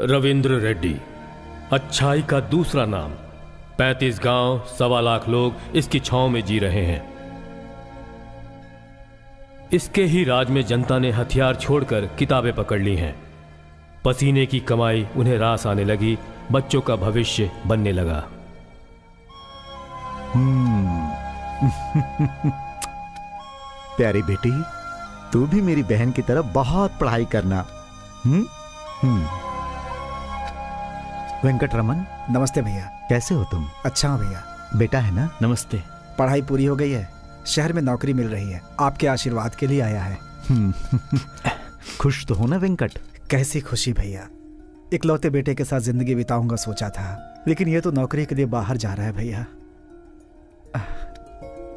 रविंद्र रेड्डी, अच्छाई का दूसरा नाम। 35 गांव, 1.25 लाख लोग इसकी छांव में जी रहे हैं। इसके ही राज में जनता ने हथियार छोड़कर किताबें पकड़ ली हैं। पसीने की कमाई उन्हें रास आने लगी, बच्चों का भविष्य बनने लगा। प्यारी बेटी, तू भी मेरी बहन की तरह बहुत पढ़ाई करना। वेंकटरमन, नमस्ते भैया। कैसे हो तुम? अच्छा हूँ भैया। बेटा है ना? नमस्ते। पढ़ाई पूरी हो गई है, शहर में नौकरी मिल रही है, आपके आशीर्वाद के लिए आया है। खुश तो हो ना वेंकट? कैसी खुशी भैया, इकलौते बेटे के साथ जिंदगी बिताऊंगा सोचा था, लेकिन ये तो नौकरी के लिए बाहर जा रहा है भैया।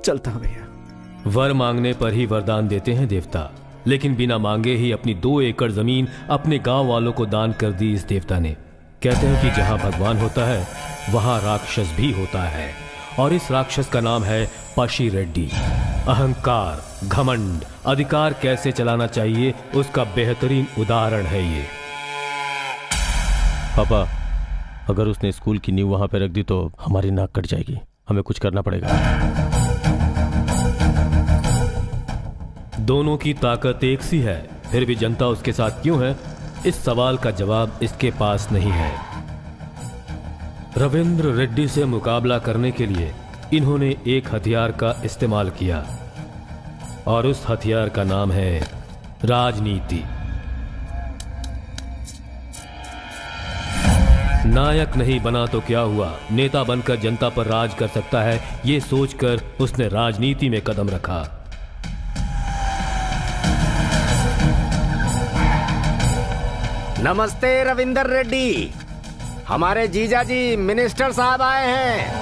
चलता हूँ भैया। वर मांगने पर ही वरदान देते हैं देवता, लेकिन बिना मांगे ही अपनी 2 एकड़ जमीन अपने गांव वालों को दान कर दी इस देवता ने। कहते हैं कि जहां भगवान होता है वहां राक्षस भी होता है, और इस राक्षस का नाम है पशी रेड्डी। अहंकार, घमंड, अधिकार कैसे चलाना चाहिए उसका बेहतरीन उदाहरण है ये। पापा, अगर उसने स्कूल की नींव वहां पर रख दी तो हमारी नाक कट जाएगी। हमें कुछ करना पड़ेगा। दोनों की ताकत एक सी है, फिर भी जनता उसके साथ क्यों है, इस सवाल का जवाब इसके पास नहीं है। रविंद्र रेड्डी से मुकाबला करने के लिए इन्होंने एक हथियार का इस्तेमाल किया, और उस हथियार का नाम है राजनीति। नायक नहीं बना तो क्या हुआ, नेता बनकर जनता पर राज कर सकता है, ये सोचकर उसने राजनीति में कदम रखा। नमस्ते रविंदर रेड्डी, हमारे जीजा जी मिनिस्टर साहब आए हैं।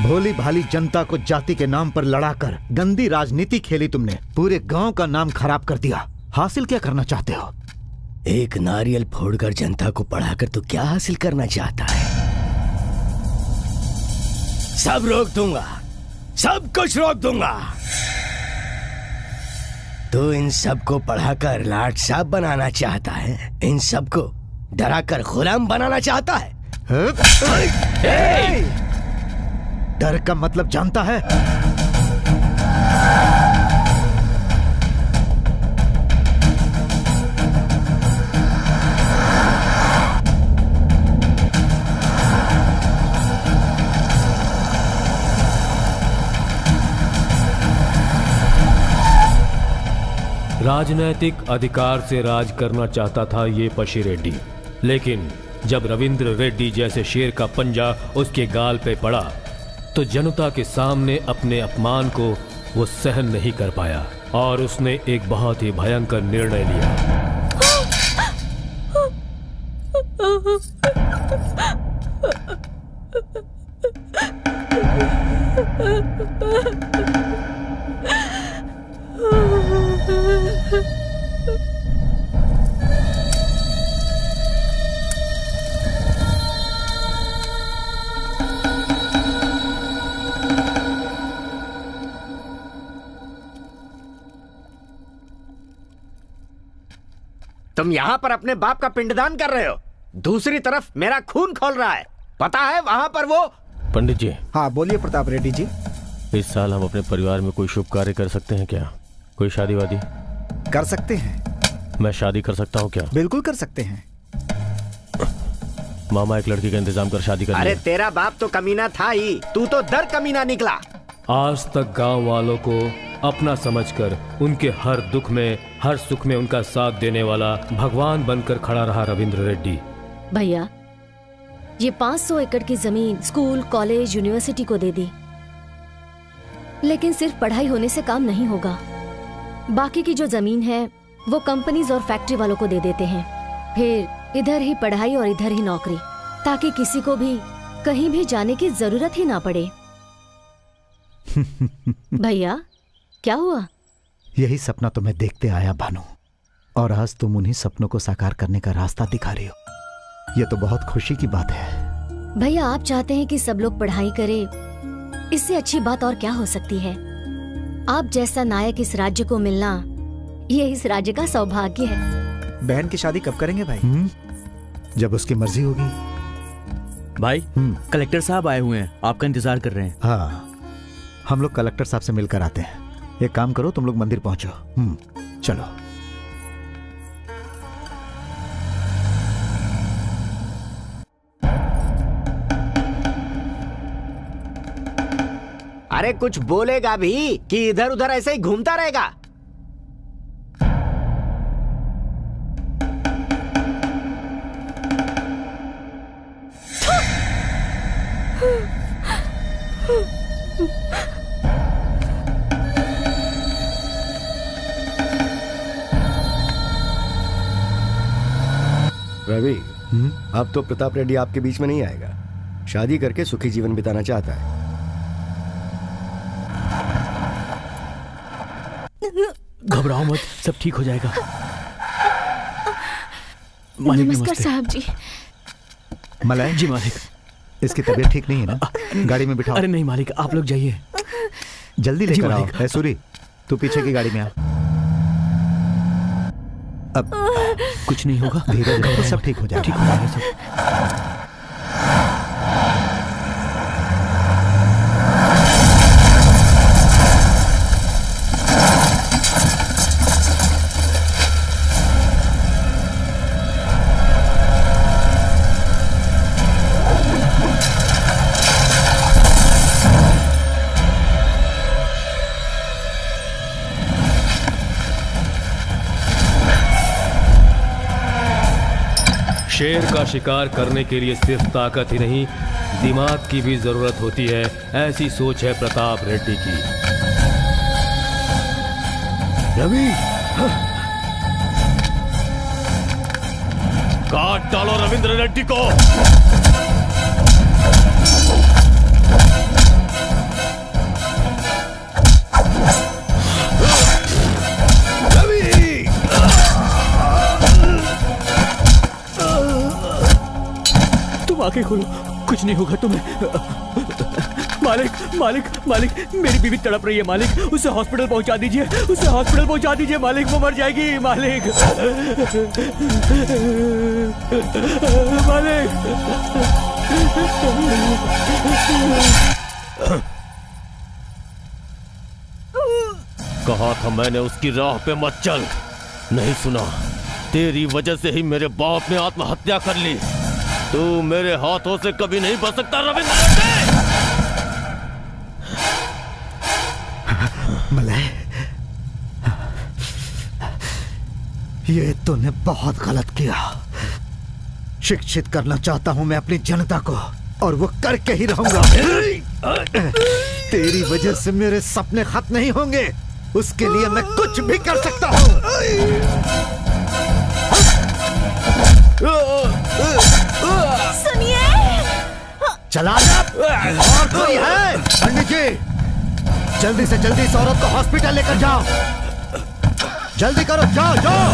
भोली भाली जनता को जाति के नाम पर लड़ाकर गंदी राजनीति खेली तुमने, पूरे गांव का नाम खराब कर दिया। हासिल क्या करना चाहते हो? एक नारियल फोड़कर जनता को पढ़ाकर तो क्या हासिल करना चाहता है? सब रोक दूंगा, सब कुछ रोक दूंगा। तो इन सबको पढ़ाकर लाट साहब बनाना चाहता है, इन सबको डराकर गुलाम बनाना चाहता है। डर का मतलब जानता है? राजनैतिक अधिकार से राज करना चाहता था ये पशी रेड्डी, लेकिन जब रविंद्र रेड्डी जैसे शेर का पंजा उसके गाल पे पड़ा तो जनता के सामने अपने अपमान को वो सहन नहीं कर पाया, और उसने एक बहुत ही भयंकर निर्णय लिया। तुम यहाँ पर अपने बाप का पिंडदान कर रहे हो, दूसरी तरफ मेरा खून खोल रहा है, पता है वहाँ पर वो। पंडित जी। हाँ बोलिए प्रताप रेड्डी जी। इस साल हम अपने परिवार में कोई शुभ कार्य कर सकते हैं क्या? कोई शादी वादी? कर सकते हैं। मैं शादी कर सकता हूँ क्या? बिल्कुल कर सकते हैं। मामा एक लड़की का इंतजाम कर शादी कर। अरे तेरा बाप तो कमीना था ही, तू तो दर कमीना निकला। आज तक गांव वालों को अपना समझकर उनके हर दुख में हर सुख में उनका साथ देने वाला भगवान बनकर खड़ा रहा रविंद्र रेड्डी। भैया, ये 500 एकड़ की जमीन स्कूल, कॉलेज, यूनिवर्सिटी को दे दी, लेकिन सिर्फ पढ़ाई होने से काम नहीं होगा। बाकी की जो जमीन है वो कंपनीज और फैक्ट्री वालों को दे देते हैं, फिर इधर ही पढ़ाई और इधर ही नौकरी, ताकि किसी को भी कहीं भी जाने की जरूरत ही ना पड़े। भैया क्या हुआ? यही सपना तो मैं देखते आया भानु, और आज तुम उन्हीं सपनों को साकार करने का रास्ता दिखा रही हो। ये तो बहुत खुशी की बात है। भैया आप चाहते हैं कि सब लोग पढ़ाई करें, इससे अच्छी बात और क्या हो सकती है? आप जैसा नायक इस राज्य को मिलना ये इस राज्य का सौभाग्य है। बहन की शादी कब करेंगे भाई? जब उसकी मर्जी होगी। भाई कलेक्टर साहब आए हुए हैं, आपका इंतजार कर रहे हैं। हाँ, हम लोग कलेक्टर साहब से मिलकर आते हैं। एक काम करो, तुम लोग मंदिर पहुंचो। चलो। अरे कुछ बोलेगा भी कि इधर उधर ऐसे ही घूमता रहेगा? रवि, अब तो प्रताप रेड्डी आपके बीच में नहीं आएगा। शादी करके सुखी जीवन बिताना चाहता है। घबराओ मत, सब ठीक हो जाएगा। नमस्कार साहब जी। मलाय जी मालिक। इसकी तबीयत ठीक नहीं है ना? गाड़ी में बिठाओ। अरे नहीं मालिक, आप लोग जाइए। जल्दी लेकर आओ। ए सूरी, तू पीछे की गाड़ी में आ। अब कुछ नहीं होगा, धीरे धीरे सब ठीक हो जाएगा। ठीक हो जाएगा सब। शेर का शिकार करने के लिए सिर्फ ताकत ही नहीं, दिमाग की भी जरूरत होती है। ऐसी सोच है प्रताप रेड्डी की। रवि, काट डालो रविंद्र रेड्डी को। आंखें खोलो, कुछ नहीं होगा तुम्हें। मालिक मालिक मालिक, मेरी बीवी तड़प रही है मालिक, उसे हॉस्पिटल पहुंचा दीजिए, उसे हॉस्पिटल पहुंचा दीजिए मालिक, वो मर जाएगी मालिक। मालिक कहा था मैंने उसकी राह पे मत चल, नहीं सुना। तेरी वजह से ही मेरे बाप ने आत्महत्या कर ली। तू मेरे हाथों से कभी नहीं बच सकता रविंद्र रेड्डी। मलय, ये तूने बहुत गलत किया। शिक्षित करना चाहता हूं मैं अपनी जनता को, और वो करके ही रहूंगा। तेरी वजह से मेरे सपने खत्म नहीं होंगे, उसके लिए मैं कुछ भी कर सकता हूं। सुनिए, चला जा। और कोई है? पंडित जी, जल्दी से जल्दी इस औरत को हॉस्पिटल लेकर जाओ। जल्दी करो, जाओ जाओ।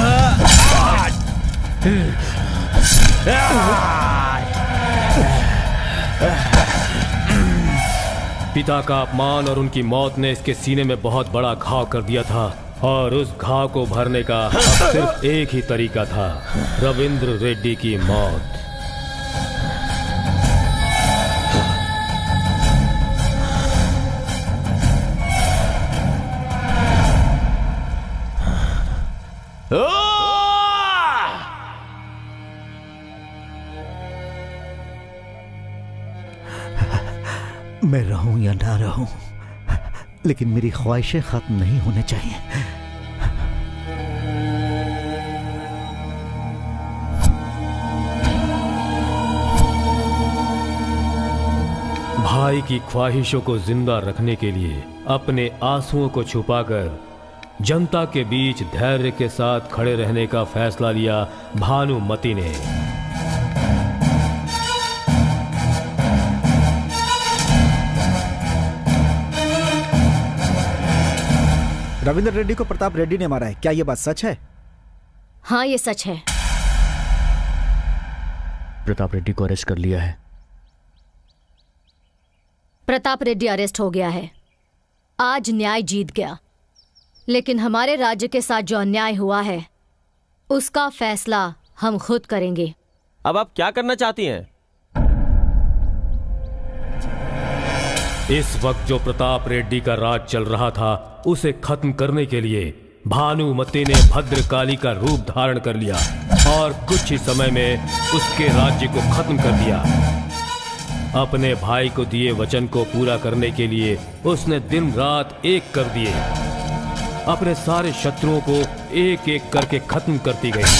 पिता का अपमान और उनकी मौत ने इसके सीने में बहुत बड़ा घाव कर दिया था, और उस घाव को भरने का अब सिर्फ एक ही तरीका था, रविंद्र रेड्डी की मौत। मैं रहूं या ना रहूं, लेकिन मेरी ख्वाहिशें खत्म नहीं होने चाहिए। भाई की ख्वाहिशों को जिंदा रखने के लिए अपने आंसुओं को छुपाकर जनता के बीच धैर्य के साथ खड़े रहने का फैसला लिया भानुमति ने। रविंद्र रेड्डी को प्रताप रेड्डी ने मारा है, क्या यह बात सच है? हाँ, ये सच है। प्रताप रेड्डी को अरेस्ट कर लिया है। प्रताप रेड्डी अरेस्ट हो गया है। आज न्याय जीत गया। लेकिन हमारे राज्य के साथ जो अन्याय हुआ है उसका फैसला हम खुद करेंगे। अब आप क्या करना चाहती हैं? इस वक्त जो प्रताप रेड्डी का राज चल रहा था उसे खत्म करने के लिए भानुमति ने भद्रकाली का रूप धारण कर लिया और कुछ ही समय में उसके राज्य को खत्म कर दिया। अपने भाई को दिए वचन को पूरा करने के लिए उसने दिन रात एक कर दिए। अपने सारे शत्रुओं को एक एक करके खत्म करती गई।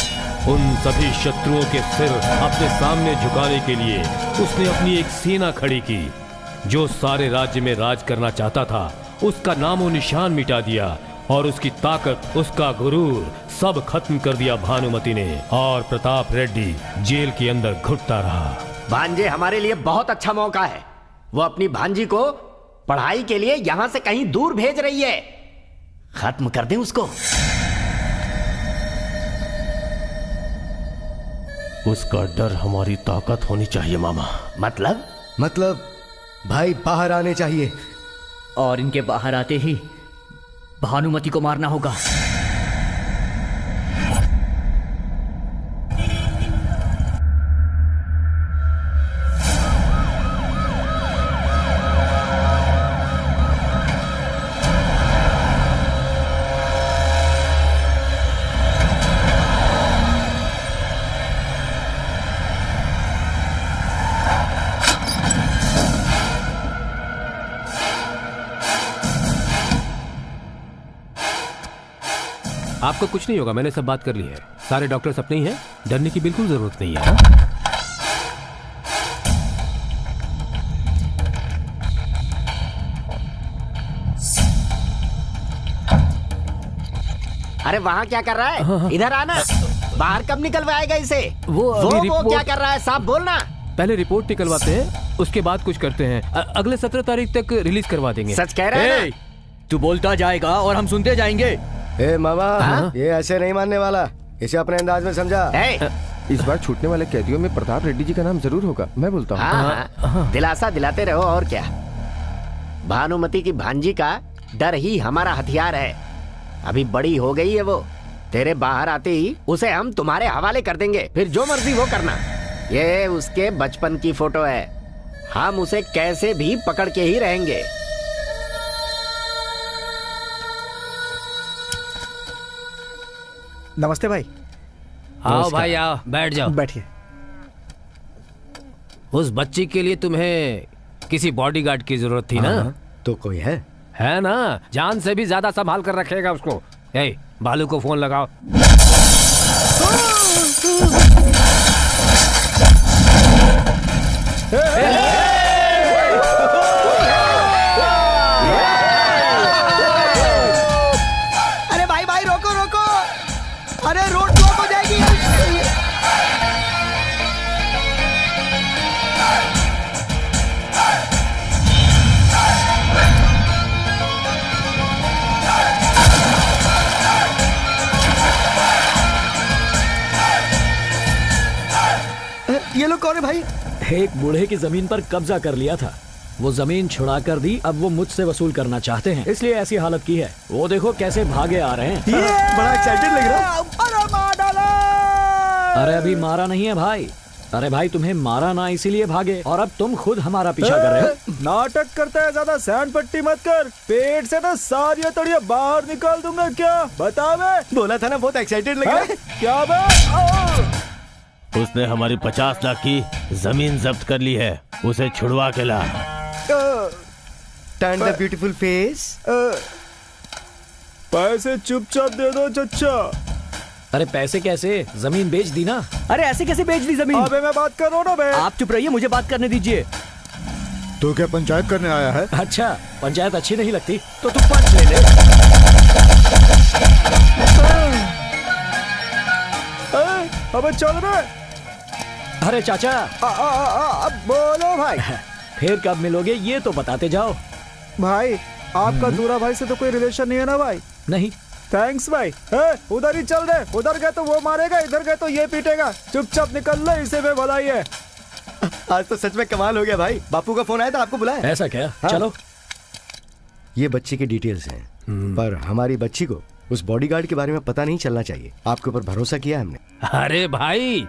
उन सभी शत्रुओं के सिर अपने सामने झुकाने के लिए उसने अपनी एक सेना खड़ी की। जो सारे राज्य में राज करना चाहता था उसका नामो निशान मिटा दिया और उसकी ताकत, उसका गुरूर सब खत्म कर दिया भानुमति ने। और प्रताप रेड्डी जेल के अंदर घुटता रहा। भांजे हमारे लिए बहुत अच्छा मौका है। वो अपनी भांजी को पढ़ाई के लिए यहाँ से कहीं दूर भेज रही है। खत्म कर दें उसको। उसका डर हमारी ताकत होनी चाहिए मामा। मतलब भाई बाहर आने चाहिए। और इनके बाहर आते ही भानुमति को मारना होगा। आपको कुछ नहीं होगा, मैंने सब बात कर ली है। सारे डॉक्टर्स अपने ही हैं, डरने की बिल्कुल जरूरत नहीं है। अरे वहाँ क्या कर रहा है? इधर आना। बाहर कब निकलवाएगा इसे? वो क्या कर रहा है? साफ बोलना। पहले रिपोर्ट निकलवाते हैं, उसके बाद कुछ करते हैं। अगले 17 तारीख तक रिलीज करवा देंगे। सच कह रहे हैं? तू बोलता जाएगा और हम सुनते जाएंगे। ए मामा, ये ऐसे नहीं मानने वाला। इसे अपने अंदाज में समझा। इस बार छूटने वाले कैदियों में प्रताप रेड्डी जी का नाम जरूर होगा, मैं बोलता हूँ। दिलासा दिलाते रहो और क्या। भानुमति की भांजी का डर ही हमारा हथियार है। अभी बड़ी हो गई है वो। तेरे बाहर आते ही उसे हम तुम्हारे हवाले कर देंगे, फिर जो मर्जी वो करना। ये उसके बचपन की फोटो है। हम उसे कैसे भी पकड़ के ही रहेंगे। नमस्ते भाई। आओ भाई आओ, बैठ जाओ। बैठिए। उस बच्ची के लिए तुम्हें किसी बॉडीगार्ड की जरूरत थी ना? तो कोई है ना? जान से भी ज्यादा संभाल कर रखेगा उसको। ए, बालू को फोन लगाओ। अरे भाई भाई रोको रोको। अरे रोड ब्लॉक हो जाएगी। ये लोग कौन है भाई? एक बूढ़े की जमीन पर कब्जा कर लिया था, वो जमीन छुड़ा कर दी। अब वो मुझसे वसूल करना चाहते हैं, इसलिए ऐसी हालत की है। वो देखो कैसे भागे आ रहे हैं। बड़ा एक्साइटेड लग रहा है। अरे मार डाला। अरे अभी मारा नहीं है भाई। अरे भाई तुम्हें मारा ना इसीलिए भागे, और अब तुम खुद हमारा पीछा कर रहे हो। नाटक करता है ज्यादा। सैंड पट्टी मत कर। पेट से ना सारी तड़िया बाहर निकाल दूंगा। क्या बता? मैं बोला था ना, बहुत एक्साइटेड लग रहा है। क्या बात? उसने हमारी 50 लाख की जमीन जब्त कर ली है, उसे छुड़वा के ला। Turn the beautiful face. पैसे चुपचाप दे दो चच्चा। अरे पैसे कैसे? जमीन बेच दी ना। अरे ऐसे कैसे बेच दी जमीन? अबे मैं बात कर रहा हूँ ना बे। आप चुप रहिए, मुझे बात करने दीजिए। तू क्या पंचायत करने आया है? अच्छा, पंचायत अच्छी नहीं लगती तो तू पंच ले ले। अबे चल बे। अरे चाचा। अब बोलो भाई। फिर कब मिलोगे ये तो बताते जाओ। भाई आपका दूरा भाई से तो कोई रिलेशन नहीं है ना भाई? नहीं। थैंक्स भाई। उधर ही चल दे। उधर गए तो वो मारेगा, इधर गए तो ये पीटेगा। चुपचाप निकल ले, इसे में भलाई है। आज तो सच में कमाल हो गया भाई। बापू का फोन आया था, आपको बुलाया? ऐसा क्या? चलो। ये बच्चे की डिटेल्स हैं। पर हमारी बच्ची को उस बॉडीगार्ड के बारे में पता नहीं चलना चाहिए। आपके ऊपर भरोसा किया हमने। अरे भाई,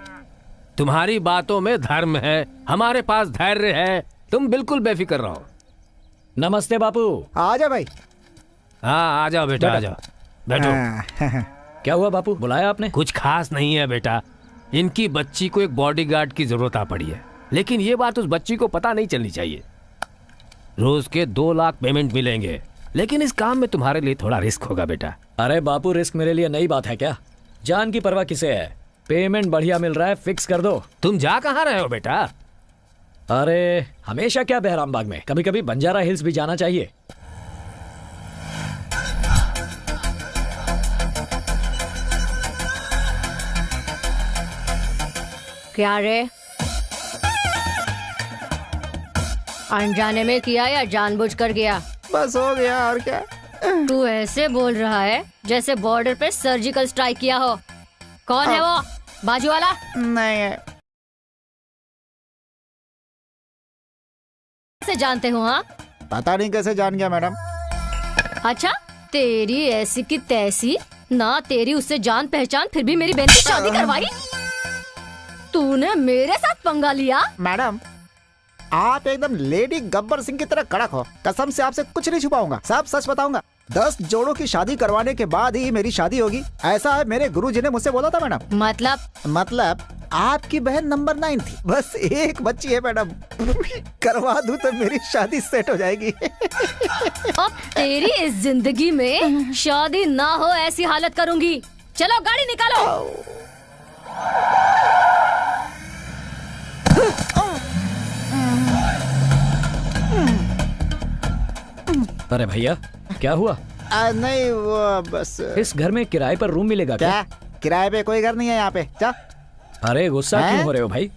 तुम्हारी बातों में धर्म है, हमारे पास धैर्य है, तुम बिल्कुल बेफिक्र रहो। नमस्ते बापू। आ जा भाई। हाँ आ जाओ बेटा, आ जाओ, बैठो। क्या हुआ बापू, बुलाया आपने? कुछ खास नहीं है बेटा, इनकी बच्ची को एक बॉडीगार्ड की जरूरत आ पड़ी है, लेकिन ये बात उस बच्ची को पता नहीं चलनी चाहिए। रोज के 2 लाख पेमेंट मिलेंगे, लेकिन इस काम में तुम्हारे लिए थोड़ा रिस्क होगा बेटा। अरे बापू, रिस्क मेरे लिए नई बात है क्या? जान की परवाह किसे है? पेमेंट बढ़िया मिल रहा है, फिक्स कर दो। तुम जा कहाँ रहे हो बेटा? अरे हमेशा क्या बहराम बाग में, कभी कभी बंजारा हिल्स भी जाना चाहिए। क्या रे, अनजाने में किया या जानबूझकर किया? बस हो गया, और क्या। तू ऐसे बोल रहा है जैसे बॉर्डर पे सर्जिकल स्ट्राइक किया हो। कौन है वो बाजू वाला? नहीं है। कैसे जानते हो? हाँ, पता नहीं कैसे जान गया मैडम। अच्छा, तेरी ऐसी की तैसी ना, तेरी उससे जान पहचान, फिर भी मेरी बहन की शादी करवाई। तूने मेरे साथ पंगा लिया। मैडम, आप एकदम लेडी गब्बर सिंह की तरह कड़क हो। कसम से आपसे कुछ नहीं छुपाऊंगा, सब सच बताऊंगा। 10 जोड़ों की शादी करवाने के बाद ही मेरी शादी होगी, ऐसा है मेरे गुरुजी ने मुझसे बोला था मैडम। मतलब आपकी बहन नंबर 9 थी, बस एक बच्ची है मैडम। करवा दूं तो मेरी शादी सेट हो जाएगी। अब तेरी इस जिंदगी में शादी ना हो ऐसी हालत करूंगी। चलो गाड़ी निकालो। अरे भैया, क्या हुआ? नहीं वो बस। इस घर में किराए पर रूम मिलेगा क्या? किराए पे कोई घर नहीं है यहाँ पे। जा। अरे गुस्सा क्यों हो रहे हो भाई?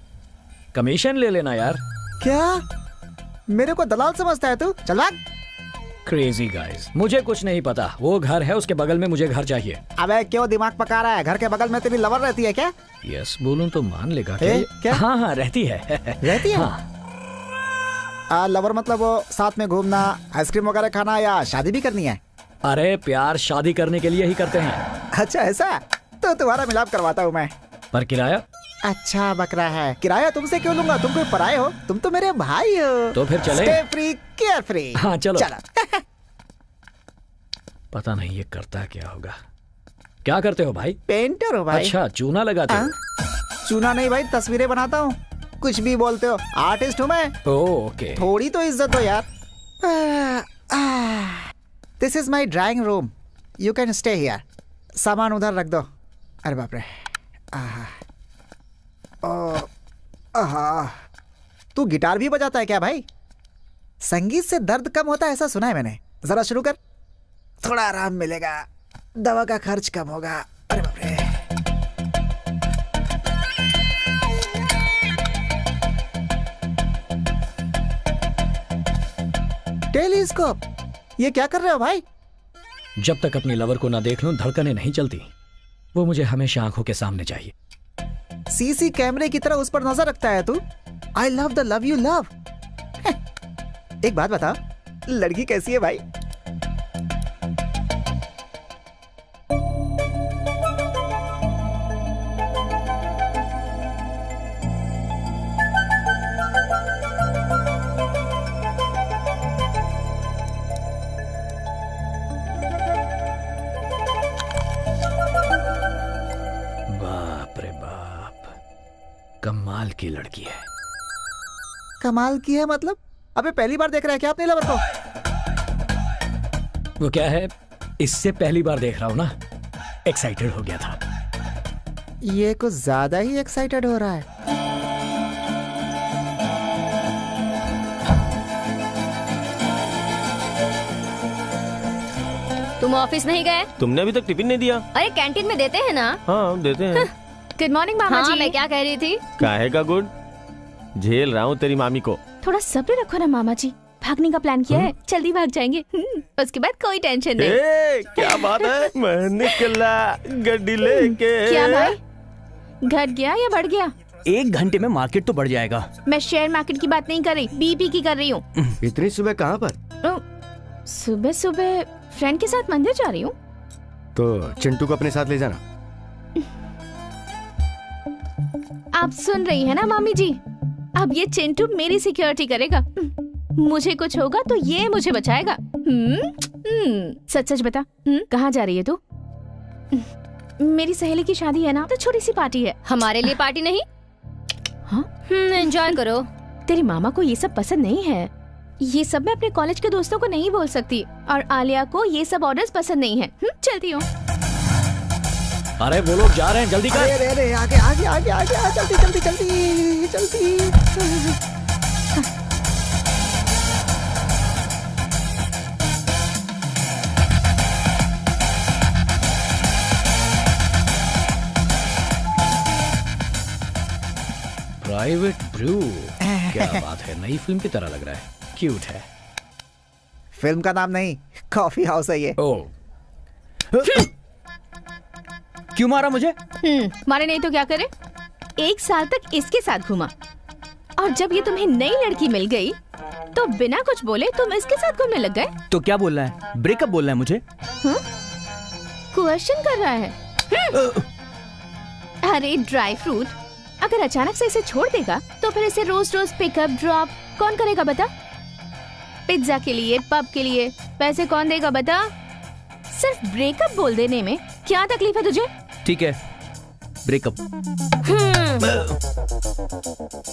कमीशन ले लेना यार। क्या मेरे को दलाल समझता है तू? चल भाग। क्रेजी गाइस, मुझे कुछ नहीं पता। वो घर है, उसके बगल में मुझे घर चाहिए। अबे क्यों दिमाग पका रहा है? घर के बगल में तेरी लवर रहती है क्या? यस बोलूं तो मान लेगा क्या? हाँ रहती है। रहती है? हाँ। लवर मतलब वो साथ में घूमना, आइसक्रीम वगैरह खाना, या शादी भी करनी है? अरे प्यार शादी करने के लिए ही करते हैं। अच्छा ऐसा? तो तुम्हारा मिलाप करवाता हूँ मैं। पर किराया? अच्छा बकरा है, किराया तुमसे क्यों लूंगा? तुम कोई पराये हो? तुम तो मेरे भाई हो। तो फिर चले। Stay free care free. हाँ चलो। पता नहीं ये करता क्या होगा। क्या करते हो भाई? पेंटर हो भाई। अच्छा, चूना लगाते हो? चूना नहीं भाई, तस्वीरें बनाता हूँ। कुछ भी बोलते हो, आर्टिस्ट हूँ मैं। ओके। थोड़ी तो इज्जत दो यार। This is my drawing room, you can stay here. सामान उधर रख दो। अरे बाप रे। तू गिटार भी बजाता है क्या भाई? संगीत से दर्द कम होता है ऐसा सुना है मैंने। जरा शुरू कर, थोड़ा आराम मिलेगा, दवा का खर्च कम होगा। अरे बाप रे। टेलीस्कोप, ये क्या कर रहे हो भाई? जब तक अपनी लवर को ना देख लूं धड़कनें नहीं चलती। वो मुझे हमेशा आंखों के सामने चाहिए। सीसी कैमरे की तरह उस पर नजर रखता है तू। I love the love you love. एक बात बता, लड़की कैसी है भाई? कमाल की लड़की है। कमाल की है मतलब? अबे पहली बार देख रहा है क्या अपने लवर को? वो क्या है, इससे पहली बार देख रहा हूं ना, एक्साइटेड हो गया था। ये कुछ ज्यादा ही एक्साइटेड हो रहा है। तुम ऑफिस नहीं गए? तुमने अभी तक टिफिन नहीं दिया? अरे कैंटीन में देते हैं ना। हाँ देते हैं। गुड मॉर्निंग मामा जी। मैं क्या कह रही थी? काहे का गुड? झेल रहा हूँ तेरी मामी को। थोड़ा सब्र रखो ना मामा जी, भागने का प्लान किया है, जल्दी भाग जाएंगे। उसके बाद कोई टेंशन नहीं। क्या बात है? मैं निकला गड्डी लेके। क्या भाई, घट गया या बढ़ गया? 1 घंटे में मार्केट तो बढ़ जाएगा। मैं शेयर मार्केट की बात नहीं कर रही, बीपी की कर रही हूँ। इतनी सुबह कहाँ पर? सुबह सुबह फ्रेंड के साथ मंदिर जा रही हूँ। तो चिंटू को अपने साथ ले जाना। आप सुन रही है ना मामी जी, अब ये चिंटू मेरी सिक्योरिटी करेगा। मुझे कुछ होगा तो ये मुझे बचाएगा। सच सच बता, कहाँ जा रही है तू? मेरी सहेली की शादी है ना, तो छोटी सी पार्टी है। हमारे लिए पार्टी नहीं? हाँ, एंजॉय करो। तेरी मामा को ये सब पसंद नहीं है। ये सब मैं अपने कॉलेज के दोस्तों को नहीं बोल सकती, और आलिया को ये सब ऑर्डर्स पसंद नहीं है। चलती हूँ। अरे वो लोग जा रहे हैं, जल्दी कर। अरे अरे आगे आगे आगे आगे आ, जल्दी जल्दी जल्दी जल्दी। प्राइवेट ब्रू, क्या बात है, नई फिल्म की तरह लग रहा है, क्यूट है। फिल्म का नाम नहीं, कॉफी हाउस है ये। क्यों मारा मुझे? मारे नहीं तो क्या करे? 1 साल तक इसके साथ घूमा, और जब ये तुम्हें नई लड़की मिल गई तो बिना कुछ बोले तुम इसके साथ घूमने लग गए। तो क्या बोलना है? ब्रेकअप बोलना है मुझे? क्वेश्चन कर रहा है। अरे ड्राई फ्रूट, अगर अचानक से इसे छोड़ देगा तो फिर इसे रोज रोज पिकअप ड्रॉप कौन करेगा बता? पिज्जा के लिए, पब के लिए पैसे कौन देगा बता? सिर्फ ब्रेकअप बोल देने में क्या तकलीफ है तुझे? ठीक है, ब्रेकअप।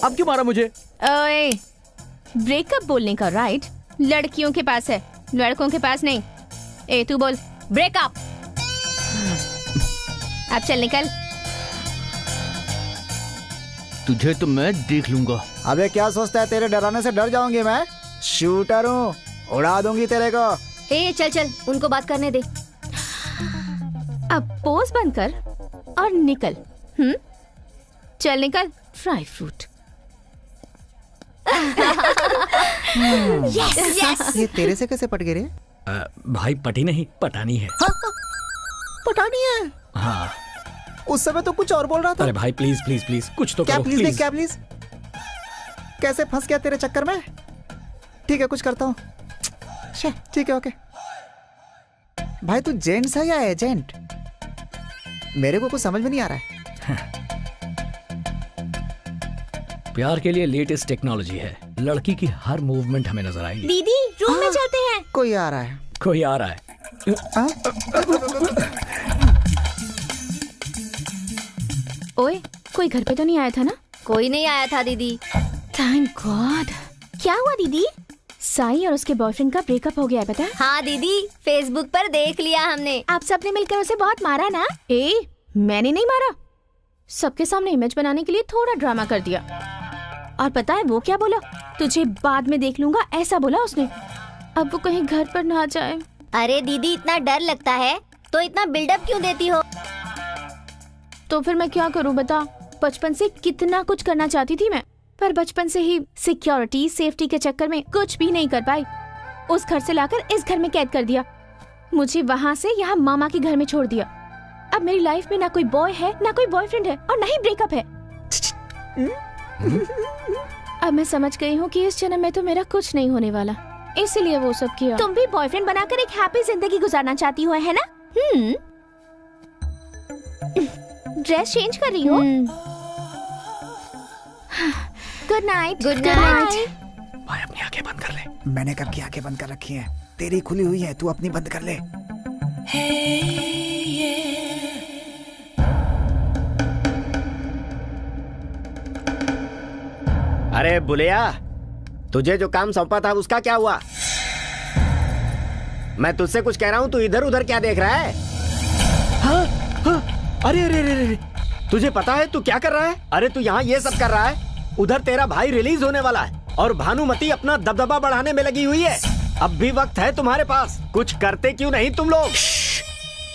अब क्यों मारा मुझे? ओए, ब्रेकअप बोलने का राइट लड़कियों के पास है, लड़कों के पास नहीं। ए तू बोल ब्रेकअप। अब चल निकल। तुझे तो मैं देख लूंगा। अबे क्या सोचता है, तेरे डराने से डर जाऊंगी मैं? शूटर हूँ, उड़ा दूंगी तेरे को। ए चल चल, उनको बात करने दे। अब पोज बंद कर और निकल। चल निकल ड्राई फ्रूट। Yes yes. ये तेरे से कैसे पट गए रे? भाई पटी नहीं, पटानी है। पटानी है? हाँ। उस समय तो कुछ और बोल रहा था। अरे भाई प्लीज प्लीज प्लीज कुछ तो क्या करो, प्लीज देख, क्या प्लीज? कैसे फंस गया तेरे चक्कर में? ठीक है कुछ करता हूँ। ठीक है ओके। भाई तू जेंट्स है या एजेंट? मेरे को कुछ समझ में नहीं आ रहा है। प्यार के लिए लेटेस्ट टेक्नोलॉजी है, लड़की की हर मूवमेंट हमें नजर आएगी। दीदी रूम में चलते हैं। कोई आ रहा है। कोई आ रहा है। ओए, कोई घर पे तो नहीं आया था ना? कोई नहीं आया था दीदी। Thank God. क्या हुआ दीदी? साई और उसके बॉयफ्रेंड का ब्रेकअप हो गया है, पता है? हाँ दीदी, फेसबुक पर देख लिया हमने। आप सबने मिलकर उसे बहुत मारा ना? मैंने नहीं मारा, सबके सामने इमेज बनाने के लिए थोड़ा ड्रामा कर दिया। और पता है वो क्या बोला? तुझे बाद में देख लूंगा, ऐसा बोला उसने। अब वो कहीं घर पर ना जाए। अरे दीदी, इतना डर लगता है तो इतना बिल्डअप क्यों देती हो? तो फिर मैं क्या करूं बता? बचपन से कितना कुछ करना चाहती थी मैं, पर बचपन से ही सिक्योरिटी सेफ्टी के चक्कर में कुछ भी नहीं कर पाई। उस घर से लाकर इस घर में कैद कर दिया, मुझे वहाँ से यहाँ मामा के घर में छोड़ दिया। अब मेरी लाइफ में ना कोई बॉय है, ना कोई बॉयफ्रेंड है, और ना ही ब्रेकअप है। अब मैं समझ गई हूँ कि इस जन्म में तो मेरा कुछ नहीं होने वाला, इसीलिए वो सब किया। तुम भी बॉयफ्रेंड बनाकर एक हैप्पी जिंदगी गुजारना चाहती हो, है ना? ड्रेस चेंज कर रही हो? Good night. Good night. भाई अपनी आंखें बंद कर ले। मैंने कब की आंखें बंद कर रखी हैं? तेरी खुली हुई है, तू अपनी बंद कर ले। अरे बुलिया, तुझे जो काम सौंपा था उसका क्या हुआ? मैं तुझसे कुछ कह रहा हूँ, तू इधर उधर क्या देख रहा है? हाँ, हाँ, अरे अरे अरे अरे, तुझे पता है तू क्या कर रहा है? अरे तू यहाँ ये सब कर रहा है, उधर तेरा भाई रिलीज होने वाला है और भानुमति अपना दबदबा बढ़ाने में लगी हुई है। अब भी वक्त है तुम्हारे पास, कुछ करते क्यों नहीं तुम लोग?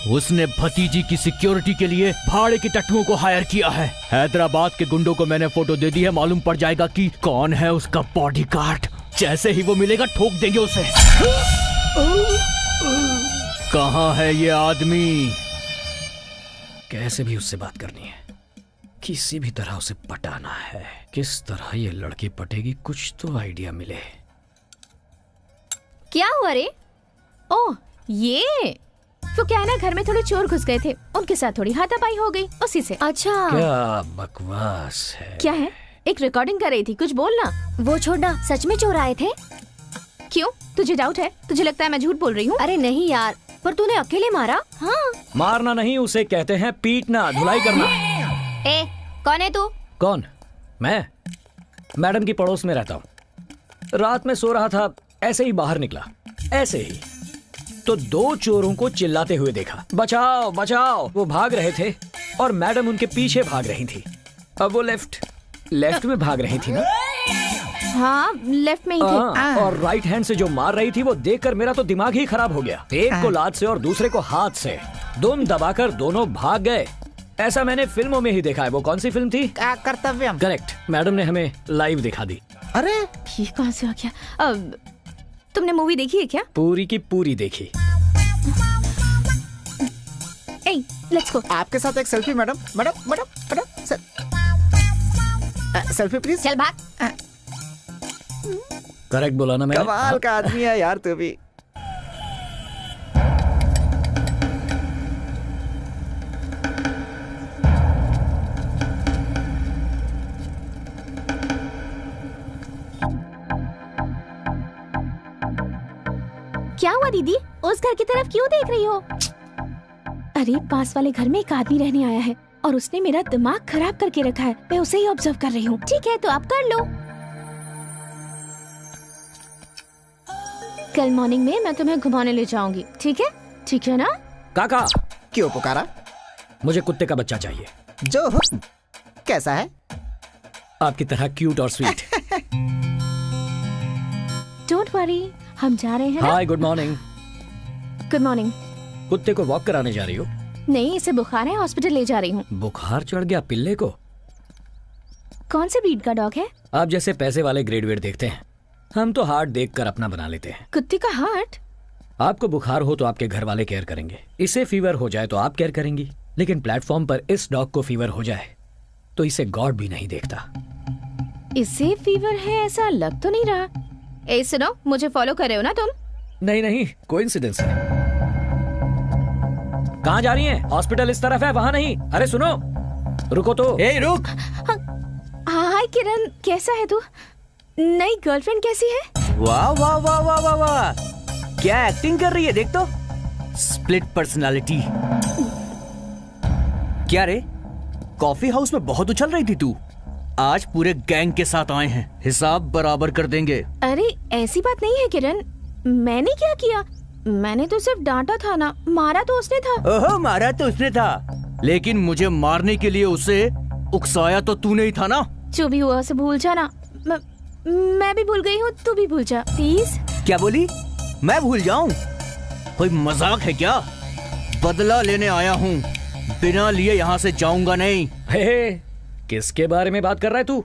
उसने भतीजी की सिक्योरिटी के लिए भाड़े के टट्टुओं को हायर किया है। हैदराबाद के गुंडों को मैंने फोटो दे दी है, मालूम पड़ जाएगा कि कौन है उसका बॉडीगार्ड। जैसे ही वो मिलेगा ठोक देंगे उसे। कहाँ है ये आदमी? कैसे भी उससे बात करनी है, किसी भी तरह उसे पटाना है। किस तरह ये लड़की पटेगी, कुछ तो आइडिया मिले। क्या हुआ रे? ओह, ये तो क्या है ना, घर में थोड़े चोर घुस गए थे, उनके साथ थोड़ी हाथापाई हो गई उसी से। अच्छा क्या बकवास है। क्या है? एक रिकॉर्डिंग कर रही थी, कुछ बोलना। वो छोड़ना, सच में चोर आए थे? क्यों, तुझे डाउट है? तुझे लगता है मैं झूठ बोल रही हूँ? अरे नहीं यार, पर तूने अकेले मारा? हाँ। मारना नहीं, उसे कहते हैं पीटना, धुलाई करना। ए, कौन है तू? कौन? मैं मैडम की पड़ोस में रहता हूँ। रात में सो रहा था, ऐसे ही बाहर निकला, ऐसे ही तो 2 चोरों को चिल्लाते हुए देखा, बचाओ बचाओ। वो भाग रहे थे और मैडम उनके पीछे भाग रही थी। अब वो लेफ्ट में भाग रही थी ना? हाँ, लेफ्ट में ही थे। और राइट हैंड से जो मार रही थी वो देखकर मेरा तो दिमाग ही खराब हो गया। एक को लात से और दूसरे को हाथ से, दुम दबाकर दोनों भाग गए। ऐसा मैंने फिल्मों में ही देखा है। वो कौन सी फिल्म थी? कर्तव्यम। करेक्ट, मैडम ने हमें लाइव दिखा दी। अरे ये कहाँ से आ गया? अब तुमने मूवी देखी है क्या? पूरी की पूरी देखी। ए, लेट्स गो। आपके साथ एक सेल्फी मैडम। Selfie please. चल भाग। करेक्ट बोला ना मैंने? कमाल का आदमी है यार तू भी। क्या हुआ दीदी, उस घर की तरफ क्यों देख रही हो? अरे पास वाले घर में एक आदमी रहने आया है और उसने मेरा दिमाग खराब करके रखा है। मैं उसे ही ऑब्जर्व कर रही हूँ। ठीक है तो आप कर लो। कल मॉर्निंग में मैं तुम्हें घुमाने ले जाऊंगी, ठीक है? ठीक है ना? काका। क्यों पुकारा? मुझे कुत्ते का बच्चा चाहिए। जो कैसा है? आपकी तरह क्यूट और स्वीट। डोंट वरी, हम जा रहे हैं। हाय, गुड मॉर्निंग। Good morning. कुत्ते को वॉक कराने जा रही हो? नहीं, इसे बुखार है, हॉस्पिटल ले जा रही हूँ। बुखार चढ़ गया पिल्ले को? कौन से ब्रीड का डॉग है? आप जैसे पैसे वाले ग्रेड वेट देखते हैं, हम तो हार्ट देखकर अपना बना लेते हैं। कुत्ते का हार्ट? आपको बुखार हो तो आपके घर वाले केयर करेंगे, इसे फीवर हो जाए तो आप केयर करेंगी, लेकिन प्लेटफॉर्म पर इस डॉग को फीवर हो जाए तो इसे गॉड भी नहीं देखता। इसे फीवर है ऐसा लग तो नहीं रहा। ए सुनो, मुझे फॉलो कर रहे हो ना तुम? नहीं, कोइंसिडेंस है। कहाँ जा रही हैं? हॉस्पिटल इस तरफ है, वहाँ नहीं। अरे सुनो, रुको तो। ए रुक। हाय किरण, कैसा है तू? नई गर्लफ्रेंड कैसी है? वाह वाह वाह वाह वाह वाह, क्या एक्टिंग कर रही है, देख तो। Split personality. क्या रे, कॉफी हाउस में बहुत उछल रही थी तू। आज पूरे गैंग के साथ आए हैं, हिसाब बराबर कर देंगे। अरे ऐसी बात नहीं है किरण, मैंने क्या किया? मैंने तो सिर्फ डांटा था ना, मारा तो उसने था। ओहो, मारा तो उसने था, लेकिन मुझे मारने के लिए उसे उकसाया तो तूने ही था ना। जो भी हुआ उसे भूल जाना। मैं भी भूल गई हूँ, तू भी भूल जा प्लीज। क्या बोली? मैं भूल जाऊं? कोई मजाक है क्या? बदला लेने आया हूँ, बिना लिए यहाँ से जाऊंगा नहीं। किसके बारे में बात कर रहा है तू?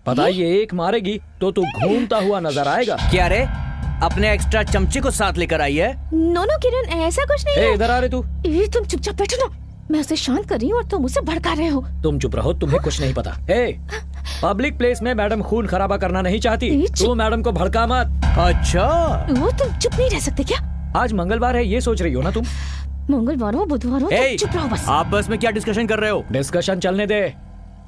पता ये एक मारेगी तो तू घूमता हुआ नजर आएगा। क्या रे, अपने एक्स्ट्रा चमचे को साथ लेकर आई है? नो किरण, ऐसा कुछ नहीं है। इधर आ रहे तू। तुम चुपचाप बैठो ना, मैं उसे शांत कर रही हूँ और तुम उसे भड़का रहे हो। तुम चुप रहो, तुम्हें कुछ नहीं पता। पब्लिक प्लेस में मैडम खून खराबा करना नहीं चाहती, तू मैडम को भड़का मत। अच्छा, वो तुम चुप नहीं रह सकते क्या? आज मंगलवार है, ये सोच रही हो ना तुम? मंगलवार हो बुधवार हो, चुप रहो बस। आप बस में क्या डिस्कशन कर रहे हो? डिस्कशन चलने दे,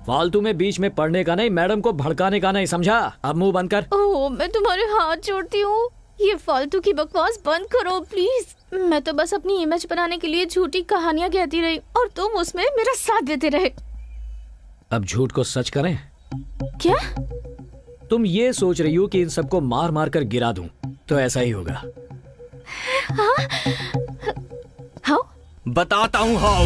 फालतू में बीच में पढ़ने का नहीं, मैडम को भड़काने का नहीं, समझा? अब मुंह बंद कर। ओह, मैं तुम्हारे हाथ जोड़ती हूँ, ये फालतू की बकवास बंद करो प्लीज। मैं तो बस अपनी इमेज बनाने के लिए झूठी कहानियाँ कहती रही और तुम उसमें मेरा साथ देते रहे। अब झूठ को सच करें? क्या? तुम ये सोच रही हो कि इन सबको मार मार कर गिरा दूं, तो ऐसा ही होगा। हाउ? बताता हूँ हाउ।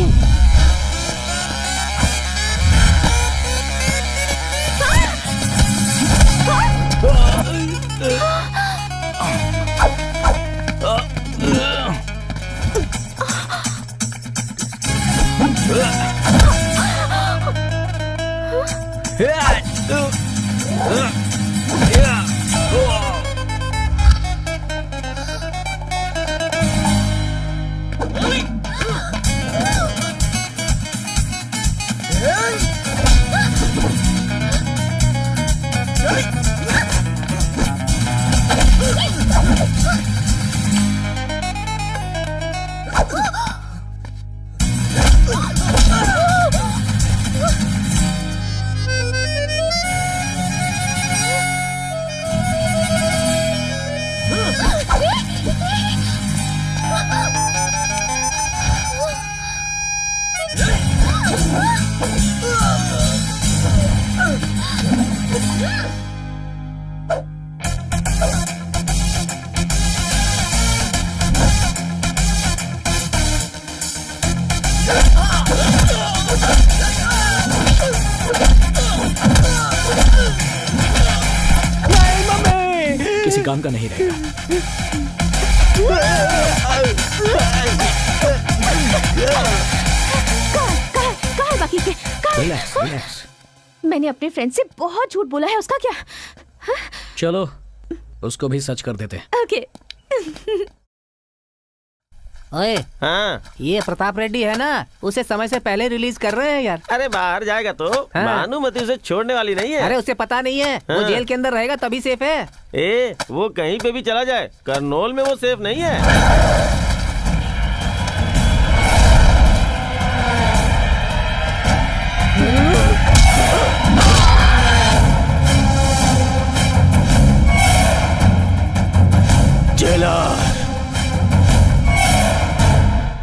किसी काम का नहीं रहेगा। कहाँ है बाकी के? Relax relax. मैंने अपने फ्रेंड से बहुत झूठ बोला है, उसका क्या? चलो उसको भी सच कर देते हैं। ओके। ओए, हाँ ये प्रताप रेड्डी है ना, उसे समय से पहले रिलीज कर रहे हैं यार। अरे बाहर जाएगा तो हाँ। भानुमति उसे छोड़ने वाली नहीं है। अरे उसे पता नहीं है, वो हाँ। जेल के अंदर रहेगा तभी सेफ है। वो कहीं पे भी चला जाए, करनौल में वो सेफ नहीं है।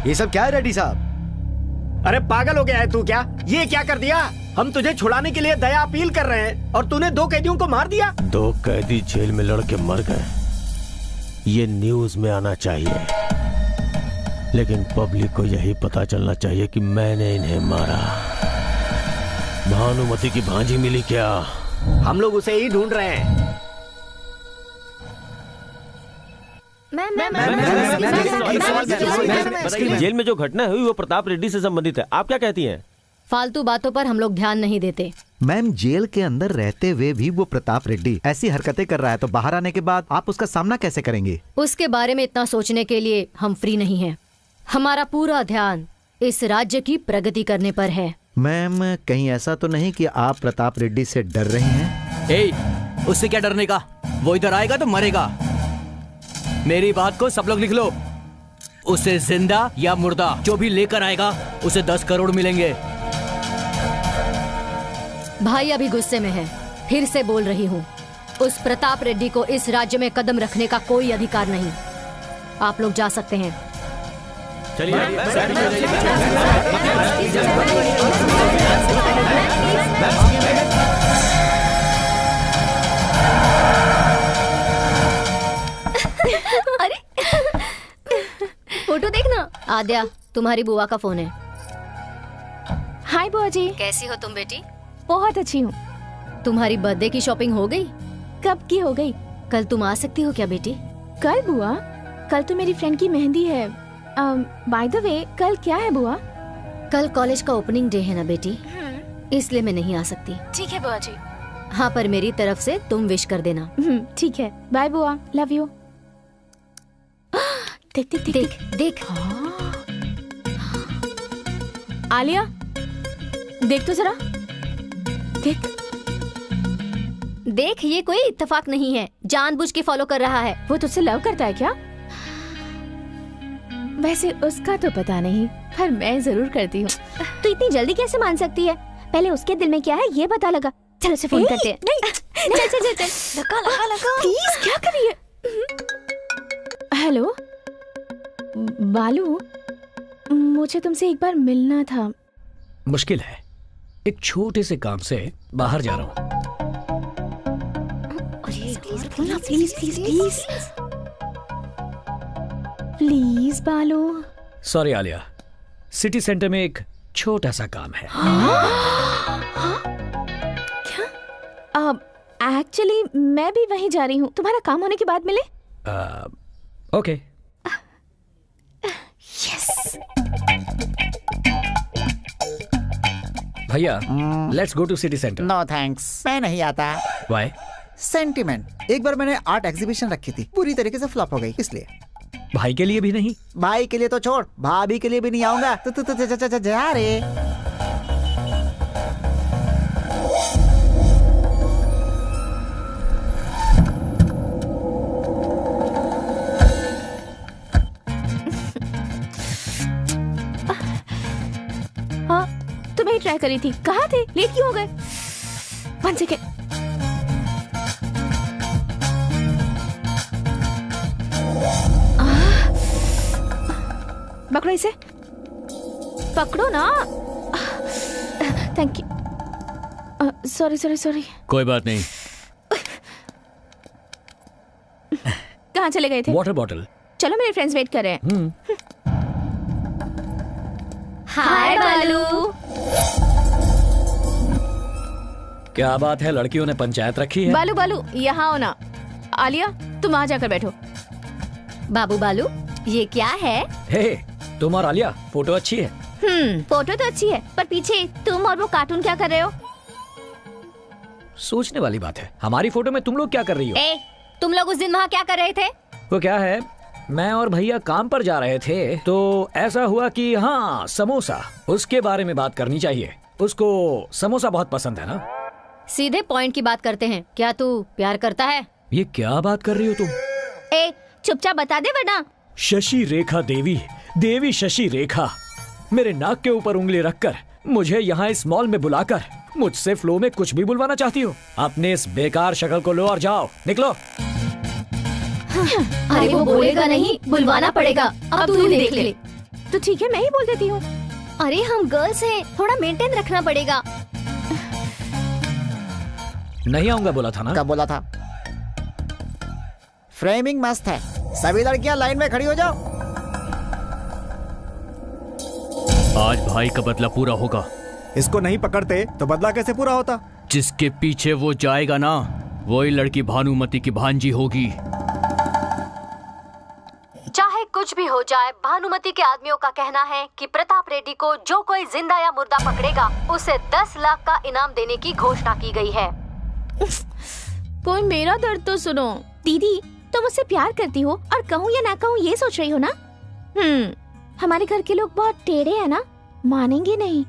ये सब क्या है रेड्डी साहब? अरे पागल हो गया है तू क्या? ये क्या कर दिया? हम तुझे छुड़ाने के लिए दया अपील कर रहे हैं और तूने 2 कैदियों को मार दिया। 2 कैदी जेल में लड़के मर गए, ये न्यूज में आना चाहिए, लेकिन पब्लिक को यही पता चलना चाहिए कि मैंने इन्हें मारा। भानुमति की भांजी मिली क्या? हम लोग उसे ही ढूंढ रहे हैं। जेल में जो घटना हुई वो प्रताप रेड्डी से संबंधित है, आप क्या कहती हैं? फालतू बातों पर हम लोग ध्यान नहीं देते। मैम, जेल के अंदर रहते हुए भी वो प्रताप रेड्डी ऐसी हरकतें कर रहा है तो बाहर आने के बाद आप उसका सामना कैसे करेंगे? उसके बारे में इतना सोचने के लिए हम फ्री नहीं हैं। हमारा पूरा ध्यान इस राज्य की प्रगति करने पर है। मैम, कहीं ऐसा तो नहीं कि आप प्रताप रेड्डी से डर रही हैं? उससे क्या डरने का? वो इधर आएगा तो मरेगा। मेरी बात को सब लोग लिख लो, उसे जिंदा या मुर्दा जो भी लेकर आएगा उसे 10 करोड़ मिलेंगे। भाई अभी गुस्से में है, फिर से बोल रही हूँ, उस प्रताप रेड्डी को इस राज्य में कदम रखने का कोई अधिकार नहीं। आप लोग जा सकते हैं। अरे फोटो देखना। आद्या, तुम्हारी बुआ का फोन है। हाय बुआ जी। कैसी हो तुम बेटी? बहुत अच्छी हूँ। तुम्हारी बर्थडे की शॉपिंग हो गई? कब की हो गई? कल तुम आ सकती हो क्या बेटी? कल बुआ? कल तो मेरी फ्रेंड की मेहंदी है। बाय द वे, कल क्या है बुआ? कल कॉलेज का ओपनिंग डे है ना बेटी, इसलिए मैं नहीं आ सकती। ठीक है बुआ जी। हाँ, पर मेरी तरफ से तुम विश कर देना। ठीक है, बाय बुआ, लव यू। देख देख देख देख। आलिया, देख तो जरा, देख देख। ये कोई इत्तेफाक नहीं है, जानबूझ के फॉलो कर रहा है। वो तुझसे लव करता है क्या? वैसे उसका तो पता नहीं, पर मैं जरूर करती हूँ। तू इतनी जल्दी कैसे मान सकती है? पहले उसके दिल में क्या है ये पता लगा। चल उसे फोन करते हैं। नहीं, चल चल चल चल, लगा प्लीज। क्या कर रही है? हेलो बालू, मुझे तुमसे एक बार मिलना था। मुश्किल है, एक छोटे से काम से बाहर जा रहा हूँ। प्लीज प्लीज प्लीज प्लीज बालू। सॉरी आलिया, सिटी सेंटर में एक छोटा सा काम है। क्या? एक्चुअली मैं भी वहीं जा रही हूँ, तुम्हारा काम होने के बाद मिले? ओके। यस भैया, let's go to city centre. No thanks, मैं नहीं आता। व्हाई? सेंटिमेंट। एक बार मैंने आर्ट एग्जीबिशन रखी थी, पूरी तरीके से फ्लॉप हो गई, इसलिए। भाई के लिए भी नहीं? भाई के लिए तो छोड़, भाभी के लिए भी नहीं आऊंगा। तो जा रे। हाँ, तुम्हें ट्राई करी थी। कहाँ थे? लेट क्यों हो गए? 1 सेकेंड। पकड़ो इसे, पकड़ो ना। Thank you. Sorry sorry sorry. कोई बात नहीं। कहाँ चले गए थे? Water bottle. चलो, मेरे फ्रेंड्स वेट कर रहे हैं। हाय बालू। क्या बात है, लड़कियों ने पंचायत रखी है? बालू बालू यहाँ आओ ना। आलिया तुम आ जाकर बैठो। बाबू बालू ये क्या है? हे तुम और आलिया, फोटो अच्छी है। फोटो तो अच्छी है, पर पीछे तुम और वो कार्टून क्या कर रहे हो? सोचने वाली बात है, हमारी फोटो में तुम लोग क्या कर रही हो? तुम लोग उस दिन वहाँ क्या कर रहे थे? वो क्या है, मैं और भैया काम पर जा रहे थे तो ऐसा हुआ कि हाँ समोसा, उसके बारे में बात करनी चाहिए। उसको समोसा बहुत पसंद है ना। सीधे पॉइंट की बात करते हैं, क्या तू प्यार करता है? ये क्या बात कर रही हो तुम? चुपचाप बता दे वरना। शशि रेखा देवी, देवी शशि रेखा, मेरे नाक के ऊपर उंगली रखकर मुझे यहाँ इस मॉल में बुलाकर मुझसे फ्लो में कुछ भी बुलवाना चाहती हो? अपने इस बेकार शक्ल को लो और जाओ, निकलो। अरे वो बोलेगा नहीं, बुलवाना पड़ेगा। अब तू ही देख ले। तो ठीक है, मैं ही बोल देती हूँ। अरे हम गर्ल्स हैं, थोड़ा मेंटेन रखना पड़ेगा। नहीं आऊंगा बोला था ना। कब बोला था? फ्रेमिंग मस्त है, सभी लड़कियां लाइन में खड़ी हो जाओ। आज भाई का बदला पूरा होगा। इसको नहीं पकड़ते तो बदला कैसे पूरा होता? जिसके पीछे वो जाएगा ना, वही लड़की भानुमति की भांजी होगी। चाहे कुछ भी हो जाए, भानुमति के आदमियों का कहना है कि प्रताप रेड्डी को जो कोई जिंदा या मुर्दा पकड़ेगा उसे 10 लाख का इनाम देने की घोषणा की गई है। कोई मेरा दर्द तो सुनो। दीदी तुम मुझसे प्यार करती हो और कहूँ या ना कहूँ ये सोच रही हो ना? हमारे घर के लोग बहुत टेढ़े हैं ना, मानेंगे नहीं।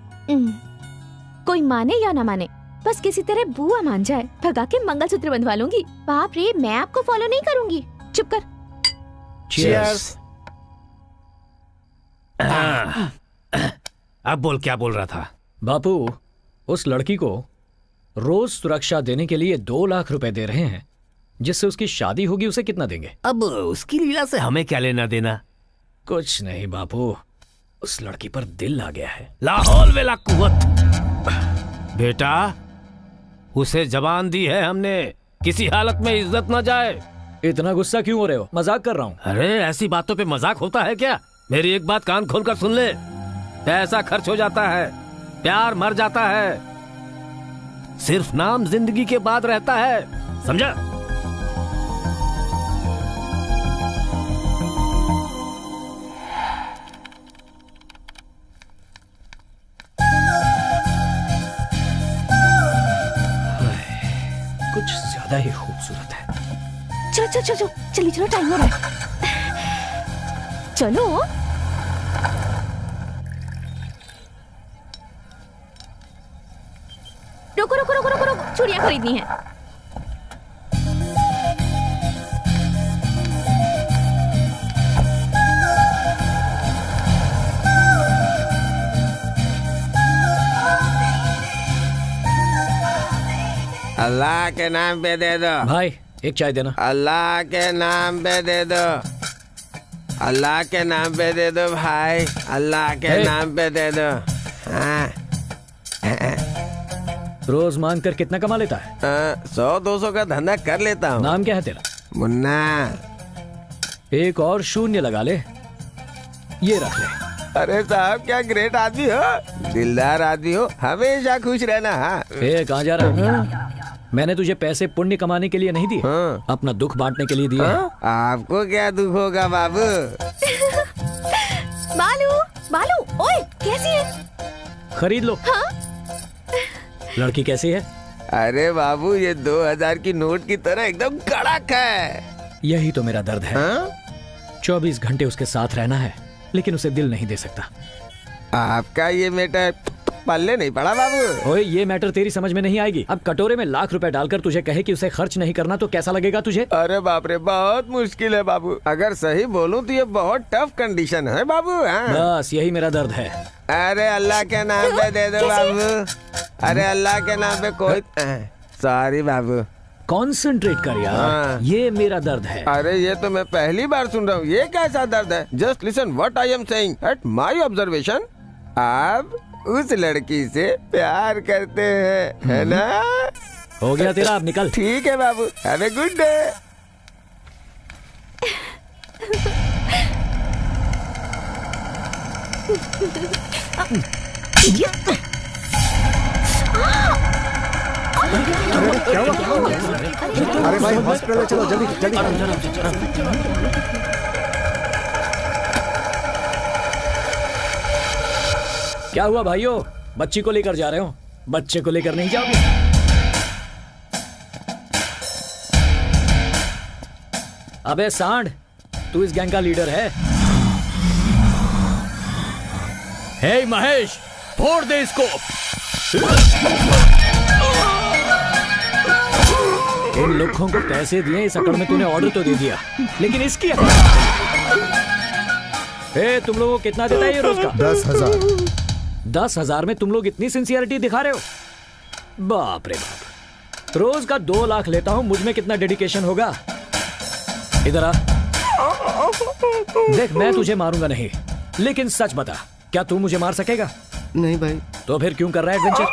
कोई माने या ना माने, बस किसी तरह बुआ मान जाए, भगा के मंगलसूत्र बंधवा लूंगी। बाप रे, मैं आपको फॉलो नहीं करूंगी। चुप कर। Cheers। अब बोल, क्या बोल रहा था? बापू, उस लड़की को रोज सुरक्षा देने के लिए 2 लाख रुपए दे रहे हैं, जिससे उसकी शादी होगी। उसे कितना देंगे? अब उसकी लीला से हमें क्या लेना देना? कुछ नहीं बापू, उस लड़की पर दिल आ गया है। लाहौल वेला कुव्वत। बेटा, उसे जबान दी है हमने, किसी हालत में इज्जत न जाए। इतना गुस्सा क्यों हो रहे हो? मजाक कर रहा हूँ। अरे ऐसी बातों पे मजाक होता है क्या? मेरी एक बात कान खोलकर सुन ले। पैसा खर्च हो जाता है, प्यार मर जाता है, सिर्फ नाम जिंदगी के बाद रहता है, समझा? कुछ ज्यादा ही खूबसूरत है। चलो चलो चलो चलिए, चलो टाइम हो रहा है। चलो। रुको रुको रुको रुको रुको, चूड़ियां खरीदनी है। अल्लाह के नाम पे दे दो भाई, एक चाय देना। अल्लाह के नाम पे दे दो, अल्लाह के नाम पे दे दो भाई, अल्लाह के नाम पे दे दो। रोज मांग कर कितना कमा लेता है? 100-200 का धंधा कर लेता हूँ। नाम क्या है तेरा? मुन्ना। एक और शून्य लगा ले, ये रख ले। अरे साहब, क्या ग्रेट आदमी हो, दिलदार आदमी हो, हमेशा खुश रहना। हाँ। कहाँ जा रहा है? मैंने तुझे पैसे पुण्य कमाने के लिए नहीं दिए, अपना दुख बांटने के लिए दिए। आपको क्या दुख होगा बाबू? बालू बालू, ओए कैसी है? खरीद लो। हाँ? लड़की कैसी है? अरे बाबू, ये 2000 की नोट की तरह एकदम कड़क है। यही तो मेरा दर्द है। 24 घंटे उसके साथ रहना है, लेकिन उसे दिल नहीं दे सकता। आपका ये मैटर पल्ले नहीं पड़ा बाबू। ओए, ये मैटर तेरी समझ में नहीं आएगी। अब कटोरे में लाख रुपए डालकर तुझे कहे कि उसे खर्च नहीं करना, तो कैसा लगेगा तुझे? अरे बाप रे, बहुत मुश्किल है बाबू। अगर सही बोलूं तो ये बहुत टफ कंडीशन है बाबू। बस यही मेरा दर्द है। अरे अल्लाह के नाम पे दे दो बाबू, अरे अल्लाह के नाम पे कोई। सॉरी बाबू। कॉन्सेंट्रेट कर यार, ये मेरा दर्द है। अरे ये तो मैं पहली बार सुन रहा हूँ, ये कैसा दर्द है? Just listen what I am saying. At my observation, आप उस लड़की से प्यार करते हैं, है ना? हो गया तेरा, अब निकल। ठीक है बाबू, हैव ए गुड डे। क्या हुआ? अरे भाई हॉस्पिटल चलो जल्दी जल्दी। क्या हुआ भाइयों? बच्ची को लेकर जा रहे हो? बच्चे को लेकर नहीं जाओगे? अबे सांड, तू इस गैंग का लीडर है? हे महेश, फोड़ दे इसको। इन लोगों को पैसे दिए, इस अकड़ में तूने ऑर्डर तो दे दिया, लेकिन इसकी तुम लोगों को कितना देता है ये रोज का? 10,000। 10,000 में तुम लोग इतनी सिंसियरिटी दिखा रहे हो? बाप रे बाप। रोज का 2 लाख लेता हूं, मुझ में कितना डेडिकेशन होगा? इधर आ। देख, मैं तुझे मारूंगा नहीं, लेकिन सच बता, क्या तू मुझे मार सकेगा? नहीं भाई। तो फिर क्यों कर रहा है एडवेंचर?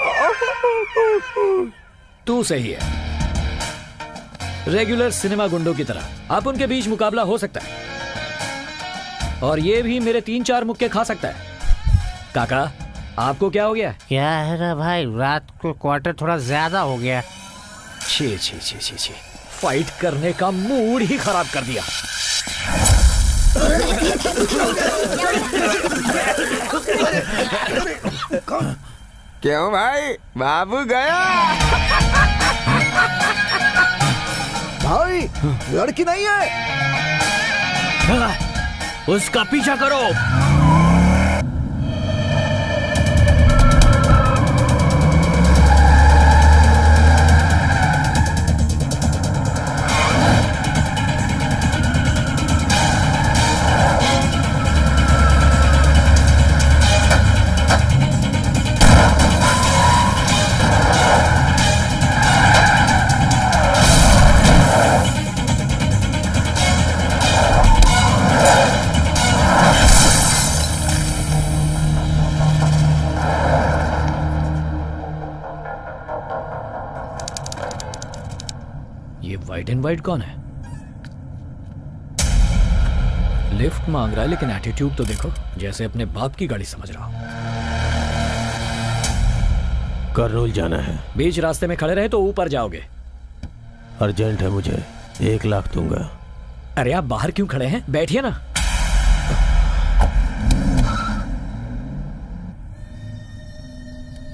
तू सही है, रेगुलर सिनेमा गुंडों की तरह आप उनके बीच मुकाबला हो सकता है, और ये भी मेरे 3-4 मुक्के खा सकता है। काका, आपको क्या हो गया? क्या है ना भाई, रात को क्वार्टर थोड़ा ज्यादा हो गया। छी छी छी छी छी, फाइट करने का मूड ही खराब कर दिया। क्यों भाई, बाबू गया? भाई लड़की नहीं है। उसका पीछा करो। वाइट एंड वाइट कौन है? लिफ्ट मांग रहा है, लेकिन एटीट्यूड तो देखो, जैसे अपने बाप की गाड़ी समझ रहा हो। कर्नूल जाना है। बीच रास्ते में खड़े रहे तो ऊपर जाओगे। अर्जेंट है मुझे, 1 लाख दूंगा। अरे आप बाहर क्यों खड़े हैं? बैठिए ना।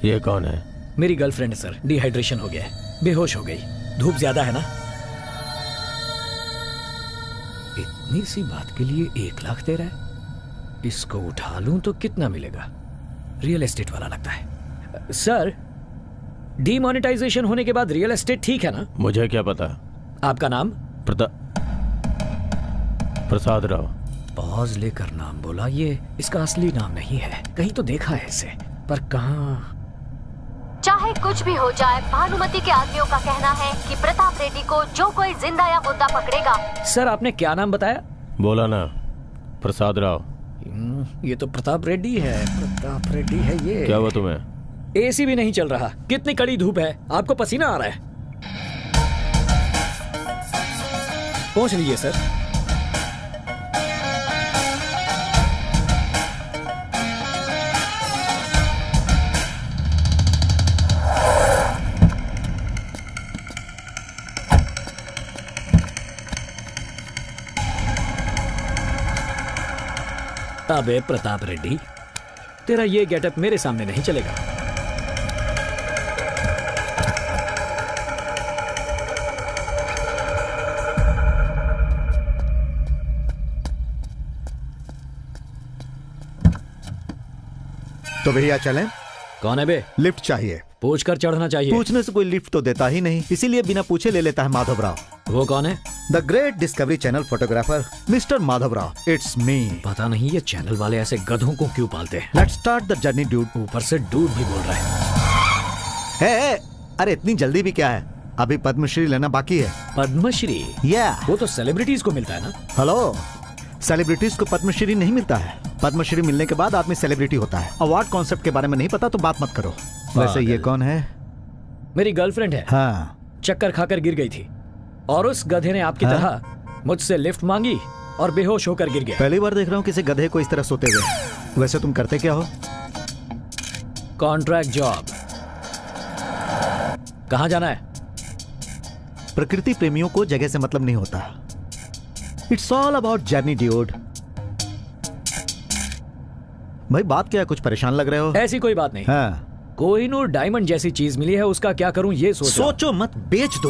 ये कौन है? मेरी गर्लफ्रेंड है सर, डिहाइड्रेशन हो गया है, बेहोश हो गई। धूप ज्यादा है ना। इतनी सी बात के लिए 1 लाख दे रहा है। इसको उठा लूं तो कितना मिलेगा? रियल एस्टेट वाला लगता है। सर, डीमोनेटाइजेशन होने के बाद रियल एस्टेट ठीक है ना? मुझे क्या पता। आपका नाम? प्रसाद राव। पॉज लेकर नाम बोला। ये इसका असली नाम नहीं है, कहीं तो देखा है इसे, पर कहाँ? चाहे कुछ भी हो जाए, भानुमति के आदमियों का कहना है कि प्रताप रेड्डी को जो कोई जिंदा या मुर्दा पकड़ेगा। सर, आपने क्या नाम बताया? बोला ना, प्रसाद राव। ये तो प्रताप रेड्डी है। प्रताप रेड्डी है ये। क्या हुआ तुम्हें? एसी भी नहीं चल रहा। कितनी कड़ी धूप है, आपको पसीना आ रहा है। पहुंच लीजिए सर। अबे प्रताप रेड्डी, तेरा ये गेटअप मेरे सामने नहीं चलेगा। तो भैया चलें? कौन है बे? लिफ्ट चाहिए। पूछ कर चढ़ना चाहिए। पूछने से कोई लिफ्ट तो देता ही नहीं, इसीलिए बिना पूछे ले लेता है माधव राव। वो कौन है? The great discovery channel photographer mister Madhav Rao. It's me. पता नहीं ये चैनल वाले ऐसे गधों को क्यों पालते हैं। Let's start the journey dude. ऊपर से डूड भी बोल रहा है। अरे इतनी जल्दी भी क्या है, अभी पद्मश्री लेना बाकी है। पद्मश्री? वो तो सेलिब्रिटीज को मिलता है ना। हेलो, सेलिब्रिटीज को पद्मश्री नहीं मिलता है। पद्मश्री मिलने के बाद आदमी सेलिब्रिटी होता है। अवार्ड कॉन्सेप्ट के बारे में नहीं पता तो बात मत करो। वैसे ये कौन है? मेरी गर्लफ्रेंड है। हाँ। चक्कर खाकर गिर गई थी और उस गधे ने आपकी तरह मुझसे लिफ्ट मांगी और बेहोश होकर गिर गया। पहली बार देख रहा हूँ किसी गधे को इस तरह सोते हुए। वैसे तुम करते क्या हो? Contract job. कहाँ जाना है? प्रकृति प्रेमियों को जगह से मतलब नहीं होता। It's all about journey dude. भाई बात क्या है, कुछ परेशान लग रहे हो? ऐसी कोई बात नहीं। हाँ। कोहिनूर डायमंड जैसी चीज मिली है, उसका क्या करूं ये सोचो मत, बेच दो।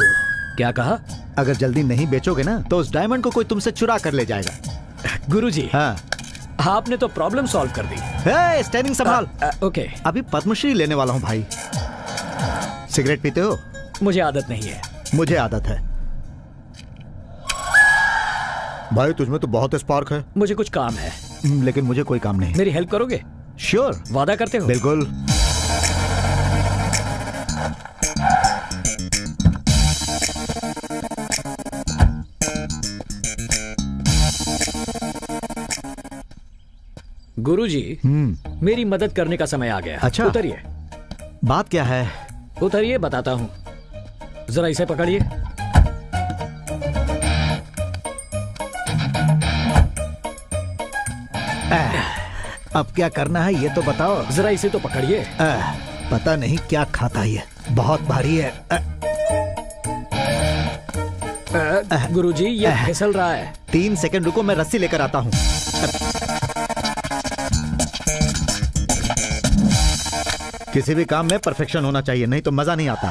क्या कहा? अगर जल्दी नहीं बेचोगे ना तो उस डायमंड को कोई तुमसे चुरा कर ले जाएगा। गुरुजी, हाँ, आपने तो प्रॉब्लम सॉल्व कर दी। स्टैंडिंग संभाल। ओके। अभी पद्मश्री लेने वाला हूँ भाई। सिगरेट पीते हो? मुझे आदत नहीं है। मुझे आदत है। भाई तुझमें तो बहुत स्पार्क है। मुझे कुछ काम है। लेकिन मुझे कोई काम नहीं। मेरी हेल्प करोगे? श्योर। वादा करते हो? बिल्कुल। गुरुजी, मेरी मदद करने का समय आ गया। अच्छा, उतरिए। बात क्या है? उतरिए, बताता हूँ। जरा इसे पकड़िए। अब क्या करना है ये तो बताओ। जरा इसे तो पकड़िए। पता नहीं क्या खाता है, बहुत भारी है। गुरुजी, ये फिसल रहा है। 3 सेकंड रुको, मैं रस्सी लेकर आता हूँ। किसी भी काम में परफेक्शन होना चाहिए, नहीं तो मजा नहीं आता।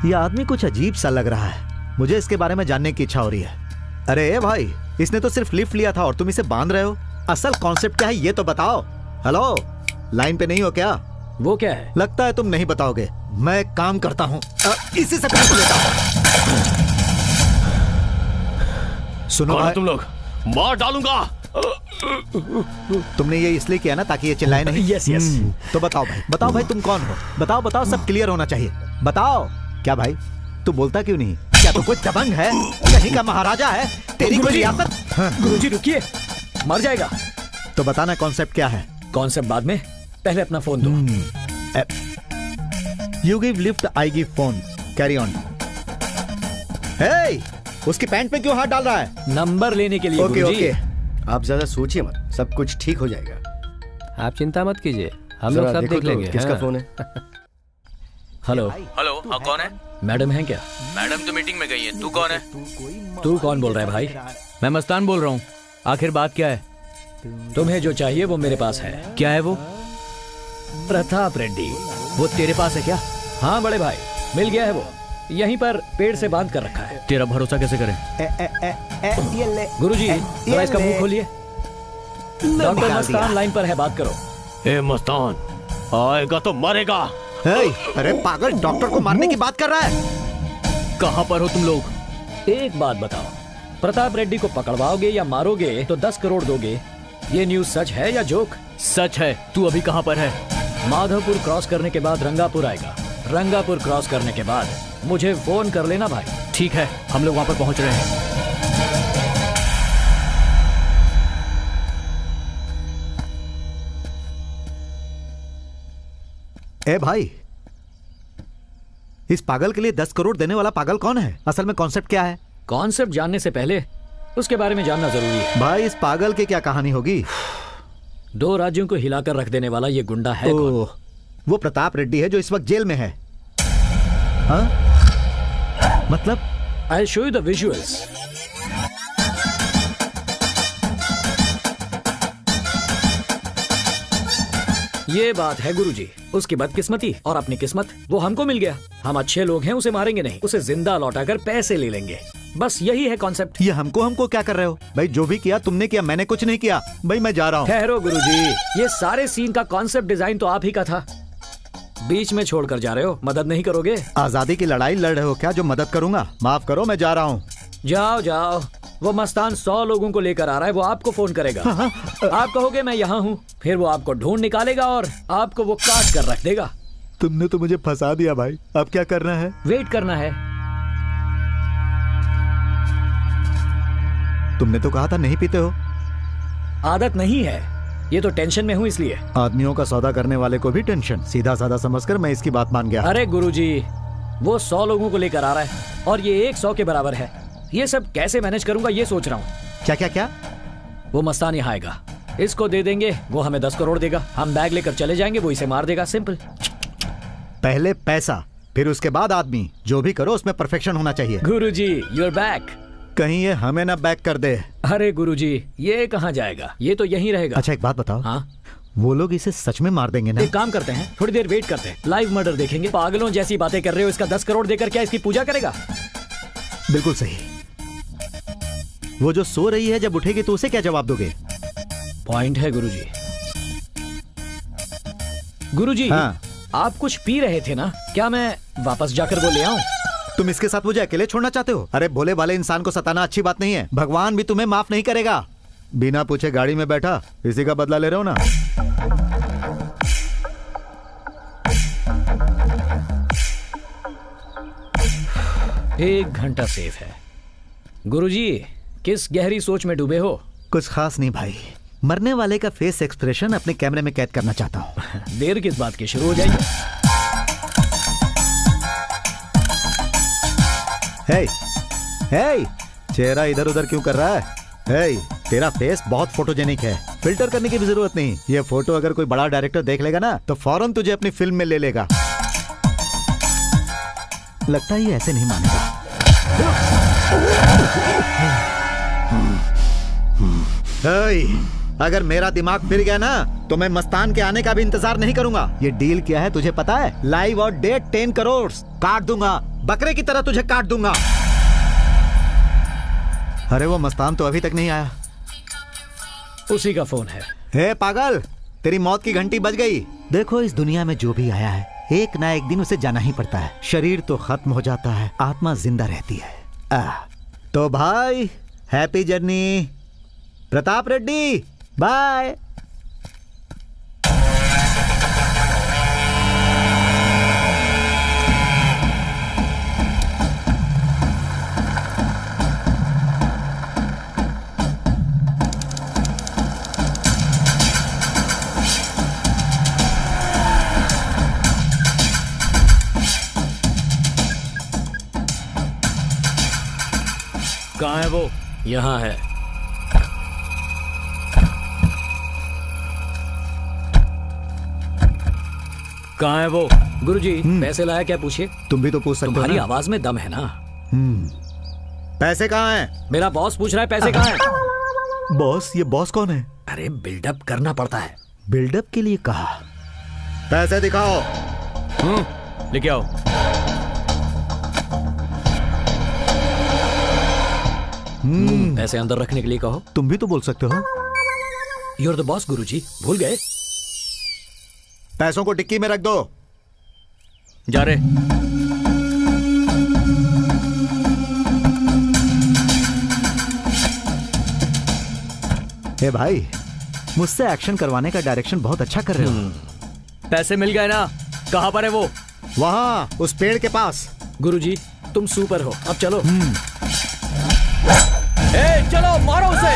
यह आदमी कुछ अजीब सा लग रहा है, मुझे इसके बारे में जानने की इच्छा हो रही है। अरे भाई, इसने तो सिर्फ लिफ्ट लिया था और तुम इसे बांध रहे हो। असल कॉन्सेप्ट क्या है ये तो बताओ। हेलो, लाइन पे नहीं हो क्या? वो क्या है? लगता है तुम नहीं बताओगे। मैं एक काम करता हूँ, इसी से पैसे लेता हूँ। सुनो भाई, तुम लोग, मार डालूंगा। तुमने ये इसलिए किया ना ताकि ये चिल्लाए नहीं? Yes yes. तो बताओ भाई तुम कौन हो? बताओ बताओ, सब क्लियर होना चाहिए। बताओ। क्या भाई, तू बोलता क्यों नहीं? क्या तू कोई दबंग है? कहीं का महाराजा है? तेरी कोई रियासत? गुरुजी रुकिए, मर जाएगा। तो बताना कॉन्सेप्ट क्या है? कॉन्सेप्ट बाद में, पहले अपना फोन दो। You give lift, I give phone. Carry on. Hey, उसकी पैंट पे क्यों हाथ डाल रहा है? नंबर लेने के लिए। ओके ओके, आप ज्यादा सोचिए मत, सब कुछ ठीक हो जाएगा। आप चिंता मत कीजिए, हम लोग सब देख लेंगे। किसका फोन है? हेलो। हेलो, हाँ कौन है? मैडम है क्या? मैडम तो मीटिंग में गई है। तू कौन है? तू कौन बोल रहा है भाई? मैं मस्तान बोल रहा हूँ। आखिर बात क्या है? तुम्हें जो चाहिए वो मेरे पास है। क्या है वो? प्रताप रेड्डी। वो तेरे पास है क्या? हाँ बड़े भाई, मिल गया है वो। यहीं पर पेड़ से बांध कर रखा है। तेरा भरोसा कैसे करें? गुरुजी, जरा इसका मुंह खोलिए। डॉक्टर मस्तान लाइन पर है, बात करो। ए मस्तान, आएगा तो मरेगा। अरे पागल, डॉक्टर को मारने की बात कर रहा है। कहाँ पर हो तुम लोग? एक बात बताओ, प्रताप रेड्डी को पकड़वाओगे या मारोगे तो 10 करोड़ दोगे। ये न्यूज सच है या जोक? सच है। तू अभी कहाँ पर है? माधवपुर क्रॉस करने के बाद रंगापुर आएगा। रंगापुर क्रॉस करने के बाद मुझे फोन कर लेना भाई। ठीक है, हम लोग वहां पर पहुंच रहे हैं। ए भाई, इस पागल के लिए 10 करोड़ देने वाला पागल कौन है? असल में कॉन्सेप्ट क्या है? कॉन्सेप्ट जानने से पहले उसके बारे में जानना जरूरी है। भाई, इस पागल की क्या कहानी होगी? 2 राज्यों को हिलाकर रख देने वाला ये गुंडा है कौन? वो प्रताप रेड्डी है जो इस वक्त जेल में है। हाँ? मतलब? I'll show you the visuals. ये बात है गुरुजी, उसकी बदकिस्मती और अपनी किस्मत। वो हमको मिल गया, हम अच्छे लोग हैं, उसे मारेंगे नहीं, उसे जिंदा लौटाकर पैसे ले लेंगे। बस यही है कॉन्सेप्ट। ये हमको क्या कर रहे हो भाई? जो भी किया तुमने किया, मैंने कुछ नहीं किया भाई। मैं जा रहा हूँ। ठहरो गुरुजी, ये सारे सीन का कॉन्सेप्ट डिजाइन तो आप ही का था। बीच में छोड़कर जा रहे हो, मदद नहीं करोगे? आजादी की लड़ाई लड़ रहे हो क्या जो मदद करूंगा? माफ करो, मैं जा रहा हूँ। जाओ जाओ, वो मस्तान 100 लोगों को लेकर आ रहा है, वो आपको फोन करेगा। आप कहोगे मैं यहाँ हूँ, फिर वो आपको ढूंढ निकालेगा और आपको वो काट कर रख देगा। तुमने तो मुझे फंसा दिया भाई, अब क्या करना है? वेट करना है। तुमने तो कहा था नहीं पीते हो। आदत नहीं है, ये तो टेंशन में हूँ इसलिए। आदमियों का सौदा करने वाले को भी टेंशन, सीधा साधा समझकर मैं इसकी बात मान गया। अरे गुरुजी, वो 100 लोगों को लेकर आ रहा है और ये 100 के बराबर है। ये सब कैसे मैनेज करूंगा ये सोच रहा हूँ। क्या क्या क्या? वो मस्तान यहाँ आएगा, इसको दे देंगे, वो हमें 10 करोड़ देगा, हम बैग लेकर चले जाएंगे, वो इसे मार देगा। सिंपल। पहले पैसा, फिर उसके बाद आदमी। जो भी करो उसमें परफेक्शन होना चाहिए। गुरुजी, यू आर बैक। कहीं ये हमें ना बैक कर दे। अरे गुरुजी, ये कहाँ जाएगा, ये तो यहीं रहेगा। अच्छा एक बात बताओ, हाँ? वो लोग इसे सच में मार देंगे ना? एक काम करते हैं, थोड़ी देर वेट करते हैं, लाइव मर्डर देखेंगे। पागलों जैसी बातें कर रहे हो, इसका 10 करोड़ देकर क्या इसकी पूजा करेगा? बिल्कुल सही। वो जो सो रही है, जब उठेगी तो उसे क्या जवाब दोगे? पॉइंट है गुरुजी। गुरुजी, हाँ? आप कुछ पी रहे थे ना, क्या मैं वापस जाकर वो ले आऊं? तुम इसके साथ मुझे अकेले छोड़ना चाहते हो? अरे भोले वाले इंसान को सताना अच्छी बात नहीं है, भगवान भी तुम्हें माफ नहीं करेगा। बिना पूछे गाड़ी में बैठा, इसी का बदला ले रहे हो ना? एक घंटा सेफ है। गुरुजी, किस गहरी सोच में डूबे हो? कुछ खास नहीं भाई, मरने वाले का फेस एक्सप्रेशन अपने कैमरे में कैद करना चाहता हूँ। देर किस बात की, शुरू हो जाइए। हे, हे, चेहरा इधर उधर क्यों कर रहा है? हे, तेरा फेस बहुत फोटोजेनिक है, फिल्टर करने की भी जरूरत नहीं। ये फोटो अगर कोई बड़ा डायरेक्टर देख लेगा ना, तो फौरन तुझे अपनी फिल्म में ले लेगा। लगता है ये ऐसे नहीं मानेगा। अगर मेरा दिमाग फिर गया ना, तो मैं मस्तान के आने का भी इंतजार नहीं करूंगा। ये डील क्या है तुझे पता है? लाइव और डेट 10 करोड़ काट दूंगा, बकरे की तरह तुझे काट दूंगा। अरे वो मस्तान तो अभी तक नहीं आया। उसी का फोन है। हे पागल, तेरी मौत की घंटी बज गई। देखो, इस दुनिया में जो भी आया है, एक ना एक दिन उसे जाना ही पड़ता है। शरीर तो खत्म हो जाता है, आत्मा जिंदा रहती है। तो भाई, happy journey. Pratap Reddy, bye. कहाँ है वो? यहाँ है। कहाँ है वो? गुरुजी, पैसे लाया क्या पूछिए? तुम भी तो पूछ सकते हो। तुम्हारी आवाज में दम है ना। पैसे कहाँ हैं? मेरा बॉस पूछ रहा है पैसे कहाँ हैं? बॉस? ये बॉस कौन है? अरे बिल्डअप करना पड़ता है। बिल्डअप के लिए कहा? पैसे दिखाओ। लेके आओ। पैसे अंदर रखने के लिए कहो। तुम भी तो बोल सकते हो। यू आर द बॉस गुरुजी, भूल गए? पैसों को टिक्की में रख दो। जा रे। हे भाई, मुझसे एक्शन करवाने का डायरेक्शन बहुत अच्छा कर रहे हो। पैसे मिल गए ना? कहां पर है वो? वहां, उस पेड़ के पास। गुरुजी, तुम सुपर हो, अब चलो। ए, चलो मारो उसे।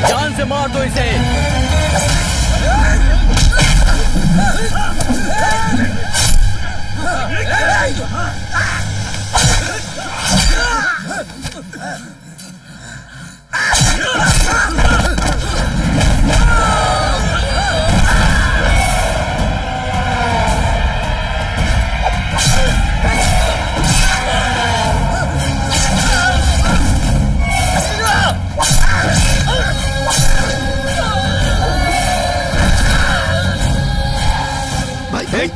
जान से मार दो इसे।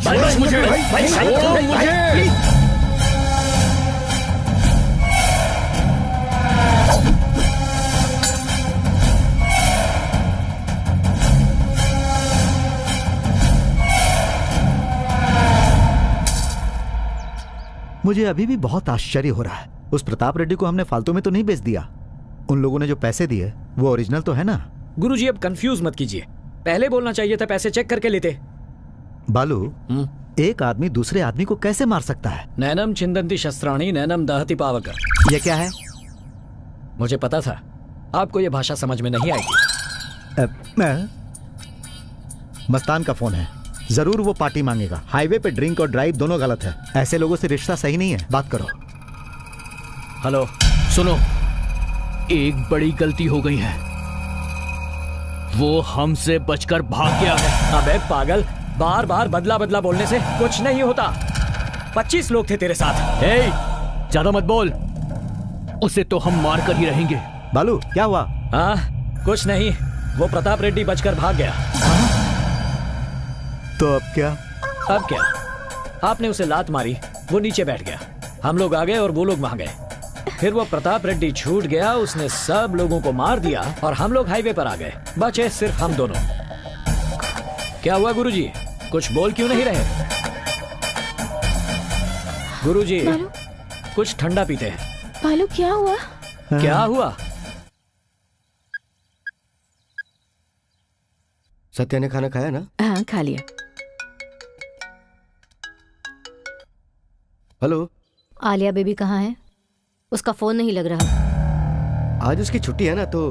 भाई मुझे, भाई मुझे। मुझे अभी भी बहुत आश्चर्य हो रहा है। उस प्रताप रेड्डी को हमने फालतू में तो नहीं बेच दिया। उन लोगों ने जो पैसे दिए वो ओरिजिनल तो है ना? गुरुजी, अब कंफ्यूज मत कीजिए, पहले बोलना चाहिए था, पैसे चेक करके लेते। बालू, एक आदमी दूसरे आदमी को कैसे मार सकता है? नैनम छिंदंती शस्त्राणी नैनम दहती पावक। ये क्या है? मुझे पता था आपको ये भाषा समझ में नहीं आएगी। मस्तान का फोन है, जरूर वो पार्टी मांगेगा। हाईवे पे ड्रिंक और ड्राइव दोनों गलत है। ऐसे लोगों से रिश्ता सही नहीं है। बात करो। हेलो, सुनो, एक बड़ी गलती हो गई है। वो हमसे बचकर भाग गया है। अबे पागल, बार बार बदला बदला बोलने से कुछ नहीं होता। 25 लोग थे तेरे साथ। ज्यादा मत बोल, उसे तो हम मार कर ही रहेंगे। बालू, क्या हुआ? कुछ नहीं, वो प्रताप रेड्डी बचकर भाग गया। तो अब क्या? अब क्या, आपने उसे लात मारी, वो नीचे बैठ गया, हम लोग आ गए और वो लोग वहां गए। फिर वो प्रताप रेड्डी छूट गया, उसने सब लोगों को मार दिया और हम लोग हाईवे पर आ गए। बचे सिर्फ हम दोनों। क्या हुआ गुरुजी, कुछ बोल क्यों नहीं रहे? गुरुजी, कुछ ठंडा पीते हैं। बालू, क्या हुआ? क्या हुआ? सत्या ने खाना खाया ना? हाँ, खा लिया। हेलो, आलिया बेबी कहाँ है? उसका फोन नहीं लग रहा। आज उसकी छुट्टी है ना, तो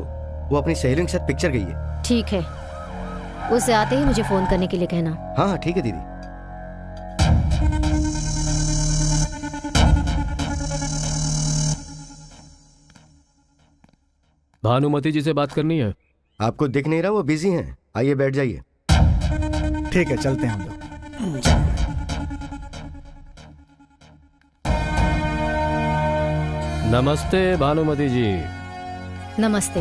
वो अपनी सहेलियों के साथ पिक्चर गई है। ठीक है, उसे आते ही मुझे फोन करने के लिए कहना। हाँ ठीक है दीदी। भानुमति जी से बात करनी है। आपको दिख नहीं रहा वो बिजी हैं? आइए बैठ जाइए। ठीक है, चलते हैं हम लोग। नमस्ते भानुमति जी। नमस्ते।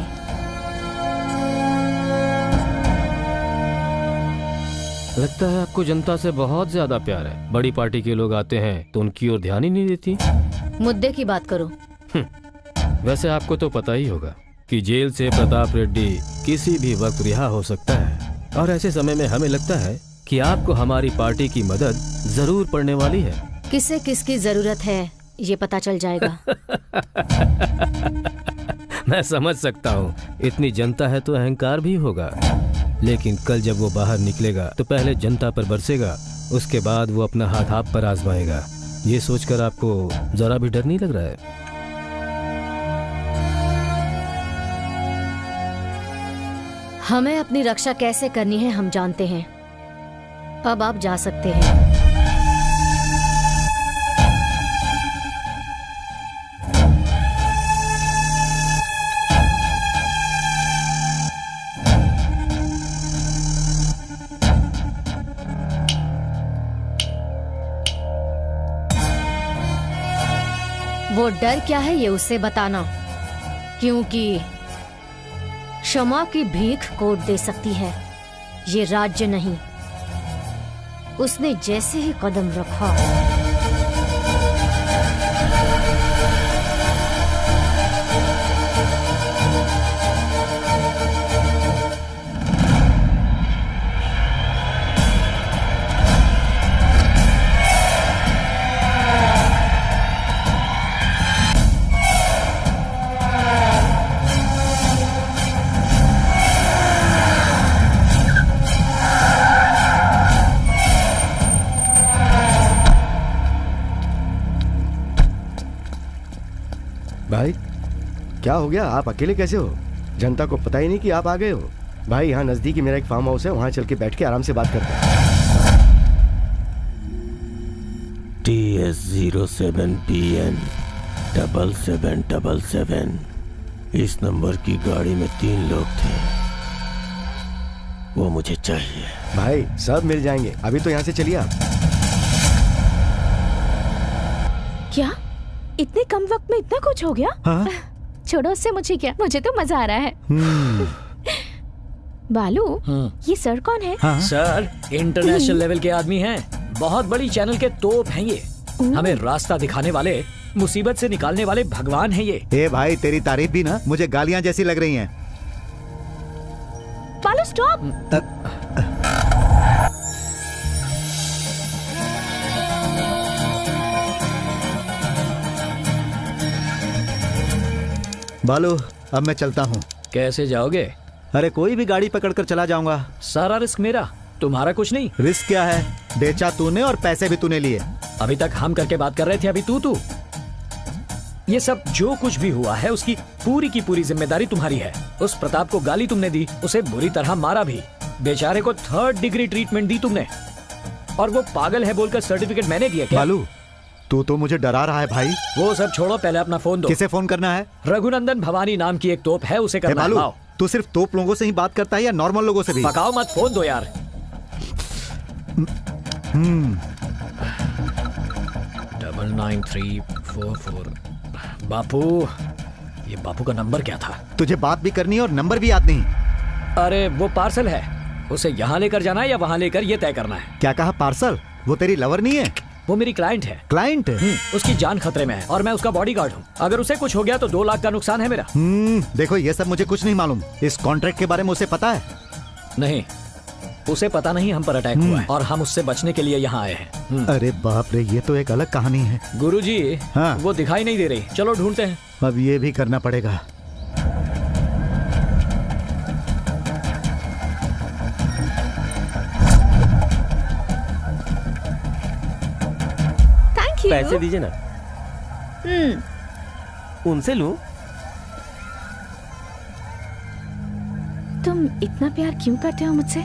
लगता है आपको जनता से बहुत ज्यादा प्यार है। बड़ी पार्टी के लोग आते हैं तो उनकी ओर ध्यान ही नहीं देती। मुद्दे की बात करो। वैसे आपको तो पता ही होगा कि जेल से प्रताप रेड्डी किसी भी वक्त रिहा हो सकता है, और ऐसे समय में हमें लगता है कि आपको हमारी पार्टी की मदद जरूर पड़ने वाली है। किसे किसकी जरूरत है ये पता चल जाएगा। मैं समझ सकता हूँ, इतनी जनता है तो अहंकार भी होगा, लेकिन कल जब वो बाहर निकलेगा तो पहले जनता पर बरसेगा, उसके बाद वो अपना हाथ आप पर आजमाएगा। ये सोचकर आपको जरा भी डर नहीं लग रहा है? हमें अपनी रक्षा कैसे करनी है हम जानते हैं। अब आप जा सकते हैं। वो डर क्या है ये उसे बताना, क्योंकि क्षमा की भीख कोर्ट दे सकती है, ये राज्य नहीं। उसने जैसे ही कदम रखा भाई क्या हो गया? आप अकेले कैसे हो? जनता को पता ही नहीं कि आप आ गए हो। भाई यहाँ नजदीक ही मेरा एक फार्म हाउस है, वहां चल के बैठ के आराम से बात करते हैं। TS07PN 7777। इस नंबर की गाड़ी में 3 लोग थे, वो मुझे चाहिए। भाई सब मिल जाएंगे, अभी तो यहाँ से चलिए आप। क्या इतने कम वक्त में इतना कुछ हो गया? हाँ? छोड़ो उससे, मुझे क्या, मुझे तो मजा आ रहा है। बालू, ये सर कौन है? हाँ? सर इंटरनेशनल लेवल के आदमी हैं, बहुत बड़ी चैनल के तोप हैं ये। हमें रास्ता दिखाने वाले, मुसीबत से निकालने वाले भगवान हैं ये। ए भाई, तेरी तारीफ भी ना मुझे गालियां जैसी लग रही हैं। बालू स्टॉप। बालू, अब मैं चलता हूँ। कैसे जाओगे? अरे कोई भी गाड़ी पकड़कर चला जाऊंगा। सारा रिस्क मेरा। तुम्हारा कुछ नहीं। रिस्क क्या है? बेचा तूने और पैसे भी तूने लिए। अभी तक हम करके बात कर रहे थे, अभी तू। ये सब जो कुछ भी हुआ है उसकी पूरी की पूरी जिम्मेदारी तुम्हारी है। उस प्रताप को गाली तुमने दी, उसे बुरी तरह मारा भी, बेचारे को 3rd डिग्री ट्रीटमेंट दी तुमने, और वो पागल है बोलकर सर्टिफिकेट मैंने दिया क्या? बालू, तू तो मुझे डरा रहा है भाई। वो सब छोड़ो, पहले अपना फोन दो। किसे फोन करना है? रघुनंदन भवानी नाम की एक तोप है, उसे करना है। बालू, तू सिर्फ तोप लोगों से ही बात करता है या नॉर्मल लोगों से भी? पकाओ मत, फोन दो यार। 99344। बापू, ये बापू का नंबर क्या था? तुझे बात भी करनी है और नंबर भी याद नहीं? अरे वो पार्सल है, उसे यहाँ लेकर जाना है या वहाँ लेकर, ये तय करना है। क्या कहा? पार्सल? वो तेरी लवर नहीं है? वो मेरी क्लाइंट है। क्लाइंट? उसकी जान खतरे में है और मैं उसका बॉडीगार्ड हूँ। अगर उसे कुछ हो गया तो 2 लाख का नुकसान है मेरा। देखो, ये सब मुझे कुछ नहीं मालूम। इस कॉन्ट्रैक्ट के बारे में उसे पता है? नहीं, उसे पता नहीं हम पर अटैक हुआ है और हम उससे बचने के लिए यहाँ आए हैं। अरे बाप रे, ये तो एक अलग कहानी है। गुरुजी, हाँ? वो दिखाई नहीं दे रही, चलो ढूंढते हैं। अब ये भी करना पड़ेगा। पैसे दीजिए ना। उनसे लूं? तुम इतना प्यार क्यों करते हो मुझसे?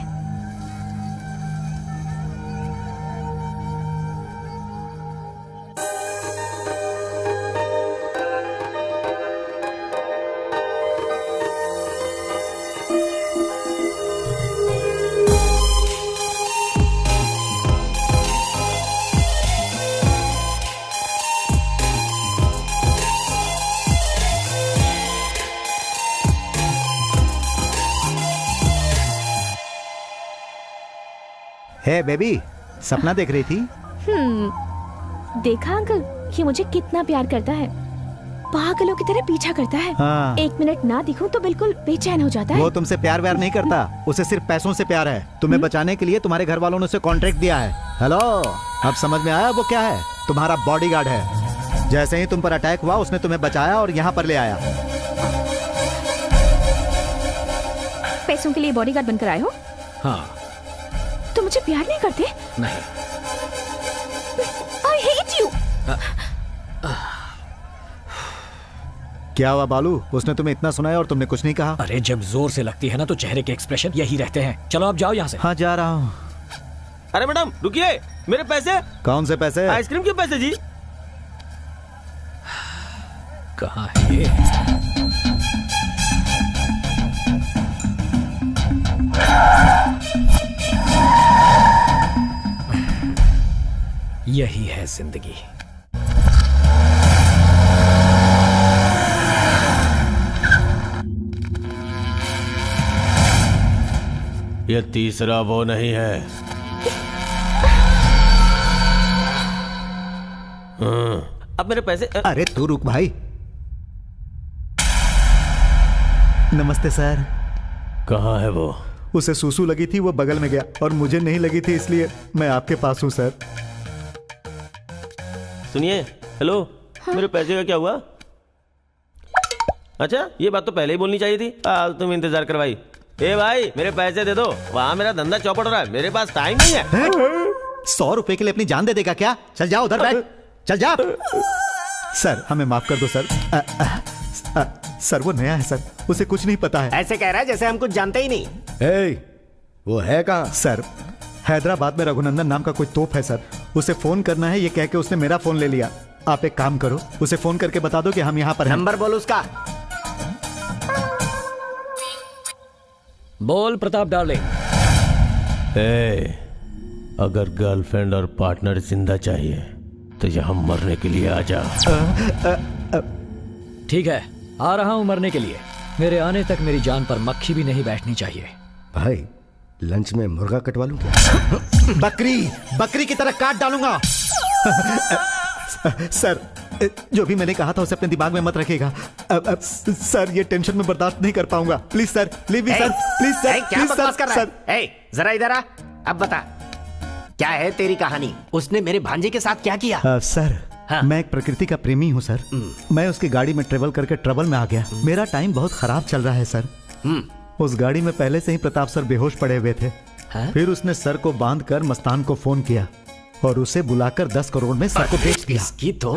हे बेबी, सपना देख रही थी? देखा अंकल, ये मुझे कितना प्यार करता है, पागलों की तरह पीछा करता है। हाँ। 1 मिनट ना दिखूं तो बिल्कुल बेचैन हो जाता है। वो तुमसे प्यार व्यार नहीं करता, उसे सिर्फ पैसों से प्यार है। तुम्हें बचाने के लिए तुम्हारे घर वालों ने उसे कॉन्ट्रैक्ट दिया है। हेलो, अब समझ में आया वो क्या है? तुम्हारा बॉडीगार्ड है। जैसे ही तुम पर अटैक हुआ उसने तुम्हें बचाया और यहाँ पर ले आया। पैसों के लिए बॉडीगार्ड बनकर आए हो? हाँ। तो मुझे प्यार नहीं करते? नहीं। I hate you। क्या हुआ बालू? उसने तुम्हें इतना सुनाया और तुमने कुछ नहीं कहा? अरे जब जोर से लगती है ना तो चेहरे के एक्सप्रेशन यही रहते हैं। चलो आप जाओ यहाँ से। हाँ, जा रहा हूँ। अरे मैडम रुकिए, मेरे पैसे। कौन से पैसे? आइसक्रीम के पैसे जी। कहाँ है ये? यही है जिंदगी। ये तीसरा वो नहीं है। अब मेरे पैसे। अरे तू रुक भाई। नमस्ते सर। कहाँ है वो? उसे सूसू लगी थी, वो बगल में गया, और मुझे नहीं लगी थी, इसलिए मैं आपके पास हूँ सर। सुनिए, हेलो। हाँ? मेरे पैसे का क्या हुआ? अच्छा, ये बात तो पहले ही बोलनी चाहिए थी। तुम इंतजार करवाई। ए भाई, मेरे पैसे दे दो, वहाँ मेरा धंधा चौपट हो रहा है, मेरे पास टाइम नहीं है। 100 रुपए के लिए अपनी जान दे देगा क्या? चल जाओ उधर बैठ, चल जा। सर हमें माफ कर दो सर। सर वो नया है सर, उसे कुछ नहीं पता है। ऐसे कह रहा है जैसे हम कुछ जानते ही नहीं। वो है कहाँ? सर हैदराबाद में रघुनंदन नाम का कोई तोप है सर, उसे फोन करना है, ये कह के उसने मेरा फोन ले लिया। आप एक काम करो, उसे फोन करके बता दो कि हम यहाँ पर हैं। नंबर बोल उसका। बोल प्रताप डार्लिंग। अगर गर्लफ्रेंड और पार्टनर जिंदा चाहिए तो यहाँ मरने के लिए आ जा। ठीक है, आ रहा हूँ मरने के लिए। मेरे आने तक मेरी जान पर मक्खी भी नहीं बैठनी चाहिए। भाई लंच में मुर्गा कटवा लूं क्या? बकरी की तरह काट डालूंगा। सर जो भी मैंने कहा था उसे अपने दिमाग में मत रखिएगा। सर ये टेंशन में बर्दाश्त नहीं कर पाऊंगा। Please sir, leave me sir, please sir. क्या बकवास कर रहा है? जरा इधर आ, अब बता क्या है तेरी कहानी? उसने मेरे भांजे के साथ क्या किया? सर हाँ? मैं एक प्रकृति का प्रेमी हूँ सर। मैं उसकी गाड़ी में ट्रेवल करके ट्रबल में आ गया। मेरा टाइम बहुत खराब चल रहा है सर। उस गाड़ी में पहले से ही प्रताप सर बेहोश पड़े हुए थे। फिर उसने सर को बांधकर मस्तान को फोन किया और उसे बुलाकर 10 करोड़ में सर को बेच दिया। इसकी तो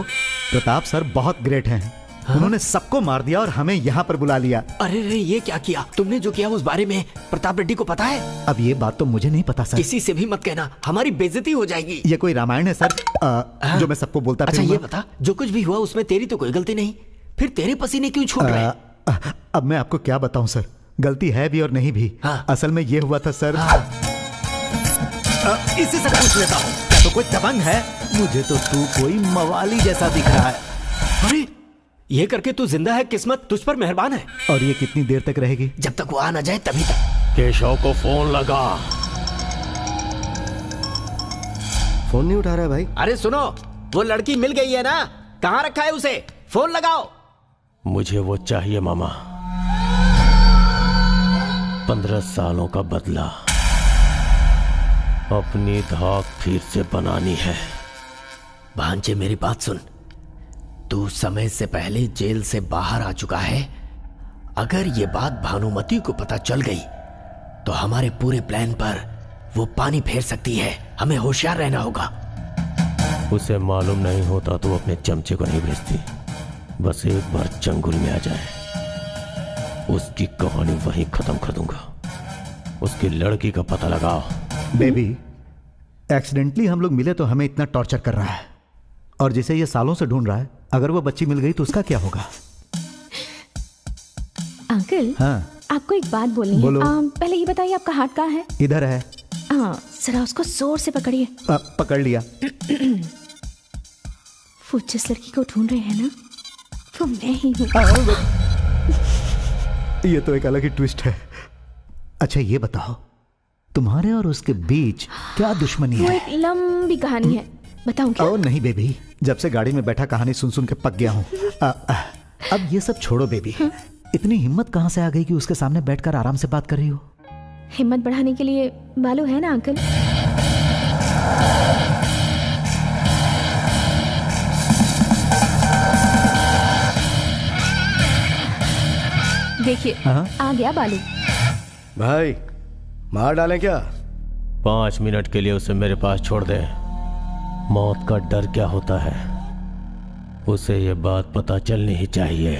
प्रताप सर बहुत ग्रेट हैं। उन्होंने सबको मार दिया और हमें यहाँ पर बुला लिया। अरे रे, ये क्या किया तुमने? जो किया उस बारे में प्रताप रेड्डी को पता है? अब ये बात तो मुझे नहीं पता सर। किसी से भी मत कहना, हमारी बेइज्जती हो जाएगी। ये कोई रामायण है सर जो मैं सबको बोलता अच्छा ये बता, जो कुछ भी हुआ उसमें तेरी तो कोई गलती नहीं, फिर तेरे पसीने क्यों छूट रहे? अब मैं आपको क्या बताऊं सर, गलती है भी और नहीं भी। असल में ये हुआ था सर। इसी से पूछ लेता हूँ, क्या तो कोई दबंग है? मुझे तो तू कोई मवाली जैसा दिख रहा है। अरे ये करके तू जिंदा है, किस्मत तुझ पर मेहरबान है। और ये कितनी देर तक रहेगी? जब तक वो आ ना जाए तभी तक। केशव को फोन लगा। फोन नहीं उठा रहा है भाई। अरे सुनो, वो लड़की मिल गई है ना, कहाँ रखा है उसे? फोन लगाओ। मुझे वो चाहिए मामा, 15 सालों का बदला अपनी धाक फिर से बनानी है। भांजे मेरी बात सुन, तू समय से पहले जेल से बाहर आ चुका है। अगर ये बात भानुमति को पता चल गई तो हमारे पूरे प्लान पर वो पानी फेर सकती है। हमें होशियार रहना होगा। उसे मालूम नहीं होता तो वो अपने चमचे को नहीं भेजती। बस एक बार चंगुल में आ जाए, उसकी कहानी वहीं खत्म कर दूंगा। उसकी लड़की का पता लगाओ। बेबी, एक्सीडेंटली हम लोग मिले तो हमें इतना टॉर्चर कर रहा है, और जिसे ये सालों से ढूंढ रहा है, अगर वो बच्ची मिल गई तो उसका क्या होगा? अंकल, हाँ आपको एक बात बोलनी है। पहले ये बताइए आपका हाथ कहाँ है? इधर है। हाँ, जरा उसको जोर से पकड़िए। पकड़ लिया। वो जिस लड़की को ढूंढ रहे हैं ना, वो मैं ही हूँ। ये तो एक अलग ही ट्विस्ट है। अच्छा ये बताओ, तुम्हारे और उसके बीच क्या दुश्मनी है? वो एक लंबी कहानी है, बताऊं क्या? नहीं बेबी, जब से गाड़ी में बैठा कहानी सुन सुन के पक गया हूँ। अब ये सब छोड़ो बेबी। इतनी हिम्मत कहाँ से आ गई कि उसके सामने बैठकर आराम से बात कर रही हो? हिम्मत बढ़ाने के लिए बालू है ना अंकल। देखिए आ गया बालू। भाई मार डालें क्या? 5 मिनट के लिए उसे मेरे पास छोड़ दे। मौत का डर क्या होता है, उसे ये बात पता चलनी ही चाहिए।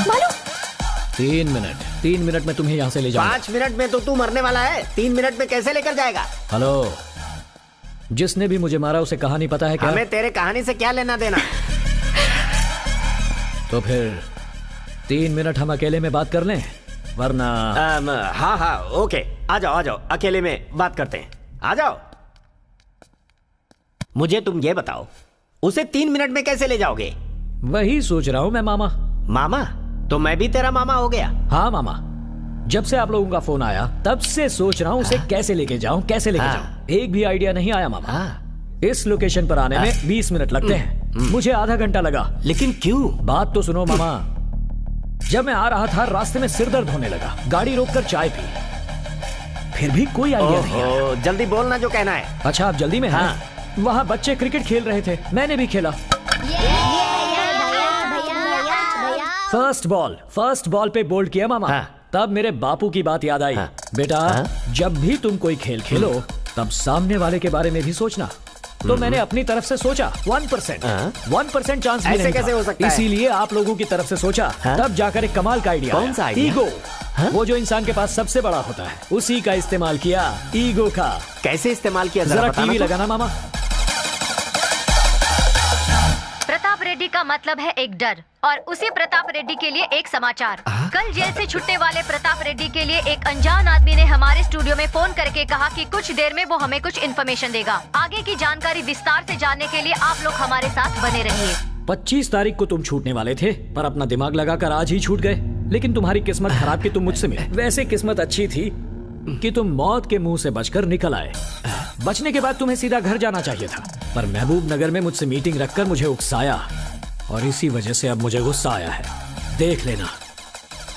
बालू 3 मिनट में तुम्हें यहाँ से ले जाऊंगा। 5 मिनट में तो तू मरने वाला है, 3 मिनट में कैसे लेकर जाएगा? हेलो, जिसने भी मुझे मारा उसे कहानी पता है क्या? हमें तेरे कहानी से क्या लेना देना? तो फिर 3 मिनट हम अकेले में बात कर लें, वरना हाँ ओके, आ जाओ अकेले में बात करते हैं। आ जाओ। मुझे तुम ये बताओ, उसे 3 मिनट में कैसे ले जाओगे? वही सोच रहा हूँ मैं मामा। मामा? तो मैं भी तेरा मामा हो गया? हाँ मामा, जब से आप लोगों का फोन आया तब से सोच रहा हूँ उसे कैसे लेके जाऊं। एक भी आइडिया नहीं आया मामा। इस लोकेशन पर आने में 20 मिनट लगते हैं, मुझे आधा घंटा लगा। लेकिन क्यों? बात तो सुनो मामा। जब मैं आ रहा था रास्ते में सिर दर्द होने लगा, गाड़ी रोककर चाय पी, फिर भी कोई आइडिया नहीं आया। जल्दी बोलना जो कहना है। अच्छा आप जल्दी में हैं? वहाँ बच्चे क्रिकेट खेल रहे थे, मैंने भी खेला। फर्स्ट बॉल पे बोल्ड किया मामा। तब मेरे बापू की बात याद आई। बेटा जब भी तुम कोई खेल खेलो तब सामने वाले के बारे में भी सोचना। तो मैंने अपनी तरफ से सोचा 1% चांस भी नहीं कैसे हो सकता है? इसीलिए आप लोगों की तरफ से सोचा। तब जाकर एक कमाल का आइडिया। कौन सा आइडिया? ईगो। वो जो इंसान के पास सबसे बड़ा होता है, उसी का इस्तेमाल किया, ईगो का। कैसे इस्तेमाल किया? जरा टीवी लगाना मामा। प्रताप रेड्डी का मतलब है एक डर, और उसी प्रताप रेड्डी के लिए एक समाचार। कल जेल से छुट्टे वाले प्रताप रेड्डी के लिए एक अनजान आदमी ने हमारे स्टूडियो में फोन करके कहा कि कुछ देर में वो हमें कुछ इन्फॉर्मेशन देगा। आगे की जानकारी विस्तार से जानने के लिए आप लोग हमारे साथ बने रहिए। 25 तारीख को तुम छूटने वाले थे, पर अपना दिमाग लगाकर आज ही छूट गए। लेकिन तुम्हारी किस्मत खराब कि तुम मुझसे मिले। वैसे किस्मत अच्छी थी कि तुम मौत के मुंह से बचकर निकल आए। बचने के बाद तुम्हें सीधा घर जाना चाहिए था, पर महबूब नगर में मुझसे मीटिंग रखकर मुझे उकसाया, और इसी वजह से अब मुझे गुस्सा आया है। देख लेना,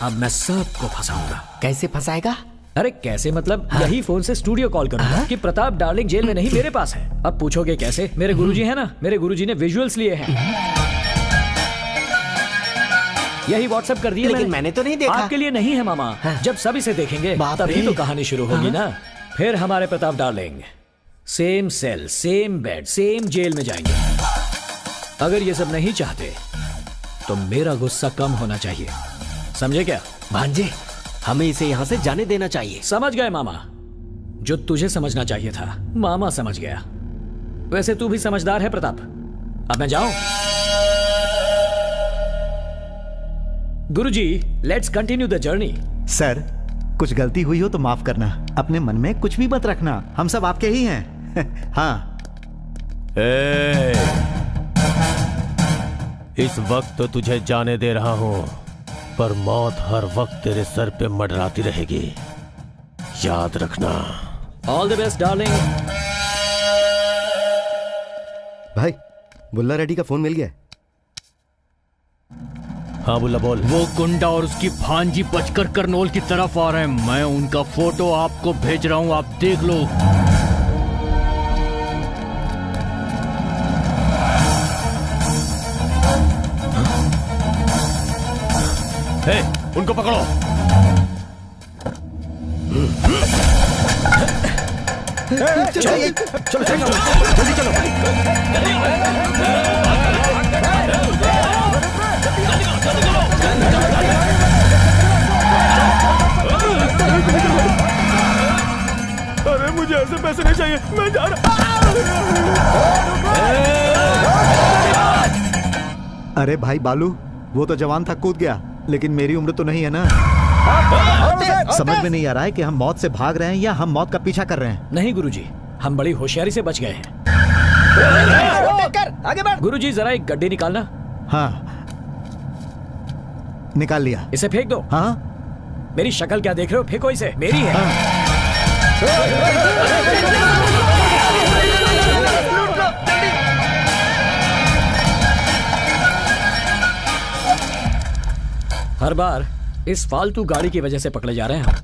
अब मैं सबको फंसाऊंगा। कैसे फंसाएगा? अरे कैसे मतलब, यही फोन से स्टूडियो कॉल करूंगा कि प्रताप डार्लिंग जेल में नहीं, मेरे पास है। अब पूछोगे कैसे? मेरे गुरुजी है ना, मेरे गुरुजी ने विजुअल्स लिए हैं। यही व्हाट्सएप कर दिया लेकिन मैंने तो नहीं देखा। आपके लिए नहीं है मामा। जब सब इसे देखेंगे तभी तो कहानी शुरू होगी ना। फिर हमारे Pratap darling same cell, same bed, same jail में जाएंगे। अगर ये सब नहीं चाहते तो मेरा गुस्सा कम होना चाहिए, समझे क्या? भांजे, हमें इसे यहाँ से जाने देना चाहिए। समझ गए मामा? जो तुझे समझना चाहिए था मामा समझ गया। वैसे तू भी समझदार है प्रताप। अब मैं जाऊं? Guruji, let's continue the journey. Sir, कुछ गलती हुई हो तो माफ करना। अपने मन में कुछ भी मत रखना, हम सब आपके ही हैं। हाँ। इस वक्त तो तुझे जाने दे रहा हूं, पर मौत हर वक्त तेरे सर पे मंडराती रहेगी, याद रखना। All the best darling. भाई, बुल्ला रेड्डी का फोन मिल गया? हाँ बुल्ला बोल। वो गुंडा और उसकी भांजी बचकर करनौल की तरफ आ रहे हैं। मैं उनका फोटो आपको भेज रहा हूं, आप देख लो। हे, उनको पकड़ो। चलिए, चलो जल्दी चलो। अरे मुझे ऐसे पैसे नहीं चाहिए, मैं जा रहा। अरे भाई बालू, वो तो जवान था, कूद गया, लेकिन मेरी उम्र तो नहीं है ना। समझ में नहीं आ रहा है कि हम मौत से भाग रहे हैं या हम मौत का पीछा कर रहे हैं। नहीं गुरुजी, हम बड़ी होशियारी से बच गए हैं। आगे बढ़। गुरुजी, जरा एक गड्ढे निकालना। हाँ, निकाल लिया। इसे फेंक दो। हाँ, मेरी शक्ल क्या देख रहे हो? फेंको इसे, मेरी है। हर बार इस फालतू गाड़ी की वजह से पकड़े जा रहे हैं हम।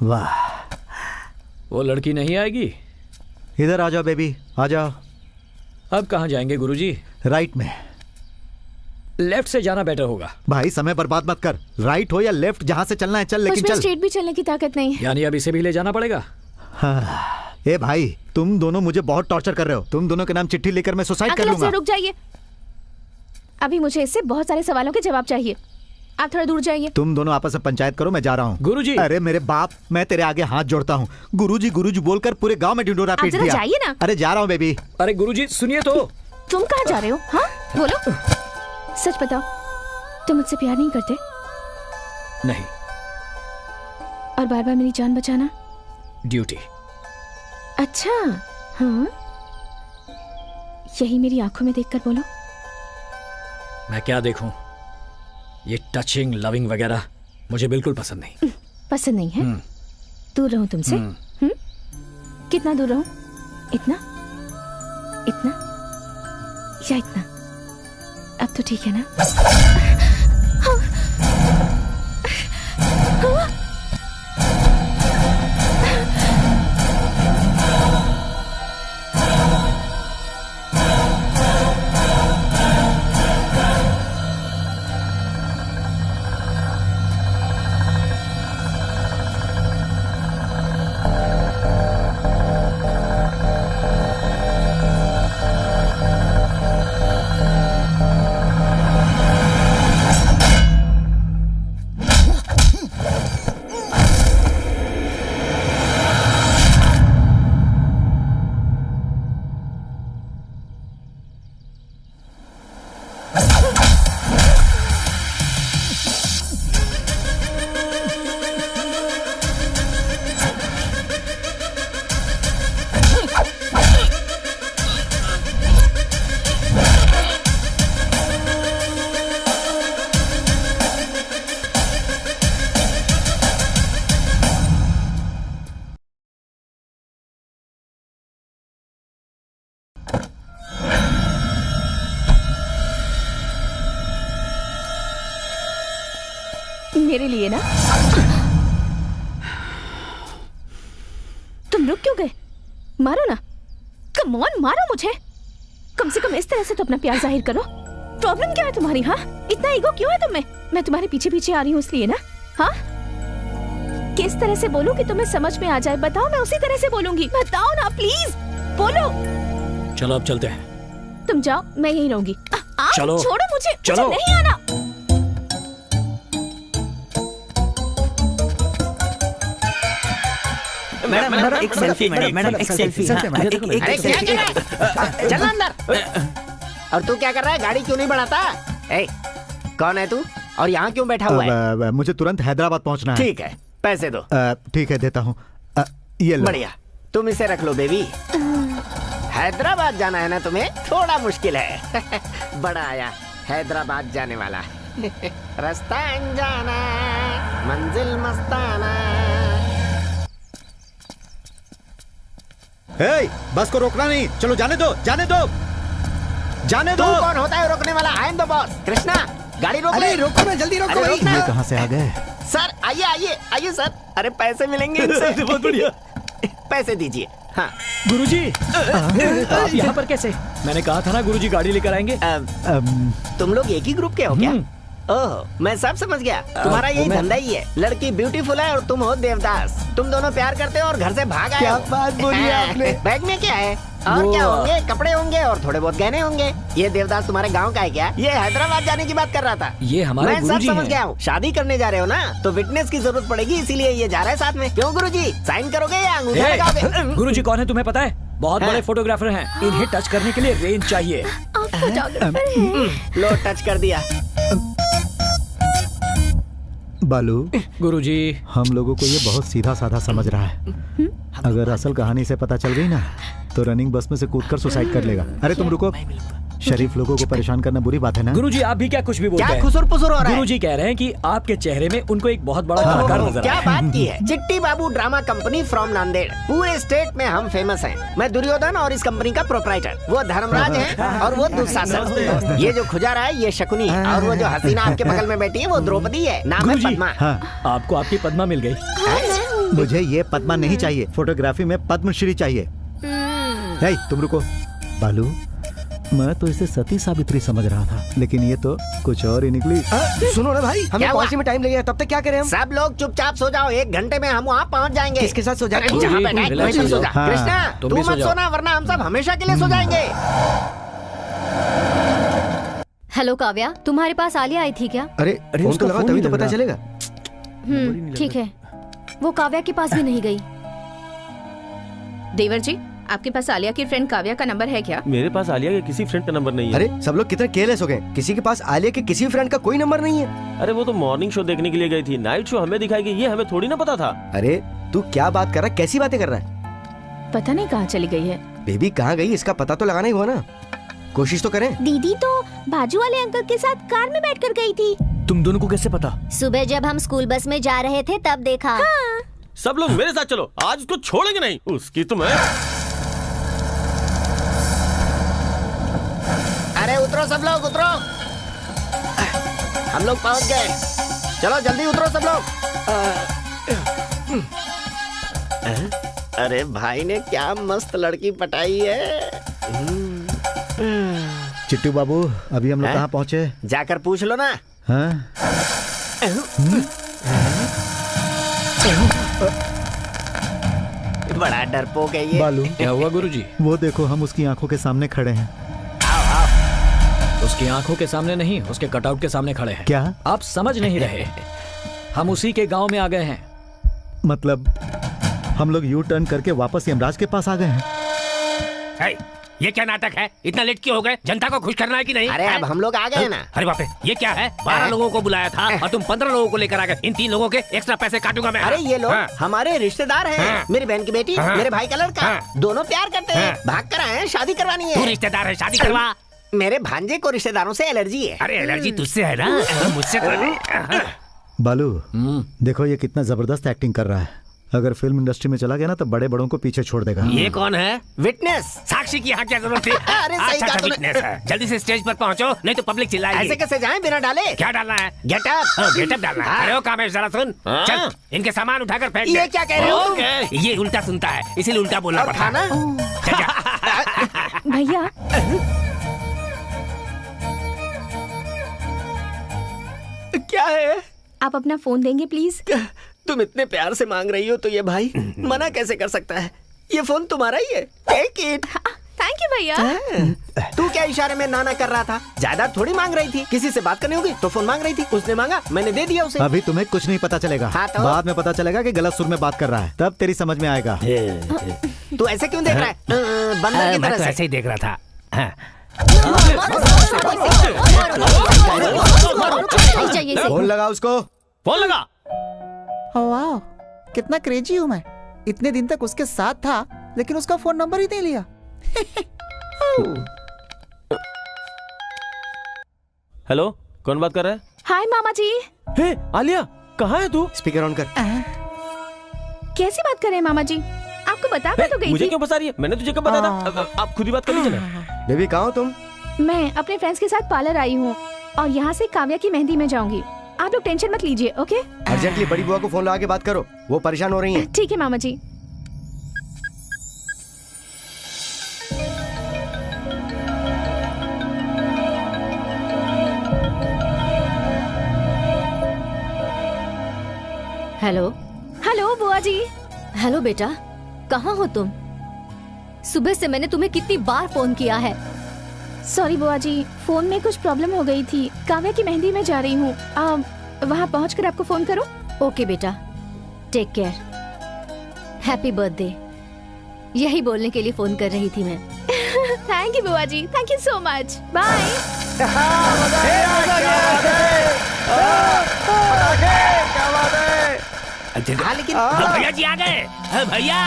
वाह, वो लड़की नहीं आएगी? इधर आ जाओ बेबी, आ जाओ। अब कहाँ जाएंगे गुरुजी? राइट में। लेफ्ट से जाना बेटर होगा। भाई समय बर्बाद मत कर, राइट हो या लेफ्ट, जहाँ से चलना है चल, लेकिन चल। स्ट्रेट भी चलने की ताकत नहीं है। यानी अब इसे भी ले जाना पड़ेगा। हाँ। ए भाई, तुम दोनों मुझे बहुत टॉर्चर कर रहे हो। तुम दोनों के नाम चिट्ठी लेकर मैं सुसाइड कर लूंगा। रुक जाइए, अभी मुझे इससे बहुत सारे सवालों के जवाब चाहिए। आप थोड़ा दूर जाइए। तुम दोनों आपस में पंचायत करो, मैं जा रहा हूँ। गुरुजी। अरे मेरे बाप, मैं तेरे आगे हाथ जोड़ता हूँ। गुरुजी गुरुजी बोलकर पूरे गांव में ढिंढोरा पीट दिया। जाइए ना। अरे जा रहा हूँ बेबी। अरे गुरुजी सुनिए तो। तुम कहाँ जा रहे हो? हाँ बोलो, सच बताओ, तुम मुझसे प्यार नहीं करते? नहीं। और बार बार मेरी जान बचाना? ड्यूटी। अच्छा, हाँ, यही मेरी आंखों में देखकर बोलो। मैं क्या देखूं? ये टचिंग, लविंग वगैरह मुझे बिल्कुल पसंद नहीं। पसंद नहीं है? दूर रहूं तुमसे? कितना दूर रहूं? इतना, इतना या इतना? अब तो ठीक है ना? मेरे लिए ना? तुम रुक क्यों गए? मारो ना, कम ऑन मारो मुझे। कम से कम इस तरह से तो अपना प्यार जाहिर करो। प्रॉब्लम क्या है तुम्हारी? हाँ, इतना ईगो क्यों है तुम में? मैं तुम्हारे पीछे पीछे आ रही हूँ इसलिए ना? हाँ, किस तरह से बोलूं कि तुम्हें समझ में आ जाए? बताओ, मैं उसी तरह से बोलूंगी। बताओ ना प्लीज, बोलो। चलो अब चलते हैं। तुम जाओ, मैं यहीं रहूंगी। चलो, छोड़ो मुझे, चलो। मुझे नहीं आना। मैडम एक सेल्फी, मैडम एक सेल्फी। चल अंदर। और तू क्या कर रहा है? गाड़ी क्यों नहीं बढ़ाता? ए, कौन है तू और यहाँ क्यों बैठा हुआ है? मुझे तुरंत हैदराबाद पहुंचना है। ठीक है, पैसे दो। ठीक है, देता हूँ। ये लो। बढ़िया, तुम इसे रख लो बेबी। हैदराबाद जाना है ना तुम्हें? थोड़ा मुश्किल है। बड़ा आया हैदराबाद जाने वाला। रास्ता अनजाना, मंजिल मस्ताना। हे, बस को रोकना नहीं। चलो जाने दो, जाने दो, जाने दो। तू कौन होता है रोकने वाला? I am the boss. Krishna, गाड़ी रोक ले। रोको ना, जल्दी रोको भाई। ये कहाँ से आ गए? सर आइए आइए आइए सर। अरे पैसे मिलेंगे इनसे। बहुत बढ़िया। पैसे दीजिए। हाँ गुरुजी, आप यहाँ पर कैसे? मैंने कहा था ना गुरुजी गाड़ी लेकर आएंगे। तुम लोग एक ही ग्रुप के हो क्या? ओह, मैं सब समझ गया। तुम्हारा यही धंधा ही है। लड़की ब्यूटीफुल है और तुम हो देवदास। तुम दोनों प्यार करते हो और घर से भाग आए। क्या बात बोली आपने? बैग में क्या है? और क्या होंगे? कपड़े होंगे और थोड़े बहुत गहने होंगे। ये देवदास तुम्हारे गांव का है क्या? ये हैदराबाद जाने की बात कर रहा था। ये हमारे मैं सब गुरुजी समझ हैं। गया हूँ। शादी करने जा रहे हो ना, तो विटनेस की जरूरत पड़ेगी, इसीलिए ये जा रहा है साथ में। क्यों गुरुजी, साइन करोगे या अंगूठा लगाओगे? गुरुजी कौन है तुम्हें पता है? बहुत बड़े फोटोग्राफर हैं। इन्हें टच करने के लिए रेंज चाहिए। लो, टच कर दिया। बालू, गुरुजी, हम लोगों को ये बहुत सीधा साधा समझ रहा है। अगर असल कहानी से पता चल गई ना, तो रनिंग बस में से कूदकर सुसाइड कर लेगा। अरे तुम रुको, शरीफ लोगों को परेशान करना बुरी बात है ना? गुरुजी आप भी क्या कुछ भी बोलते हैं? क्या खुसुर पुसुर हो रहा है? गुरुजी कह रहे हैं कि आपके चेहरे में उनको एक बहुत बड़ा कलाकार नजर क्या आया है। बात की है? चिट्टी बाबू ड्रामा कंपनी फ्रॉम नांदेड़। पूरे स्टेट में हम फेमस हैं। मैं दुर्योधन और इस कंपनी का प्रोप्राइटर। वो धर्मराज है और वो दुशासन। ये जो खुजा रहा है ये शकुनी है और वो जो हसीना आपके बगल में बैठी है वो द्रौपदी है। नाम है पद्मा। आपको आपकी पद्मा मिल गई। मुझे ये पद्मा नहीं चाहिए, फोटोग्राफी में पद्मश्री चाहिए। नहीं, तुम रुको। बालू, मैं तो इसे सती सावित्री समझ रहा था, लेकिन ये तो कुछ और ही निकली। सुनो ना भाई, हमें पहुंचने में टाइम लगेगा, तब तक क्या करें हम? सब लोग चुपचाप सो जाओ, 1 घंटे में हम वहाँ पहुँच जाएंगे। किसके साथ सो जाएंगे? जहाँ बैठा है वहीं पे सो जा। हाँ। कृष्णा, तू मत सोना वरना हम सब हमेशा के लिए सो जाएंगे। हेलो काव्या, तुम्हारे पास आलिया आई थी क्या? अरे फोन तो लगा, तभी तो पता चलेगा। ठीक है। वो काव्या के पास भी नहीं गई। देवर जी, आपके पास आलिया की फ्रेंड काव्या का नंबर है क्या? मेरे पास आलिया के किसी फ्रेंड का नंबर नहीं है। अरे सब लोग कितने केयरलेस हो गए, किसी के पास आलिया के किसी फ्रेंड का कोई नंबर नहीं है। अरे वो तो मॉर्निंग शो देखने के लिए गई थी, नाइट शो हमें दिखाएगी, ये हमें थोड़ी ना पता था। अरे तू क्या बात कर रहा है, कैसी बातें कर रहा है? पता नहीं कहाँ चली गई है। बेबी कहाँ गई, इसका पता तो लगाना ही हुआ ना। कोशिश तो करें। दीदी तो बाजू वाले अंकल के साथ कार में बैठकर गई थी। तुम दोनों को कैसे पता? सुबह जब हम स्कूल बस में जा रहे थे तब देखा। हाँ। सब लोग मेरे साथ चलो, आज उसको छोड़ेंगे नहीं। उसकी तुम्हें। अरे उतरो सब लोग, उतरो। हम लोग पहुंच गए। चलो जल्दी उतरो सब लोग। अरे भाई ने क्या मस्त लड़की पटाई है। चिट्टू बाबू, अभी हम लोग कहाँ पहुँचे? जाकर पूछ लो ना। हाँ? बड़ा डरपोक है ये। बालू, क्या हुआ गुरुजी? वो देखो, हम उसकी आंखों के सामने खड़े हैं। उसकी आंखों के सामने नहीं, उसके कटआउट के सामने खड़े हैं। क्या आप समझ नहीं रहे? हम उसी के गांव में आ गए हैं। मतलब हम लोग यू टर्न करके वापस यमराज के पास आ गए हैं? ये क्या नाटक है? इतना लेट क्यों हो गए? जनता को खुश करना है कि नहीं? अरे अब हम लोग आ गए ना। अरे बाप रे, ये क्या है? 12 लोगों को बुलाया था और तुम 15 लोगों को लेकर आ गए। इन 3 लोगों के एक्स्ट्रा पैसे काटूंगा मैं। अरे ये लोग हाँ। हमारे रिश्तेदार हैं। हाँ। मेरी बहन की बेटी, हाँ। मेरे भाई का लड़का, हाँ। दोनों प्यार करते हैं। हाँ। भाग कर आए हैं, शादी करवानी है। तू रिश्तेदार है, शादी करवा। मेरे भांजे को रिश्तेदारों से एलर्जी है। अरे एलर्जी तुझसे है ना, मुझसे तो नहीं। बालू, देखो ये कितना जबरदस्त एक्टिंग कर रहा है। अगर फिल्म इंडस्ट्री में चला गया ना तो बड़े बड़ों को पीछे छोड़ देगा। ये कौन है? विटनेस। साक्षी की यहाँ क्या जरूरत थी? अरे सही अच्छा, कहा तूने। विटनेस है। जल्दी से स्टेज पर पहुँचो, नहीं तो पब्लिक चिल्लाएगी। ऐसे कैसे जाएं बिना डाले? क्या डालना है? गेटअप। गेटअप डालना है। अरे ओ कामेश, जरा सुन। चल इनके सामान उठाकर फेंक दे। ये क्या कह रहे हो? ओके, ये उल्टा सुनता है, इसीलिए उल्टा बोलना पड़ता है। चल जा। भैया क्या है? आप अपना फोन देंगे प्लीज? तुम इतने प्यार से मांग रही हो तो ये भाई मना कैसे कर सकता है? ये फोन तुम्हारा ही है, टेक इट। थैंक यू भैया। तू क्या इशारे में नाना कर रहा था? ज्यादा थोड़ी मांग रही थी, किसी से बात करनी होगी तो फोन मांग रही थी, उसने मांगा, मैंने दे दिया उसे। अभी तुम्हें कुछ नहीं पता चलेगा। हाँ तो? बाद में पता चलेगा कि गलत सुर में बात कर रहा है, तब तेरी समझ में आएगा। तू ऐसे क्यों देख रहा है? बंदर की मैं तरह तो से। ऐसे ही देख रहा था। फोन लगा उसको। फोन लगा। वाह, कितना क्रेजी हूँ मैं। इतने दिन तक उसके साथ था लेकिन उसका फोन नंबर ही नहीं लिया। हेलो, कौन बात कर रहा है? हाय मामा जी। हे आलिया, कहाँ है तू? स्पीकर ऑन कर। कैसी बात कर रहे हैं मामा जी? आपको बता मैं तो गई मुझे थी। क्यों फंसा रही है? मैंने तुझे कब बताया था? आप खुद ही बात कर लीजिए ना। बेबी कहाँ हो तुम? मैं अपने फ्रेंड्स के साथ पार्लर आई हूँ और यहाँ से काव्या की मेहंदी में जाऊंगी। आप लोग टेंशन मत लीजिए, ओके? अर्जेंटली बड़ी बुआ को फोन लगा के बात करो, वो परेशान हो रही हैं। ठीक है मामा जी। हेलो। हेलो बुआ जी। हेलो बेटा, कहाँ हो तुम? सुबह से मैंने तुम्हें कितनी बार फोन किया है। सॉरी बुआ जी, फोन में कुछ प्रॉब्लम हो गई थी। काव्या की मेहंदी में जा रही हूँ, वहाँ पहुँचकर आपको फोन करूँ? ओके बेटा, टेक केयर, हैप्पी बर्थडे। यही बोलने के लिए फोन कर रही थी मैं। थैंक यू बुआ जी, thank you so much. Bye. लेकिन भैया जी आ गए। भैया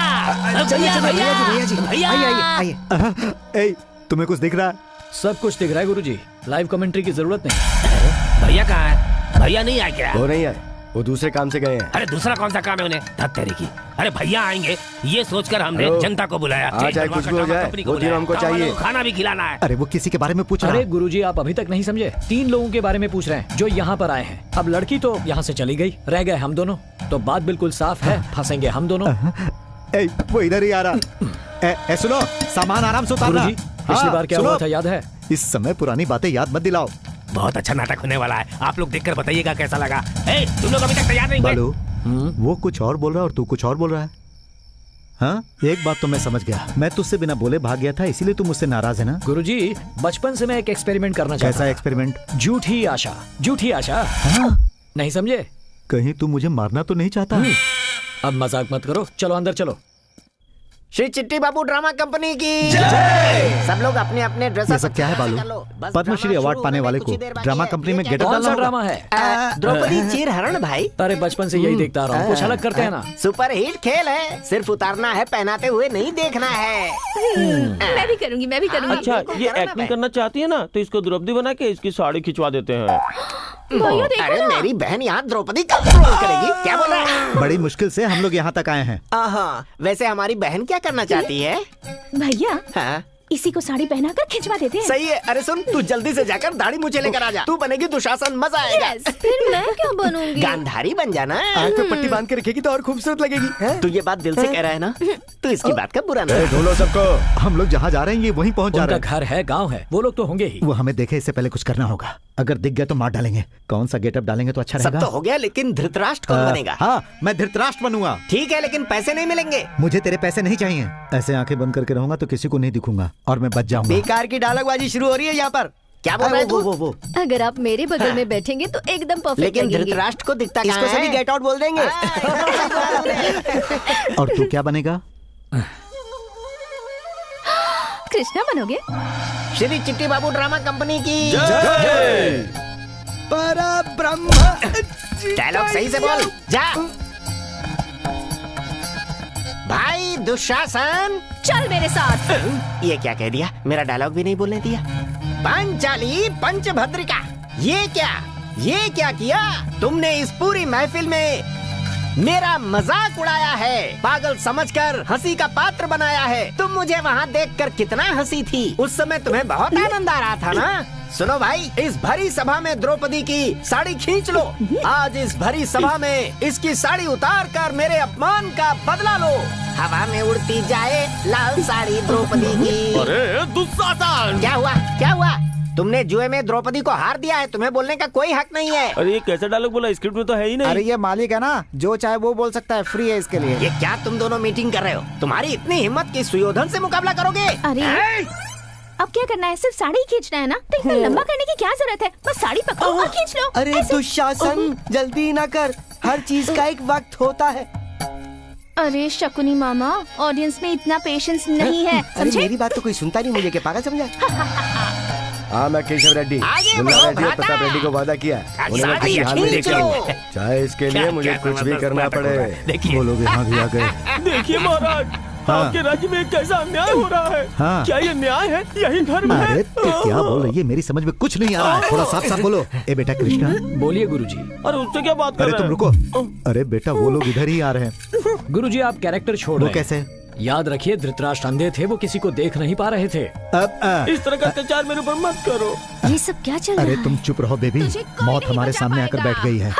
भैया, तुम्हें कुछ दिख रहा है? सब कुछ दिख रहा है गुरुजी, लाइव कमेंट्री की जरूरत नहीं। भैया कहाँ है? भैया नहीं आए क्या? वो नहीं आए, वो दूसरे काम से गए हैं। अरे दूसरा कौन सा काम है उन्हें? धत तेरी की। अरे भैया आएंगे ये सोचकर हमने जनता को बुलाया। चाहे कुछ भी हो जाए, वो तीनों हमको चाहिए। खाना भी खिलाना है। अरे वो किसी के बारे में पूछ रहा है। अरे गुरुजी आप अभी तक नहीं समझे, 3 लोगों के बारे में पूछ रहे हैं जो यहाँ पर आए हैं। अब लड़की तो यहाँ से चली गई, रह गए हम दोनों। तो बात बिल्कुल साफ है, फंसेंगे हम दोनों। वो इधर ही आ रहा। सुनो, सामान आराम से उतारना। गुरुजी, पिछली बार क्या हुआ था याद है? इस समय पुरानी बातें याद मत दिलाओ। बहुत अच्छा नाटक होने वाला है, आप लोग देखकर बताइएगा कैसा लगा। तुम लोग अभी तक तैयार नहीं बालू, वो कुछ और बोल रहा है और तू कुछ और बोल रहा है। हाँ, एक बात तो मैं समझ गया, मैं तुझसे बिना बोले भाग गया था, इसीलिए तू मुझसे नाराज है ना? गुरुजी, बचपन से मैं एक एक्सपेरिमेंट करना चाहता। कैसा एक्सपेरिमेंट? झूठी आशा, झूठी आशा। हाँ? नहीं समझे? कहीं तू मुझे मारना तो नहीं चाहता? अब मजाक मत करो, चलो अंदर चलो। श्री चिट्टी बाबू ड्रामा कंपनी की जय। सब लोग अपने अपने ड्रेस। ये सब क्या है बालू? पद्मश्री अवार्ड पाने वाले को ड्रामा कंपनी में गेटअप डालना होगा? ड्रामा है द्रौपदी चीरहरण भाई। अरे बचपन से यही देखता रहा हूँ, कुछ अलग करते हैं ना। सुपर हिट खेल है, सिर्फ उतारना है, पहनाते हुए नहीं देखना है। मैं भी करूँगी, मैं भी करूँगी। अच्छा, ये एक्टिंग करना चाहती है ना, तो इसको द्रौपदी बना के इसकी साड़ी खिंचवा देते हैं। अरे मेरी बहन यहाँ द्रौपदी का रोल करेगी, क्या बोल रहा है? बड़ी मुश्किल से हम लोग यहाँ तक आए हैं। वैसे हमारी बहन क्या करना चाहती है? भैया, हाँ? इसी को साड़ी पहनाकर खिंचवा देते हैं। सही है। अरे सुन, तू जल्दी से जाकर दाढ़ी मुझे लेकर आ जा। तू बनेगी दुशासन, मजा आएगा। फिर मैं क्या बनूंगी? गांधारी बन जाना। आंख पे पट्टी बांध के रखेगी तो और खूबसूरत लगेगी। तू ये बात दिल से कह रहा है ना? तू इसकी बात का बुरा ना। ढोलो सबको, हम लोग जहाँ जा रहे हैं ये वहीं पहुँच जा रहे हैं। घर है, गाँव है, वो लोग तो होंगे ही। वो हमें देखे इससे पहले कुछ करना होगा। अगर दिख गया तो मार डालेंगे। कौन सा गेटअप डालेंगे तो अच्छा रहेगा? सब तो हो गया, लेकिन धृतराष्ट्र कौन बनेगा? हाँ, मैं धृतराष्ट्र बनूंगा। ठीक है, लेकिन पैसे नहीं मिलेंगे। मुझे तेरे पैसे नहीं चाहिए। ऐसे आंखें बंद करके रहूंगा तो किसी को नहीं दिखूंगा और मैं बच जाऊंगा। बेकार की डायलॉगबाजी शुरू हो रही है यहाँ पर। क्या बोल रहा है तू? वो अगर आप मेरे बगल में बैठेंगे तो एकदम परफेक्ट लेकिन लगेंगे। धृतराष्ट्र को दिखता इसको कहाँ है? सभी गेट आउट बोल देंगे। और तू क्या बनेगा? कृष्णा बनोगे? श्री चिट्टी बाबू ड्रामा कंपनी की जय। परब्रह्म। डायलॉग सही से बोल जा। भाई दुशासन, चल मेरे साथ। ये क्या कह दिया? मेरा डायलॉग भी नहीं बोलने दिया। पांचाली पंचभद्रिका, ये क्या किया तुमने इस पूरी महफिल में? मेरा मजाक उड़ाया है, पागल समझकर हंसी का पात्र बनाया है। तुम मुझे वहाँ देखकर कितना हंसी थी, उस समय तुम्हें बहुत आनंद आ रहा था ना। सुनो भाई, इस भरी सभा में द्रौपदी की साड़ी खींच लो। आज इस भरी सभा में इसकी साड़ी उतार कर मेरे अपमान का बदला लो। हवा में उड़ती जाए लाल साड़ी द्रौपदी की। अरे दुस्शासन! क्या हुआ, क्या हुआ? तुमने जुए में द्रौपदी को हार दिया है, तुम्हें बोलने का कोई हक नहीं है। अरे ये कैसा डायलॉग बोला, स्क्रिप्ट में तो है ही नहीं। अरे ये मालिक है ना, जो चाहे वो बोल सकता है, फ्री है इसके लिए। ये क्या तुम दोनों मीटिंग कर रहे हो? तुम्हारी इतनी हिम्मत कि सुयोधन से मुकाबला करोगे? अरे अब क्या करना है, सिर्फ साड़ी खींचना है ना, तो इतना लंबा करने की क्या जरूरत है? बस साड़ी पकड़ो और खींच लो। अरे दुशासन, जल्दी ना कर, हर चीज का एक वक्त होता है। अरे शकुनी मामा, ऑडियंस में इतना पेशेंस नहीं है, अरे समझे? मेरी बात तो कोई सुनता नहीं, मुझे क्या पागल समझा? हाँ, मैं केशव रेड्डी, मुन्ना रेड्डी और प्रताप रेड्डी को वादा किया है, उन्हें मैं किसी हाल में लेकर आऊंगा, चाहे इसके लिए मुझे कुछ भी करना पड़े। वो लोग यहाँ भी आ गए। देखिए महाराज, आपके राज्य में कैसा अन्याय हो रहा है। हाँ। क्या ये न्याय है, यही धर्म है? अरे क्या बोल रही है, मेरी समझ में कुछ नहीं आ रहा है, थोड़ा साफ साफ बोलो। ए बेटा कृष्णा। बोलिए गुरुजी। अरे उससे क्या बात कर अरे रहे तुम हैं? रुको। अरे बेटा वो लोग इधर ही आ रहे हैं। गुरुजी आप कैरेक्टर छोड़ वो रहे हैं। कैसे? याद रखिए धृतराष्ट्र अंधे थे, वो किसी को देख नहीं पा रहे थे। इस तरह का अत्याचार मेरे ऊपर मत करो। ये सब क्या चल रहा अरे है? तुम चुप रहो बेबी, मौत हमारे सामने आकर बैठ गई है।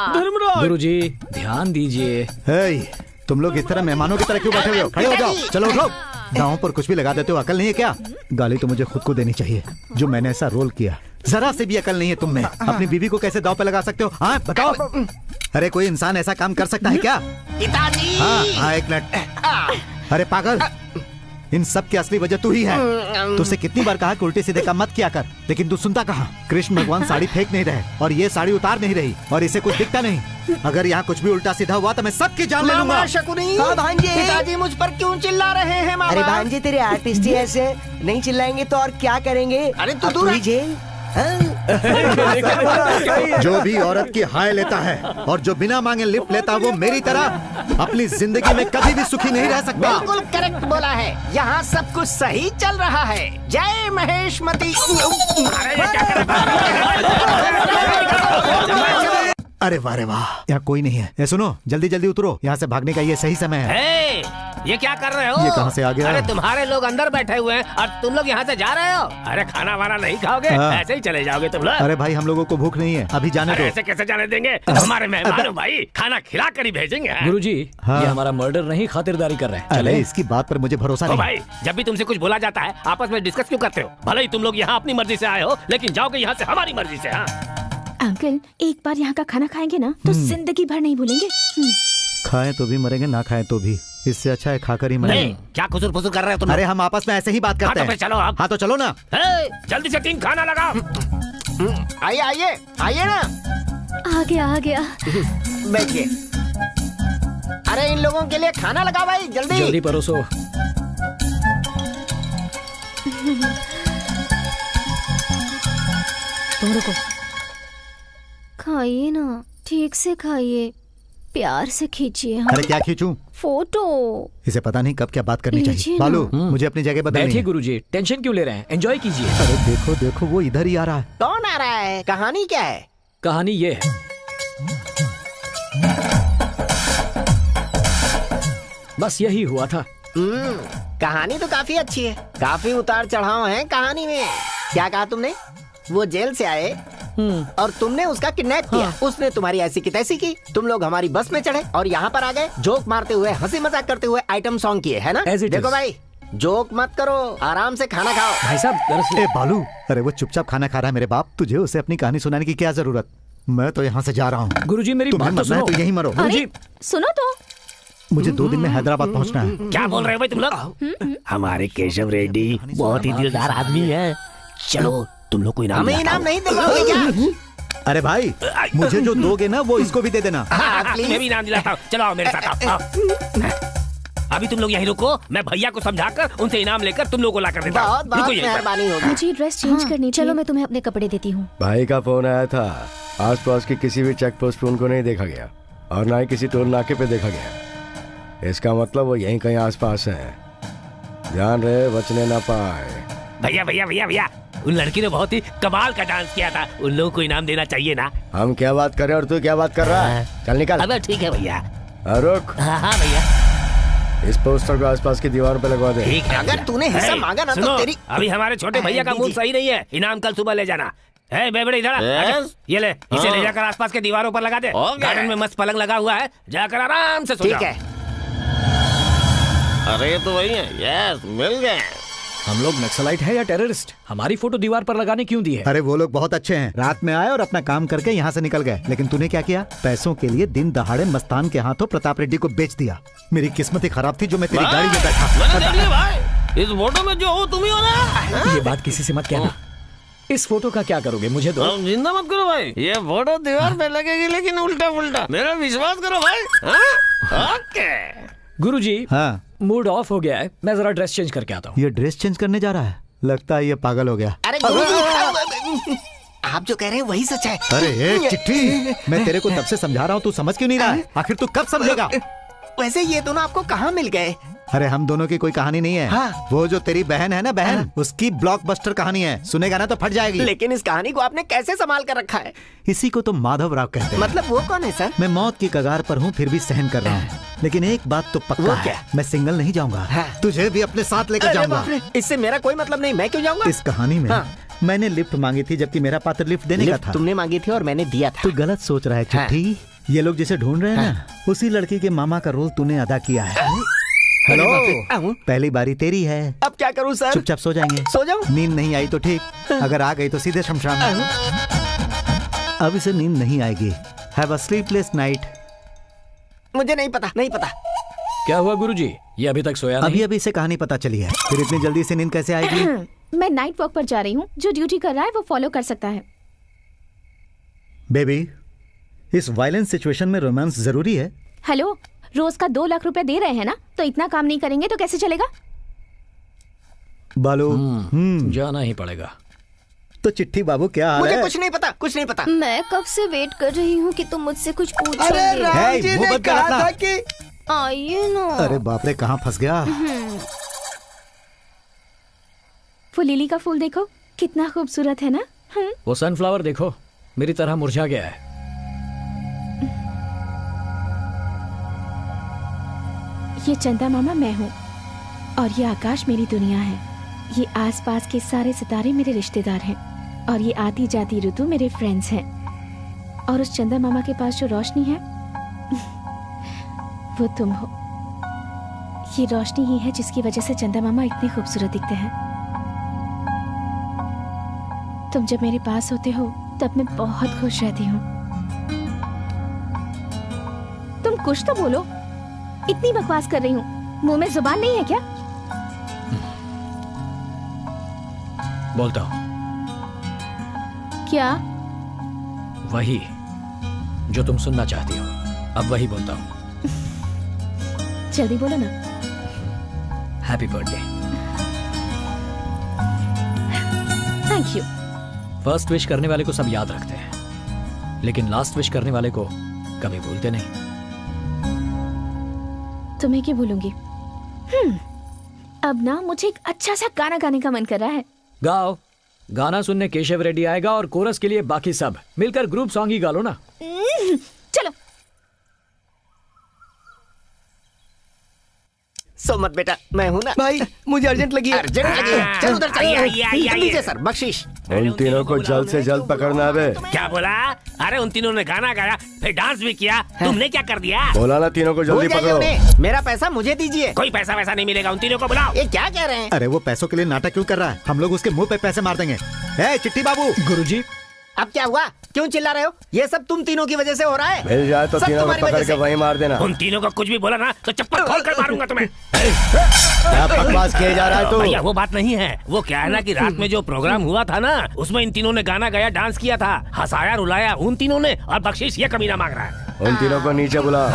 धर्मराज, गुरुजी ध्यान दीजिए। तुम लोग इस तरह मेहमानों की तरह क्यों बैठे हुए हो? खड़े हो जाओ, चलो उठो। दांव पर कुछ भी लगा देते हो, अकल नहीं है क्या? गाली तो मुझे खुद को देनी चाहिए, जो मैंने ऐसा रोल किया। जरा से भी अकल नहीं है तुम में। अपनी बीवी को कैसे दांव पे लगा सकते हो? हाँ बताओ। अरे कोई इंसान ऐसा काम कर सकता है क्या? पिताजी। हाँ एक मिनट। अरे पागल, इन सब की असली वजह तू ही है। तुझसे कितनी बार कहा कि उल्टे सीधे काम मत किया कर, लेकिन तू सुनता कहाँ? कृष्ण भगवान साड़ी फेंक नहीं रहे और ये साड़ी उतार नहीं रही और इसे कुछ दिखता नहीं। अगर यहाँ कुछ भी उल्टा सीधा हुआ तो मैं सबकी जान ले लूंगा। शकुनी, हाँ भांजे, पिताजी मुझ पर क्यों चिल्ला रहे हैं? मामा, अरे भांजे तेरे आर्टिस्ट ही ऐसे, नहीं चिल्लाएंगे तो और क्या करेंगे? अरे तू अब दूर ही जेल। जो भी औरत की हाय लेता है और जो बिना मांगे लिफ्ट लेता है, वो मेरी तरह अपनी जिंदगी में कभी भी सुखी नहीं रह सकता। बिल्कुल करेक्ट बोला है, यहाँ सब कुछ सही चल रहा है। जय महेशमती। अरे वाह रे वाह, यहाँ कोई नहीं है। ये सुनो, जल्दी जल्दी उतरो, यहाँ से भागने का ये सही समय है। ये क्या कर रहे हो? ये कहाँ से आ गया? अरे तुम्हारे लोग अंदर बैठे हुए हैं और तुम लोग यहाँ से जा रहे हो। अरे खाना वाना नहीं खाओगे? हाँ। ऐसे ही चले जाओगे तुम लोग? अरे भाई हम लोगों को भूख नहीं है, अभी जाने दो। ऐसे कैसे जाने देंगे? हमारे मेहमान हो भाई, खाना खिला कर ही भेजेंगे। गुरुजी, हाँ। ये हमारा मर्डर नहीं, खातिरदारी कर रहे हैं। अरे इसकी बात पर मुझे भरोसा तो नहीं। भाई जब भी तुमसे कुछ बोला जाता है आपस में डिस्कस क्यों करते हो? भले ही तुम लोग यहाँ अपनी मर्जी से आए हो, लेकिन जाओगे यहाँ से हमारी मर्जी से। हाँ अंकल, एक बार यहाँ का खाना खाएंगे ना तो जिंदगी भर नहीं भूलेंगे। खाएं तो भी मरेंगे, ना खाएं तो भी। इससे अच्छा है खाकर ही मरेंगे। नहीं, क्या खुसुर फुसुर कर रहे हो तुम? अरे हम आपस में ऐसे ही बात करते हाँ, तो हैं। फिर चलो आप। हाँ तो चलो ना। जल्दी से टीम खाना लगाओ। आइए आइए आइए ना। आ गया आ गया। बैठिए। अरे इन लोगों के लिए खाना लगा भाई, जल्दी जल्दी परोसो। तुम रुको, खाइए ना, ठीक से खाइए, प्यार से खींचिए। हाँ। अरे क्या खींचूं? फोटो। इसे पता नहीं कब क्या बात करनी चाहिए। लीजिए ना। बालू, मुझे अपनी जगह बदलनी बैठिए है। गुरुजी, टेंशन क्यों ले रहे हैं? एंजॉय कीजिए। अरे देखो देखो, वो इधर ही आ रहा है। कौन आ रहा है? कहानी क्या है? कहानी ये है, बस यही हुआ था। कहानी तो काफी अच्छी है, काफी उतार चढ़ाव है कहानी में। क्या कहा तुमने? वो जेल से आए और तुमने उसका किडनैप किया। उसने तुम्हारी ऐसी की तैसी की, तुम लोग हमारी बस में चढ़े और यहाँ पर आ गए। जोक मारते हुए, हंसी मजाक करते हुए आइटम सॉन्ग किए, है ना? As it देखो is. भाई, जोक मत करो, आराम से खाना खाओ। भाई साहब दरअसल ए बालू, अरे वो चुपचाप खाना खा रहा है मेरे बाप, तुझे उसे अपनी कहानी सुनाने की क्या जरूरत? मैं तो यहाँ से जा रहा हूँ। गुरुजी मेरी तुम्हें बात तो मरना है सुनो। तो यहीं मरो। अरे सुनो तो। मुझे 2 दिन में हैदराबाद पहुँचना है। क्या बोल रहे हो भाई तुम लोग? हमारे केशव रेड्डी बहुत ही दिलदार आदमी है। चलो तुम लोग को इनाम हमें इनाम नहीं दिलवाओगे क्या? अरे भाई, मुझे जो दोगे ना वो इसको भी दे देना। मैं भी इनाम दिलाता हूँ। चलो आओ मेरे साथ आओ। अभी तुम लोग यहीं रुको, मैं भैया को समझाकर उनसे इनाम लेकर तुम लोग को ला कर देता हूँ। बहुत बहुत मेहरबानी होगी। मुझे ड्रेस चेंज करनी। चलो मैं तुम्हें अपने कपड़े देती हूँ। भाई का फोन आया था, आसपास की किसी भी चेक पोस्ट पे उनको नहीं देखा गया और ना ही किसी टोल नाके पे देखा गया। इसका मतलब वो यहीं कहीं आसपास है। ध्यान रहे, बचने ना पाए। भैया भैया भैया भैया, उन लड़की ने बहुत ही कमाल का डांस किया था, उन लोगों को इनाम देना चाहिए ना। हम क्या बात कर रहे हैं और तू क्या बात कर रहा है? चल निकल। अब ठीक है भैया। रुक। हाँ भैया। इस पोस्टर को आसपास की दीवार पे लगवा दे। ठीक है। अगर तूने हिस्सा मांगा ना तो तेरी। अभी हमारे छोटे भैया का मूड सही नहीं है, इनाम कल सुबह ले जाना। है बेबड़े इधर ये ले, इसे ले जाकर आसपास के दीवारों पर लगा दे। गार्डन में मस्त पलंग लगा हुआ है, जाकर आराम से सो जाओ। ठीक है। अरे तो वही है। यस, मिल गए। हम लोग नक्सलाइट है या टेररिस्ट? हमारी फोटो दीवार पर लगाने क्यों दी है? अरे वो लोग बहुत अच्छे हैं, रात में आए और अपना काम करके यहाँ से निकल गए। लेकिन तूने क्या किया? पैसों के लिए दिन दहाड़े मस्तान के हाथों प्रताप रेड्डी को बेच दिया। मेरी किस्मत ही खराब थी जो मैं तेरी गाड़ी में बैठा। भाई इस फोटो में जो हो तुम ही हो ना। ये बात किसी से मत कहना। इस फोटो का क्या करोगे? मुझे दो। जिंदा मत करो भाई, ये फोटो दीवार पे लगेगी लेकिन उल्टा पुल्टा। मेरा विश्वास करो भाई। ओके गुरुजी। हाँ, मूड ऑफ हो गया है, मैं जरा ड्रेस चेंज करके आता हूँ। ये ड्रेस चेंज करने जा रहा है? लगता है ये पागल हो गया। अरे गुरुजी, आप जो कह रहे हैं वही सच है। अरे ए, चिट्ठी, मैं तेरे को तब से समझा रहा हूँ, तू समझ क्यों नहीं रहा है? आखिर तू कब समझेगा? वैसे ये दोनों आपको कहाँ मिल गए? अरे हम दोनों की कोई कहानी नहीं है। हाँ। वो जो तेरी बहन है ना, बहन, उसकी ब्लॉकबस्टर कहानी है। सुनेगा ना तो फट जाएगी। लेकिन इस कहानी को आपने कैसे संभाल कर रखा है? इसी को तो माधव राव कहते हैं। मतलब वो कौन है सर? मैं मौत की कगार पर हूँ फिर भी सहन कर रहा हूँ। लेकिन एक बात तो पक्का है, मैं सिंगल नहीं जाऊंगा। हाँ। तुझे भी अपने साथ लेकर जाऊंगा। इससे मेरा कोई मतलब नहीं, मैं क्यों जाऊंगा? इस कहानी में मैंने लिफ्ट मांगी थी, जबकि मेरा पात्र लिफ्ट देने का था। तुमने मांगी थी और मैंने दिया था। तू गलत सोच रहा है चिट्ठी। ये लोग जिसे ढूंढ रहे हैं ना, उसी लड़की के मामा का रोल तूने अदा किया है। हेलो, पहली बारी तेरी है। अब क्या करूं सर? चुपचाप सो जाएंगे। सो जाऊं? नींद नहीं आई तो ठीक, अगर आ गई तो सीधे शमशान। अब इसे नींद नहीं आएगी। Have a sleepless night. मुझे नहीं पता, नहीं पता। क्या हुआ गुरुजी? ये अभी तक सोया नहीं? अभी इसे कहानी पता चली है, फिर इतनी जल्दी से नींद कैसे आएगी? मैं नाइट वॉक पर जा रही हूँ, जो ड्यूटी कर रहा है वो फॉलो कर सकता है। बेबी, इस वायलेंस सिचुएशन में रोमांस जरूरी है। हेलो, रोज का 2 लाख रुपए दे रहे हैं ना, तो इतना काम नहीं करेंगे तो कैसे चलेगा? बालू, जाना ही पड़ेगा। तो चिट्ठी बाबू क्या हाल है? मुझे कुछ नहीं पता, कुछ नहीं पता। मैं कब से वेट कर रही हूँ कि तुम मुझसे कुछ पूछोगे। अरे राम जी ने कहा था कि आइए ना। अरे बाप रे, कहाँ फंस गया? वो लिली का फूल देखो, कितना खूबसूरत है ना। वो सनफ्लावर देखो, मेरी तरह मुरझा गया है। ये चंदा मामा मैं हूँ और ये आकाश मेरी दुनिया है। ये आसपास के सारे सितारे मेरे रिश्तेदार हैं और ये आती जाती ऋतु मेरे फ्रेंड्स हैं। और उस चंदा मामा के पास जो रोशनी है वो तुम हो। ये रोशनी ही है जिसकी वजह से चंदा मामा इतने खूबसूरत दिखते हैं। तुम जब मेरे पास होते हो तब मैं बहुत खुश रहती हूँ। तुम कुछ तो बोलो, इतनी बकवास कर रही हूँ, मुंह में जुबान नहीं है क्या? बोलता हूँ। क्या? वही जो तुम सुनना चाहती हो, अब वही बोलता हूँ। जल्दी बोलो ना। Happy birthday. Thank you. First wish करने वाले को सब याद रखते हैं, लेकिन लास्ट विश करने वाले को कभी भूलते नहीं। तुम्हें क्यों भूलूंगी? अब ना मुझे एक अच्छा सा गाना गाने का मन कर रहा है। गाओ। गाना सुनने केशव रेड्डी आएगा और कोरस के लिए बाकी सब मिलकर ग्रुप सॉन्ग ही गा लो ना। चलो। सो मत बेटा, मैं हूँ ना। भाई मुझे अर्जेंट लगी है। अर्जेंट लगी है? चल उधर चल। लीजिए सर, बख्शीश। उन तीनों को जल्द से जल्द पकड़ना है। क्या बोला? अरे उन तीनों ने गाना गाया, फिर डांस भी किया, तुमने क्या कर दिया? बोला ना तीनों को जल्दी पकड़ो। मेरा पैसा मुझे दीजिए। कोई पैसा वैसा नहीं मिलेगा, उन तीनों को बुलाओ। ये क्या कह रहे हैं? अरे वो पैसों के लिए नाटक क्यों कर रहा है? हम लोग उसके मुंह पे पैसे मार देंगे। ए, चिट्ठी बाबू। गुरुजी। अब क्या हुआ? क्यों चिल्ला रहे हो? ये सब तुम तीनों की वजह से हो रहा है। मिल जाए तो तीनों को पकड़ के वहीं मार देना। उन तीनों को कुछ भी बोला ना तो चप्पल खोल कर मारूंगा तुम्हें। क्या बकवास किया जा रहा है? तो भैया वो बात नहीं है, वो क्या है ना कि रात में जो प्रोग्राम हुआ था ना, उसमें इन तीनों ने गाना गाया, डांस किया था, हंसाया रुलाया उन तीनों ने, और बख्शीश ये कमीना मांग रहा है। उन तीनों को नीचे बुला।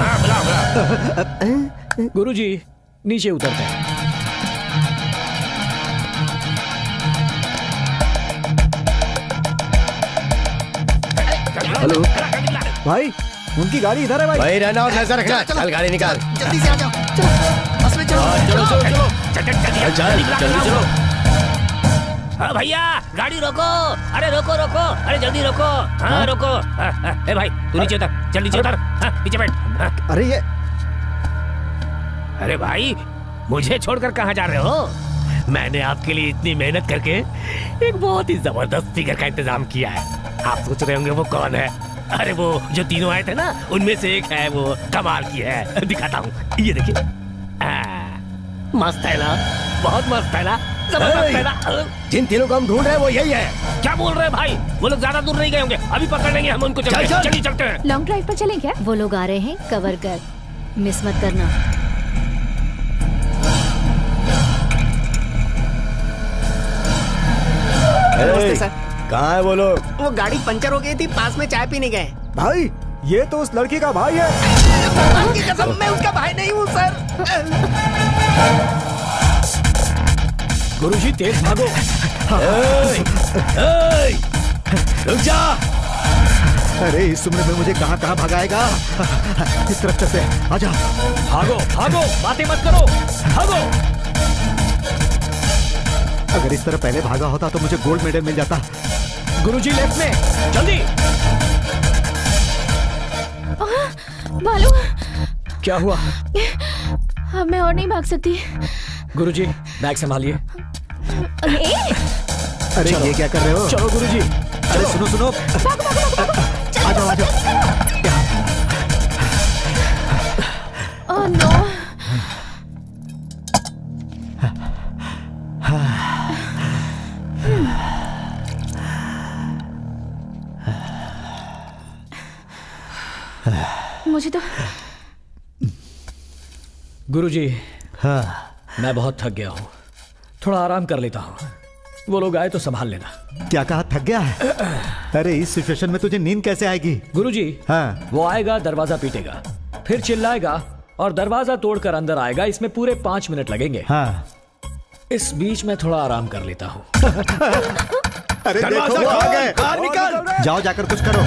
गुरुजी नीचे उतरते हैं। हेलो भाई, उनकी गाड़ी इधर है भाई। भाई रहना और नजर रखना। चल गाड़ी निकाल। जल्दी से आ जाओ। चलो बस में चलो। चलो चलो चलो। चल जल्दी चलो। भैया गाड़ी रोको, अरे रोको रोको, अरे जल्दी रोको, हाँ रोको। ए भाई तू नीचे उतर, चल नीचे उतर, पीछे बैठ। अरे ये, अरे भाई मुझे छोड़कर कहाँ जा रहे हो? मैंने आपके लिए इतनी मेहनत करके एक बहुत ही जबरदस्त फिगर का इंतजाम किया है। आप सोच रहे होंगे वो कौन है? अरे वो जो तीनों आए थे ना, उनमें से एक है, वो कमाल की है। दिखाता हूँ, ये देखिए। मस्त है ना, बहुत मस्त है ना, जबरदस्त है ना। जिन तीनों को हम ढूंढ रहे हैं वो यही है। क्या बोल रहे हैं भाई? वो लोग ज्यादा दूर नहीं गए होंगे, अभी पकड़ लेंगे हम उनको। चलिए चलते हैं। लॉन्ग ड्राइव पर चलें क्या? वो लोग आ रहे हैं, कवर कर, मिस मत करना। नमस्ते सर। कहाँ है वो लोग? वो गाड़ी पंचर हो गई थी, पास में चाय पीने गए। भाई ये तो उस लड़की का भाई है। भगवान की कसम मैं उसका भाई नहीं हूँ सर। गुरुजी तेज भागो। रुक जा। अरे इस उम्र में मुझे कहाँ कहाँ भगाएगा? इस तरफ चलते हैं, आजा। भागो भागो, बातें मत करो, भागो। अगर इस तरह पहले भागा होता तो मुझे गोल्ड मेडल मिल जाता। गुरुजी लेफ्ट में, जल्दी। भालू, क्या हुआ? अब मैं और नहीं भाग सकती। गुरुजी बैग संभालिए। अरे ये क्या कर रहे हो? चलो गुरुजी। अरे सुनो सुनो, आ जाओ आ जाओ। Oh no. मुझे तो गुरुजी, हाँ मैं बहुत थक गया हूँ, थोड़ा आराम कर लेता हूँ। वो लोग आए तो संभाल लेना। क्या कहा, थक गया है? अरे इस सिचुएशन में तुझे नींद कैसे आएगी? गुरुजी, हाँ। वो आएगा, दरवाजा पीटेगा, फिर चिल्लाएगा और दरवाजा तोड़कर अंदर आएगा। इसमें पूरे 5 मिनट लगेंगे। हाँ। इस बीच में थोड़ा आराम कर लेता हूँ। अरे देखो वो आ गए। बाहर निकल। जाओ जाकर कुछ करो।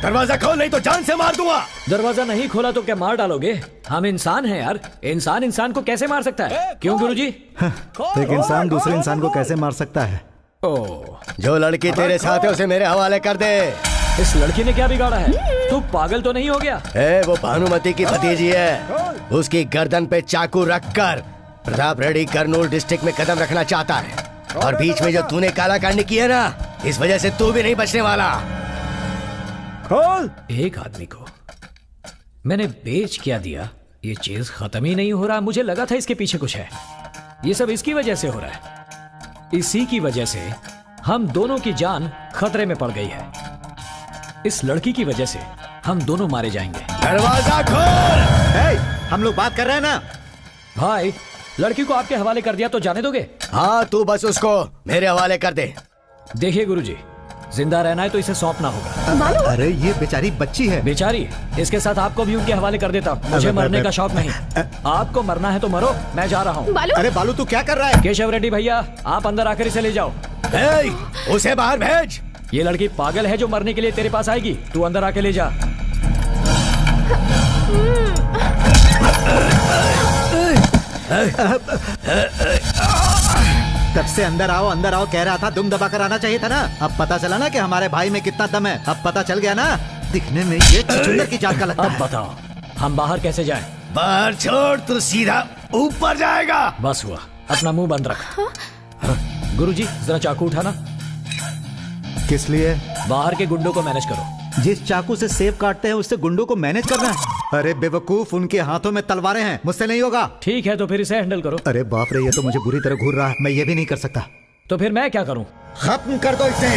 दरवाजा खोल नहीं तो जान से मार दूंगा। दरवाजा नहीं खोला तो क्या मार डालोगे? हम इंसान हैं यार, इंसान इंसान को कैसे मार सकता है? क्यों गुरुजी? एक इंसान दूसरे इंसान को कैसे मार सकता है? जो लड़की तेरे साथ है उसे मेरे हवाले कर दे। इस लड़की ने क्या बिगाड़ा है? तू पागल तो नहीं हो गया? वो भानुमति की भतीजी है। उसकी गर्दन पे चाकू रखकर प्रताप रेड्डी कर्नूल डिस्ट्रिक्ट में कदम रखना चाहता है, और बीच में जो तूने काला कांड किया ना, इस वजह से तू भी नहीं बचने वाला। खोल। एक आदमी को मैंने बेच क्या दिया, ये चीज खत्म ही नहीं हो रहा। मुझे लगा था इसके पीछे कुछ है। ये सब इसकी वजह से हो रहा है। इसी की वजह से हम दोनों की जान खतरे में पड़ गई है। इस लड़की की वजह से हम दोनों मारे जाएंगे। दरवाजा खोल। हम लोग बात कर रहे हैं ना। भाई, लड़की को आपके हवाले कर दिया तो जाने दोगे? हाँ, तू बस उसको मेरे हवाले कर दे। देखिए गुरुजी, जिंदा रहना है तो इसे सौंपना होगा। अरे ये बेचारी बच्ची है। बेचारी? इसके साथ आपको भी उनके हवाले कर देता। मुझे मरने का शौक नहीं। आपको मरना है तो मरो, मैं जा रहा हूँ। अरे बालू तू क्या कर रहा है? केशव रेड्डी भैया, आप अंदर आकर इसे ले जाओ। उसे बाहर भेज। ये लड़की पागल है जो मरने के लिए तेरे पास आएगी। तू अंदर आके ले जा। तब से अंदर आओ कह रहा था, दुम दबाकर आना चाहिए था ना। अब पता चला ना कि हमारे भाई में कितना दम है। अब पता चल गया ना, दिखने में ये चुचुंदर की जात का लगता है। अब बताओ हम बाहर कैसे जाएं? बाहर छोड़, तू सीधा ऊपर जाएगा। बस हुआ, अपना मुंह बंद रख। गुरुजी, जरा चाकू उठाना। किस लिए? बाहर के गुंडों को मैनेज करो। जिस चाकू से सेब काटते हैं उससे गुंडों को मैनेज करना है? अरे बेवकूफ, उनके हाथों में तलवारें हैं, मुझसे नहीं होगा। ठीक है तो फिर इसे हैंडल करो। अरे बाप रे, ये तो मुझे बुरी तरह घूर रहा है। मैं ये भी नहीं कर सकता। तो फिर मैं क्या करूं? खत्म कर दो इसे।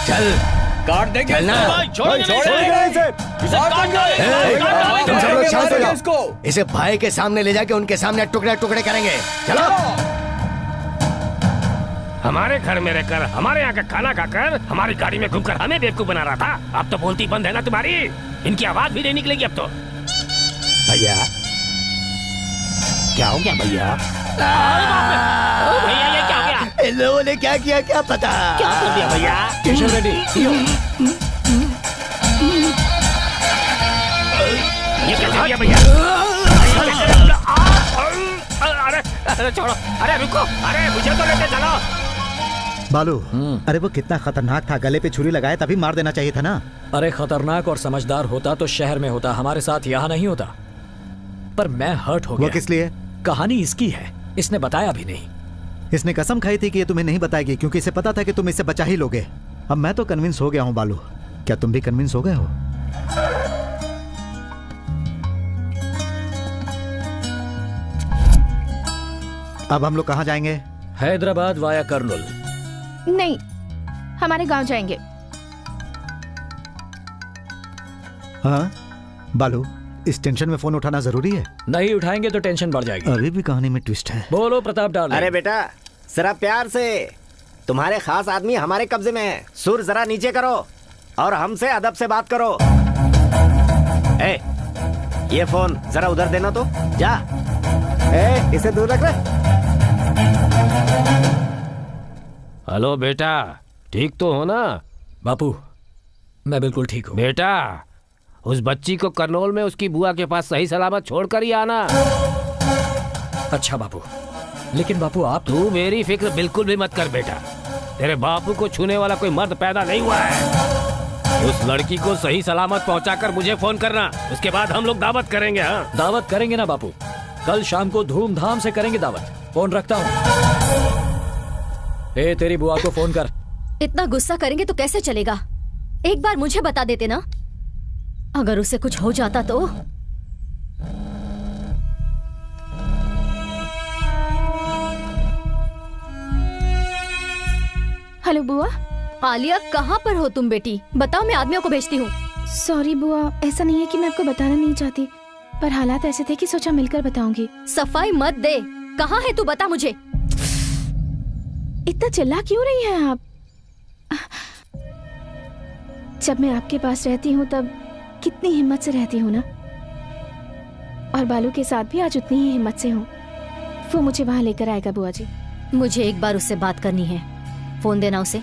चल, काट देंगे। तुम सब लोग शांत हो जाओ। इसे भाई के सामने ले जाके उनके सामने टुकड़े टुकड़े करेंगे। चलो। हमारे घर में रहकर, हमारे यहाँ का खाना खाकर, हमारी गाड़ी में घूमकर हमें बेवकूफ बना रहा था। अब तो बोलती बंद है ना तुम्हारी? इनकी आवाज भी नहीं निकलेगी अब तो। भैया, क्या हो गया भैया? भैया ये क्या हो गया? इन लोगों ने क्या किया क्या पता? क्या कर दिया भैया? केशव रेड्डी, ये क्या किया भैया? अरे अरे छोड़ो, अरे रुको, अरे मुझे तो लेके चलो। बालू, अरे वो कितना खतरनाक था, गले पे छुरी लगाए तभी मार देना चाहिए था ना। अरे खतरनाक और समझदार होता तो शहर में होता, हमारे साथ यहाँ नहीं होता। पर मैं हर्ट हो गया। वो किस लिए? कहानी इसकी है, इसने बताया भी नहीं। इसने कसम खाई थी कि ये तुम्हें नहीं बताएगी क्योंकि इसे पता था कि तुम इसे बचा ही लोगे। अब मैं तो कन्विंस हो गया हूँ बालू, क्या तुम भी कन्विंस हो गए हो? अब हम लोग कहाँ जाएंगे? हैदराबाद वाया कर्नूल। नहीं, हमारे गांव जाएंगे। हाँ बालू, इस टेंशन में फोन उठाना जरूरी है? नहीं उठाएंगे तो टेंशन बढ़ जाएगी। अभी भी कहानी में ट्विस्ट है। बोलो प्रताप डार्लिंग। अरे बेटा जरा प्यार से, तुम्हारे खास आदमी हमारे कब्जे में है। सुर जरा नीचे करो और हमसे अदब से बात करो। ए, ये फोन जरा उधर देना तो। जा। इसे दूर रख रहे। हेलो बेटा, ठीक तो हो ना? बापू मैं बिल्कुल ठीक हूँ। बेटा उस बच्ची को करनौल में उसकी बुआ के पास सही सलामत छोड़कर ही आना। अच्छा बापू, लेकिन बापू आप। तू मेरी फिक्र बिल्कुल भी मत कर बेटा, तेरे बापू को छूने वाला कोई मर्द पैदा नहीं हुआ है। उस लड़की को सही सलामत पहुंचाकर मुझे फोन करना, उसके बाद हम लोग दावत करेंगे। हाँ दावत करेंगे ना बापू, कल शाम को धूमधाम से करेंगे दावत। फोन रखता हूँ। ए तेरी बुआ को फोन कर। इतना गुस्सा करेंगे तो कैसे चलेगा? एक बार मुझे बता देते ना, अगर उसे कुछ हो जाता तो। हेलो बुआ। आलिया कहाँ पर हो तुम बेटी? बताओ, मैं आदमियों को भेजती हूँ। सॉरी बुआ, ऐसा नहीं है कि मैं आपको बताना नहीं चाहती, पर हालात ऐसे थे कि सोचा मिलकर बताऊंगी। सफाई मत दे, कहाँ है तू? बता मुझे। इतना चिल्ला क्यों रही हैं आप? जब मैं आपके पास रहती हूँ तब कितनी हिम्मत से रहती हूँ ना, और बालू के साथ भी आज उतनी ही हिम्मत से हूँ। वो मुझे वहाँ लेकर आएगा बुआ जी। मुझे एक बार उससे बात करनी है, फोन देना उसे।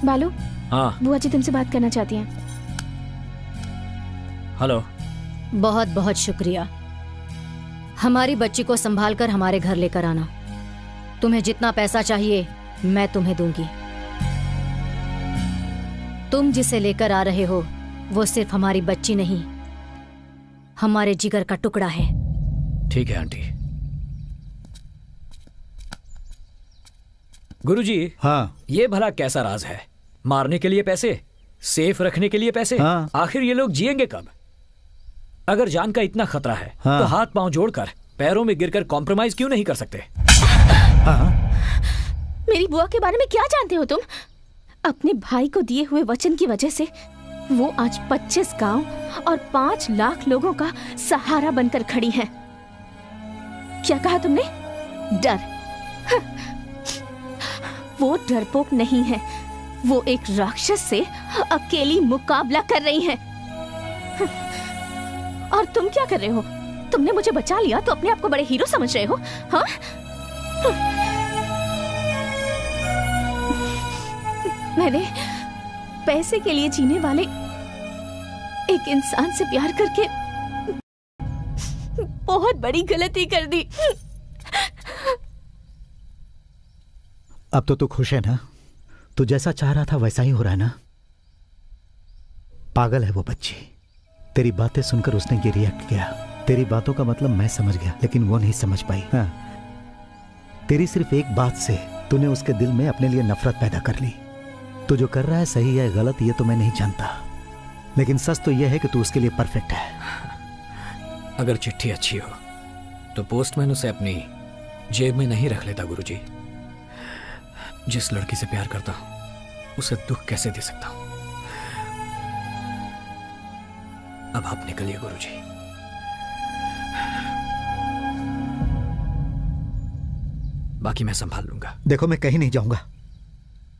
बालू। हाँ बुआ जी तुमसे बात करना चाहती हैं। हेलो। बहुत बहुत शुक्रिया। हमारी बच्ची को संभाल कर हमारे घर लेकर आना। तुम्हें जितना पैसा चाहिए मैं तुम्हें दूंगी। तुम जिसे लेकर आ रहे हो वो सिर्फ हमारी बच्ची नहीं, हमारे जिगर का टुकड़ा है। ठीक है आंटी। गुरुजी। हाँ। ये भला कैसा राज है? मारने के लिए पैसे, सेफ रखने के लिए पैसे। हाँ। आखिर ये लोग जिएंगे कब? अगर जान का इतना खतरा है हाँ। तो हाथ पांव जोड़कर पैरों में गिरकर कॉम्प्रोमाइज क्यों नहीं कर सकते? हाँ। मेरी बुआ के बारे में क्या जानते हो तुम? अपने भाई को दिए हुए वचन की वजह से वो आज 25 गांव और 5 लाख लोगों का सहारा बनकर खड़ी है। क्या कहा तुमने? डर? वो डरपोक नहीं है, वो एक राक्षस से अकेली मुकाबला कर रही है। और तुम क्या कर रहे हो? तुमने मुझे बचा लिया तो अपने आप को बड़े हीरो समझ रहे हो? हाँ? मैंने पैसे के लिए जीने वाले एक इंसान से प्यार करके बहुत बड़ी गलती कर दी। अब तो तू खुश है ना? तू जैसा चाह रहा था वैसा ही हो रहा है ना? पागल है वो बच्ची। तेरी बातें सुनकर उसने ये रिएक्ट किया। तेरी बातों का मतलब मैं समझ गया, लेकिन वो नहीं समझ पाई। हाँ। तेरी सिर्फ एक बात से तूने उसके दिल में अपने लिए नफरत पैदा कर ली। तू जो कर रहा है सही है गलत ये तो मैं नहीं जानता, लेकिन सच तो यह है कि तू उसके लिए परफेक्ट है। अगर चिट्ठी अच्छी हो तो पोस्टमैन उसे अपनी जेब में नहीं रख लेता गुरुजी। जिस लड़की से प्यार करता हूं उसे दुख कैसे दे सकता हूं? अब आप निकलिए गुरुजी। बाकी मैं संभाल लूंगा। देखो मैं कहीं नहीं जाऊंगा।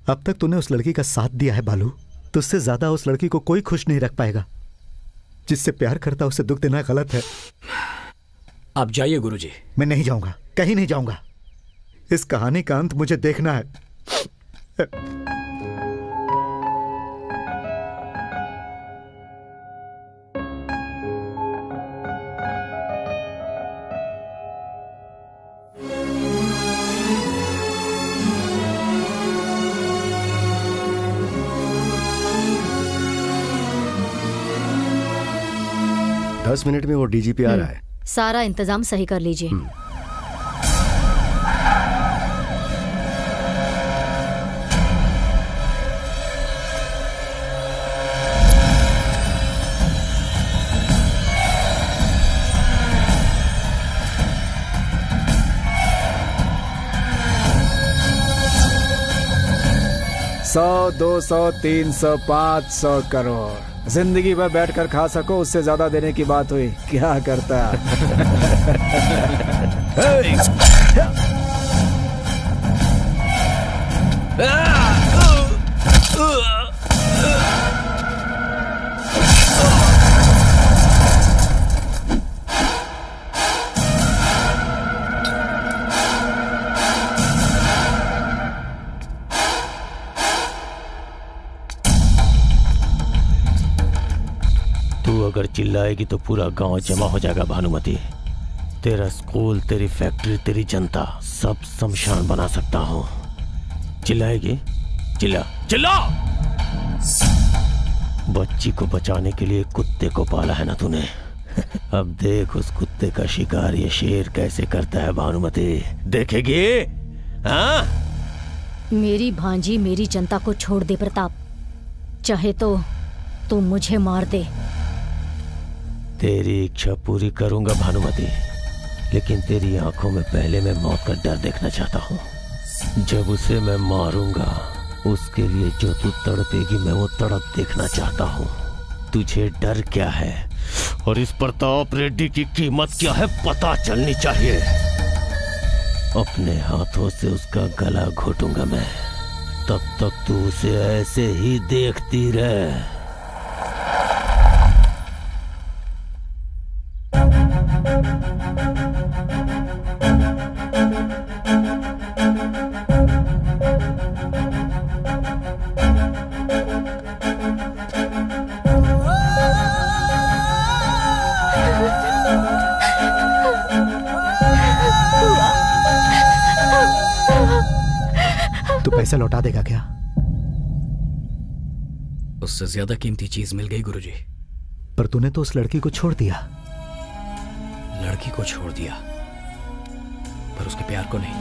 अब तक तूने उस लड़की का साथ दिया है बालू, तुझसे ज्यादा उस लड़की को कोई खुश नहीं रख पाएगा। जिससे प्यार करता उसे दुख देना गलत है। आप जाइए गुरुजी। मैं नहीं जाऊंगा, कहीं नहीं जाऊंगा। इस कहानी का अंत मुझे देखना है। 10 मिनट में वो डीजीपी आ रहा है। सारा इंतजाम सही कर लीजिए। सौ 200 300 500 करोड़ जिंदगी भर बैठ कर खा सको, उससे ज्यादा देने की बात हुई, क्या करता? तू अगर चिल्लाएगी तो पूरा गांव जमा हो जाएगा भानुमति। तेरा स्कूल, तेरी फैक्ट्री, तेरी जनता सब शमशान बना सकता हूँ। चिल्लाएगी? चिल्ला चिल्ला। बच्ची को बचाने के लिए कुत्ते को पाला है ना तूने। अब देख उस कुत्ते का शिकार ये शेर कैसे करता है भानुमति, देखेगी? हाँ? मेरी भांजी मेरी जनता को छोड़ दे प्रताप, चाहे तो तू मुझे मार दे। तेरी इच्छा पूरी करूंगा भानुमति, लेकिन तेरी आंखों में पहले मैं मौत का डर देखना चाहता हूँ। जब उसे मैं मारूंगा उसके लिए जो तू तड़पेगी मैं वो तड़प देखना चाहता हूँ। तुझे डर क्या है और इस प्रताप रेड्डी की कीमत क्या है पता चलनी चाहिए। अपने हाथों से उसका गला घोटूंगा मैं, तब तक तू उसे ऐसे ही देखती रह। तू पैसे लौटा देगा क्या? उससे ज्यादा कीमती चीज मिल गई गुरुजी। पर तूने तो उस लड़की को छोड़ दिया। लड़की को छोड़ दिया पर उसके प्यार को नहीं।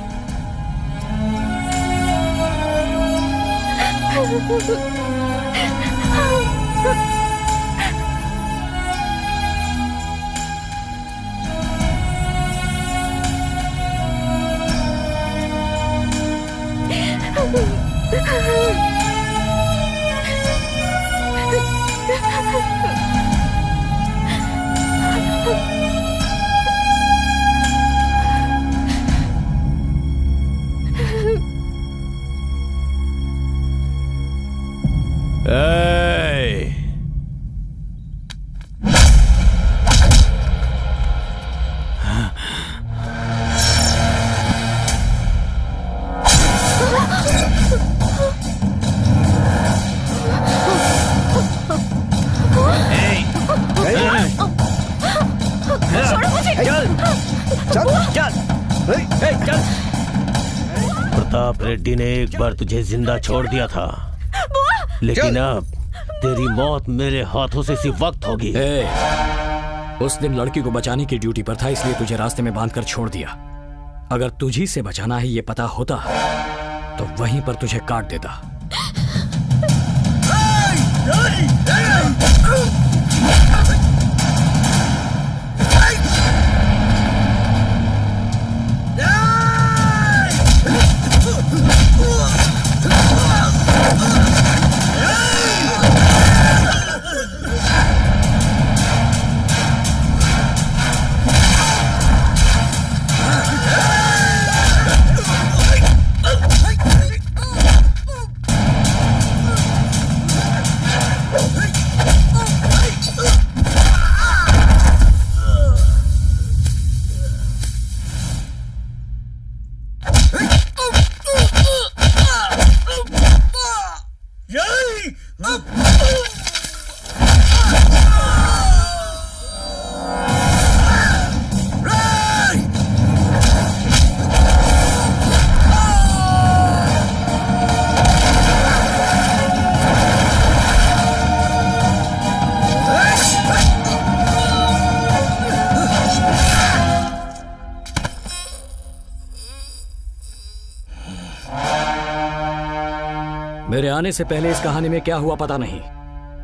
प्रताप रेड्डी ने एक बार तुझे जिंदा छोड़ दिया था, लेकिन अब तेरी मौत मेरे हाथों से इसी वक्त होगी। उस दिन लड़की को बचाने की ड्यूटी पर था, इसलिए तुझे रास्ते में बांधकर छोड़ दिया। अगर तुझी से बचाना है ये पता होता तो वहीं पर तुझे काट देता। आने से पहले इस कहानी में क्या हुआ पता नहीं,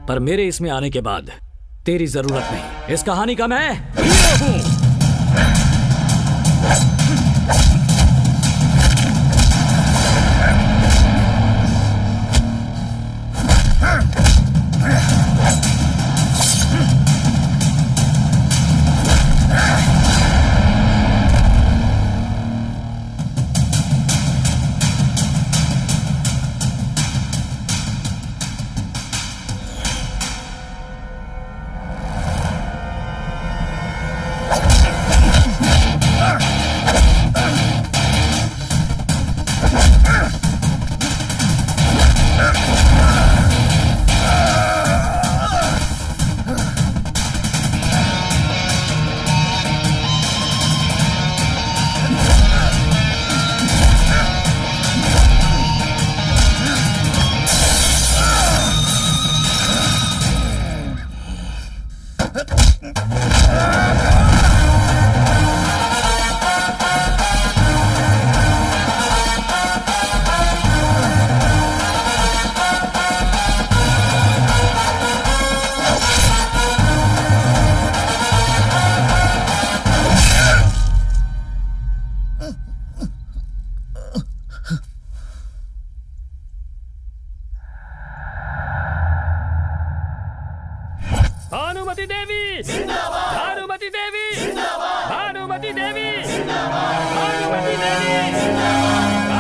पर मेरे इसमें आने के बाद तेरी जरूरत नहीं। इस कहानी का मैं हीरो हूं। भानुमति देवी भानुमति देवी भानुमति देवी भानुमति देवी